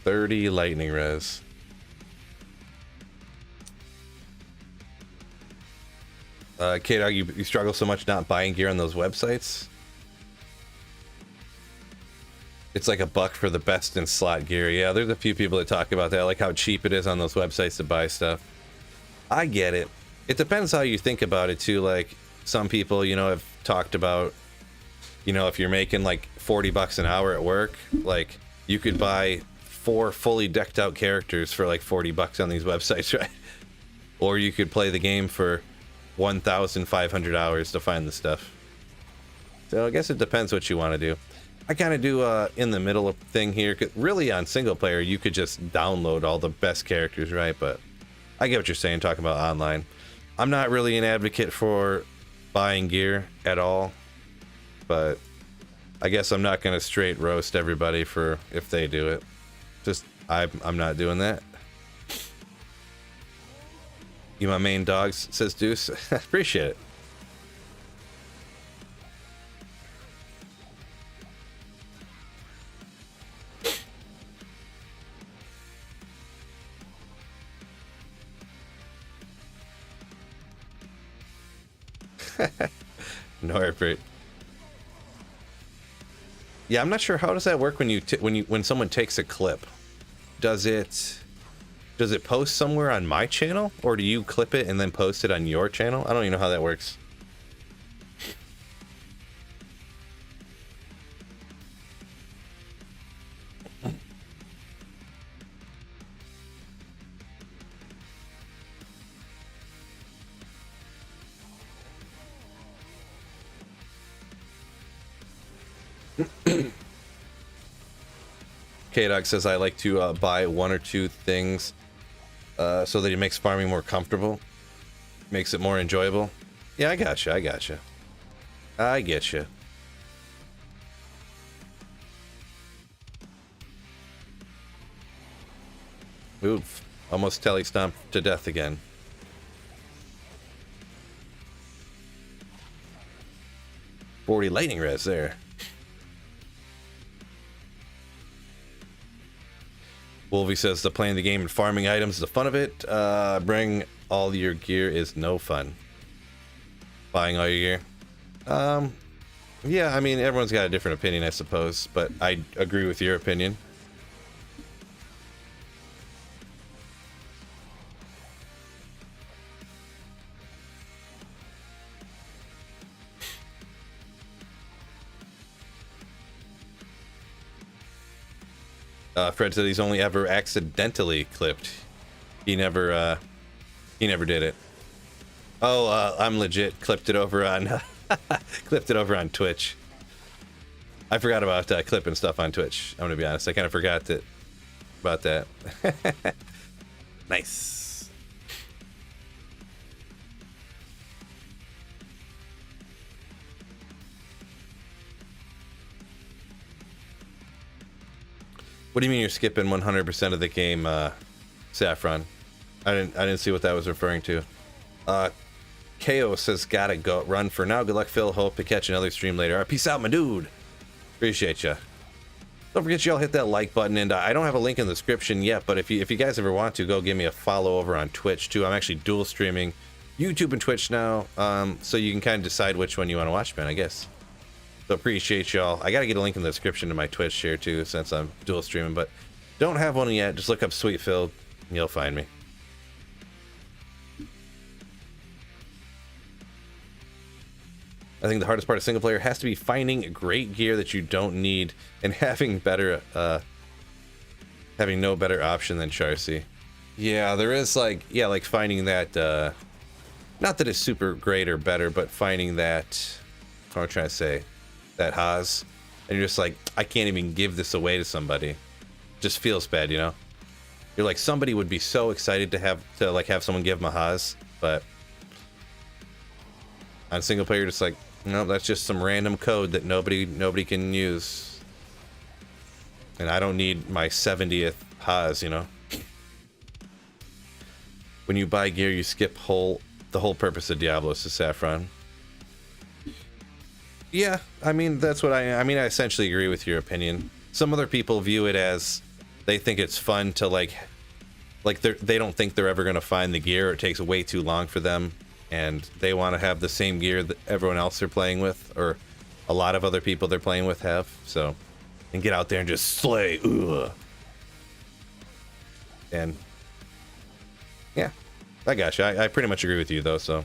30 lightning res. K-Dog, you struggle so much not buying gear on those websites? It's like $1 for the best in slot gear. Yeah, there's a few people that talk about that, like how cheap it is on those websites to buy stuff. I get it. It depends how you think about it too. Like some people, you know, have talked about, you know, if you're making like $40 an hour at work, like you could buy 4 fully decked out characters for like $40 on these websites, right? Or you could play the game for 1,500 hours to find the stuff. So I guess it depends what you want to do. I kind of do in the middle thing here. 'Cause really on single player, you could just download all the best characters, right? But I get what you're saying, talking about online. I'm not really an advocate for buying gear at all, but I guess I'm not going to straight roast everybody for if they do it. Just, I'm not doing that. You my main dogs, says Deuce. Appreciate it. Norbert. Yeah, I'm not sure how does that work when someone takes a clip. Does it post somewhere on my channel, or do you clip it and then post it on your channel? I don't even know how that works. K-Dog says I like to buy 1 or 2 things so that it makes farming more comfortable, makes it more enjoyable. Yeah, I gotcha. I get you. Oof, almost telly stomped to death again. $40 lightning res there. Wolvie says the playing the game and farming items is the fun of it. Bring all your gear is no fun. Buying all your gear. Yeah, I mean, everyone's got a different opinion, I suppose, but I agree with your opinion. Fred said he's only ever accidentally clipped. He never did it. Oh, I'm legit clipped it over on clipped it over on Twitch. I forgot about clipping stuff on Twitch. I'm gonna be honest. I kind of forgot about that. Nice. What do you mean you're skipping 100% of the game, Saffron? I didn't see what that was referring to. KO says gotta go run for now. Good luck, Phil. Hope to catch another stream later. All right, peace out, my dude. Appreciate ya. Don't forget y'all hit that like button, and I don't have a link in the description yet, but if you guys ever want to, go give me a follow over on Twitch too. I'm actually dual streaming YouTube and Twitch now, so you can kind of decide which one you want to watch, man, I guess. So appreciate y'all. I gotta get a link in the description to my Twitch here too, since I'm dual streaming, but don't have one yet. Just look up Sweet Phil, and you'll find me. I think the hardest part of single player has to be finding great gear that you don't need and having no better option than Charcy. Yeah, there is like finding that, not that it's super great or better, but finding that, what am I trying to say? That Haas, and you're just like, I can't even give this away to somebody. Just feels bad, you know. You're like, somebody would be so excited to have someone give them a Haas, but on single player, you're just like, no, that's just some random code that nobody can use, and I don't need my 70th Haas, you know. When you buy gear, you skip the whole purpose of Diablo, says Saffron. Yeah, I mean, that's what I essentially agree with your opinion. Some other people view it as they think it's fun to like they don't think they're ever gonna find the gear. It takes way too long for them, and they want to have the same gear that everyone else they're playing with, or a lot of other people they're playing with have. So, and get out there and just slay. Ugh. And yeah, I got you. I pretty much agree with you though. So,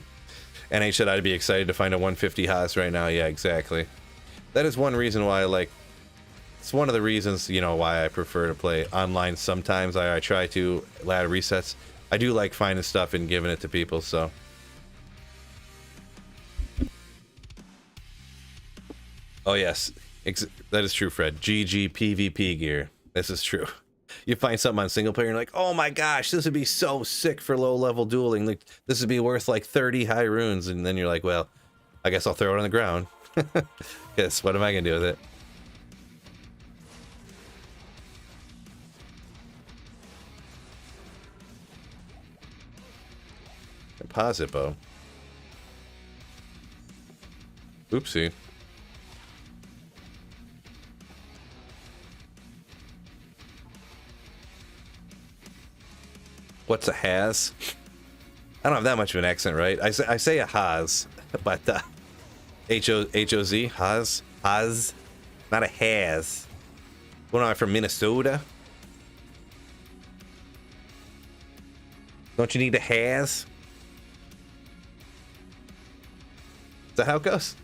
NH said I'd be excited to find a 150 Haas right now. Yeah, exactly. That is one reason why I like. It's one of the reasons, you know, why I prefer to play online sometimes. I try to ladder resets. I do like finding stuff and giving it to people, so. Oh, yes. That is true, Fred. GG PvP gear. This is true. You find something on single player and you're like, oh my gosh, this would be so sick for low-level dueling. Like, this would be worth like 30 high runes. And then you're like, well, I guess I'll throw it on the ground. Guess what am I going to do with it? Deposit bow. Oopsie. What's a has? I don't have that much of an accent, right? I say a has, but H-O-Z, has, not a has. What am I, from Minnesota? Don't you need a has? Is that how it goes?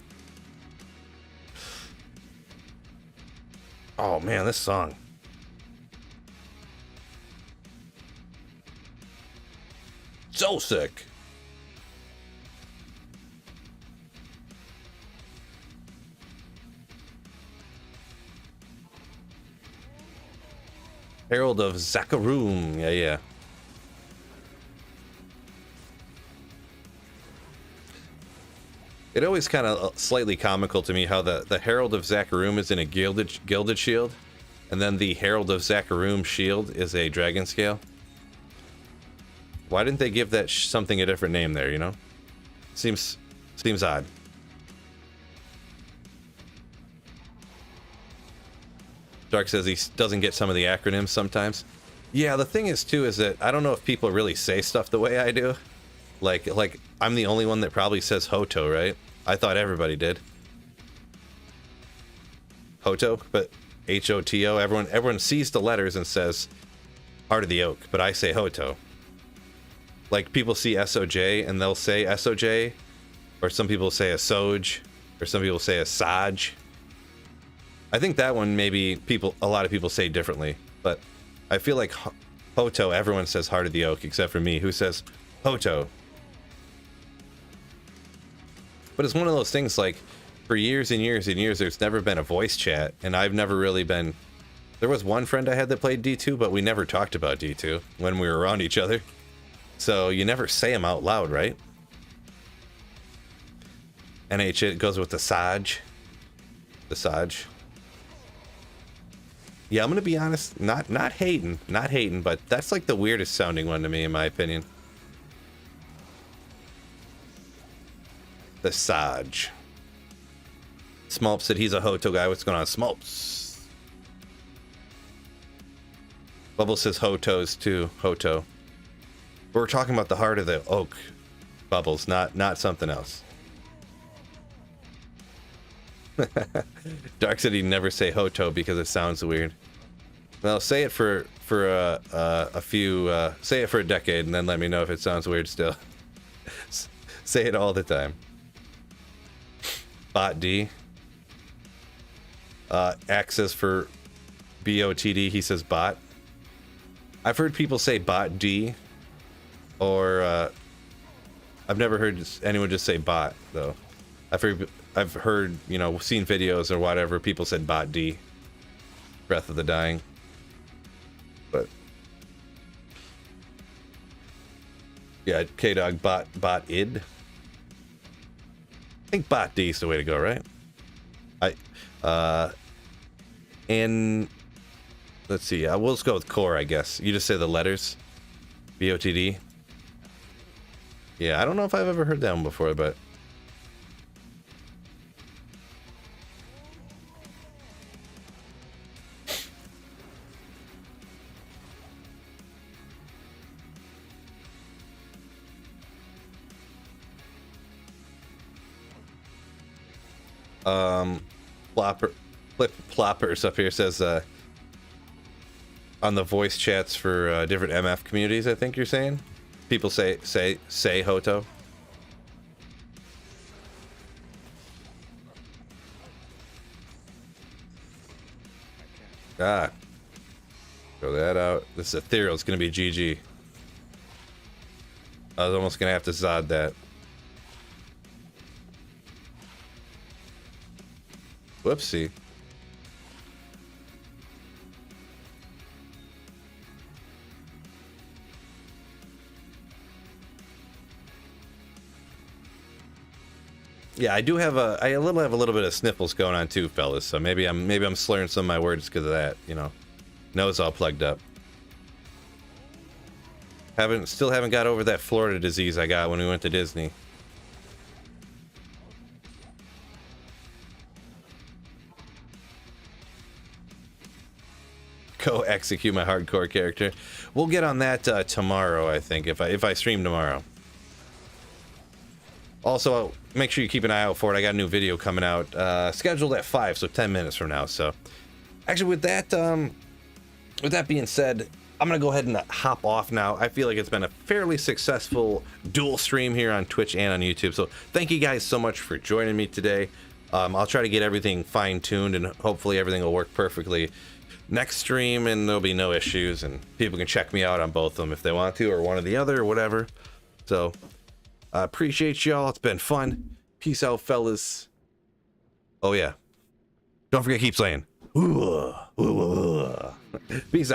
Oh man, this song. So sick. Herald of Zakarum. Yeah, yeah. It always kind of slightly comical to me how the Herald of Zakarum is in a gilded shield, and then the Herald of Zakarum shield is a dragon scale. Why didn't they give that something a different name there, you know? Seems odd. Dark says he doesn't get some of the acronyms sometimes. Yeah, the thing is too is that I don't know if people really say stuff the way I do. Like I'm the only one that probably says Hoto, right? I thought everybody did. Hoto, but H-O-T-O. Everyone sees the letters and says Heart of the Oak, but I say Hoto. Like people see S-O-J and they'll say S-O-J, or some people say a Soj, or some people say a Saj. I think that one maybe a lot of people say differently, but I feel like Hoto, everyone says Heart of the Oak except for me, who says Hoto. But it's one of those things, like, for years and years and years, there's never been a voice chat, and I've never really been... There was one friend I had that played D2, but we never talked about D2 when we were around each other. So you never say them out loud, right? NH, it goes with the Saj. The Saj. Yeah, I'm gonna be honest, not hating, but that's like the weirdest sounding one to me, in my opinion. The Saj. Smulp said he's a Hoto guy. What's going on, Smulps? Bubble says Hotos too. Hoto. But we're talking about the Heart of the Oak, Bubbles, not something else. Dark said he'd never say Hoto because it sounds weird. Well, say it for a few, say it for a decade, and then let me know if it sounds weird still. Say it all the time. Bot D. Access for BOTD, he says bot. I've heard people say bot D, or I've never heard anyone just say bot though. I've heard, you know, seen videos or whatever, people said bot D. Breath of the Dying. But yeah, K-Dog bot id. I think bot D is the way to go, right? And let's see, we'll just go with core, I guess. You just say the letters. BOTD. Yeah, I don't know if I've ever heard that one before, but Ploppers up here says on the voice chats for different MF communities, I think you're saying. People say Hoto. Ah. Throw that out. This ethereal is gonna be GG. I was almost gonna have to Zod that. Whoopsie. Yeah, I do have I have a little bit of sniffles going on too, fellas. So maybe I'm slurring some of my words because of that. You know, nose all plugged up. Still haven't got over that Florida disease I got when we went to Disney. Go execute my hardcore character. We'll get on that tomorrow, I think, if I stream tomorrow. Also, make sure you keep an eye out for it. I got a new video coming out, scheduled at 5, so 10 minutes from now. So, actually, with that being said, I'm gonna go ahead and hop off now. I feel like it's been a fairly successful dual stream here on Twitch and on YouTube. So, thank you guys so much for joining me today. I'll try to get everything fine-tuned, and hopefully everything will work perfectly next stream, and there'll be no issues, and people can check me out on both of them if they want to, or one or the other, or whatever. So, I appreciate y'all. It's been fun. Peace out, fellas. Oh, yeah. Don't forget to keep saying. Peace out.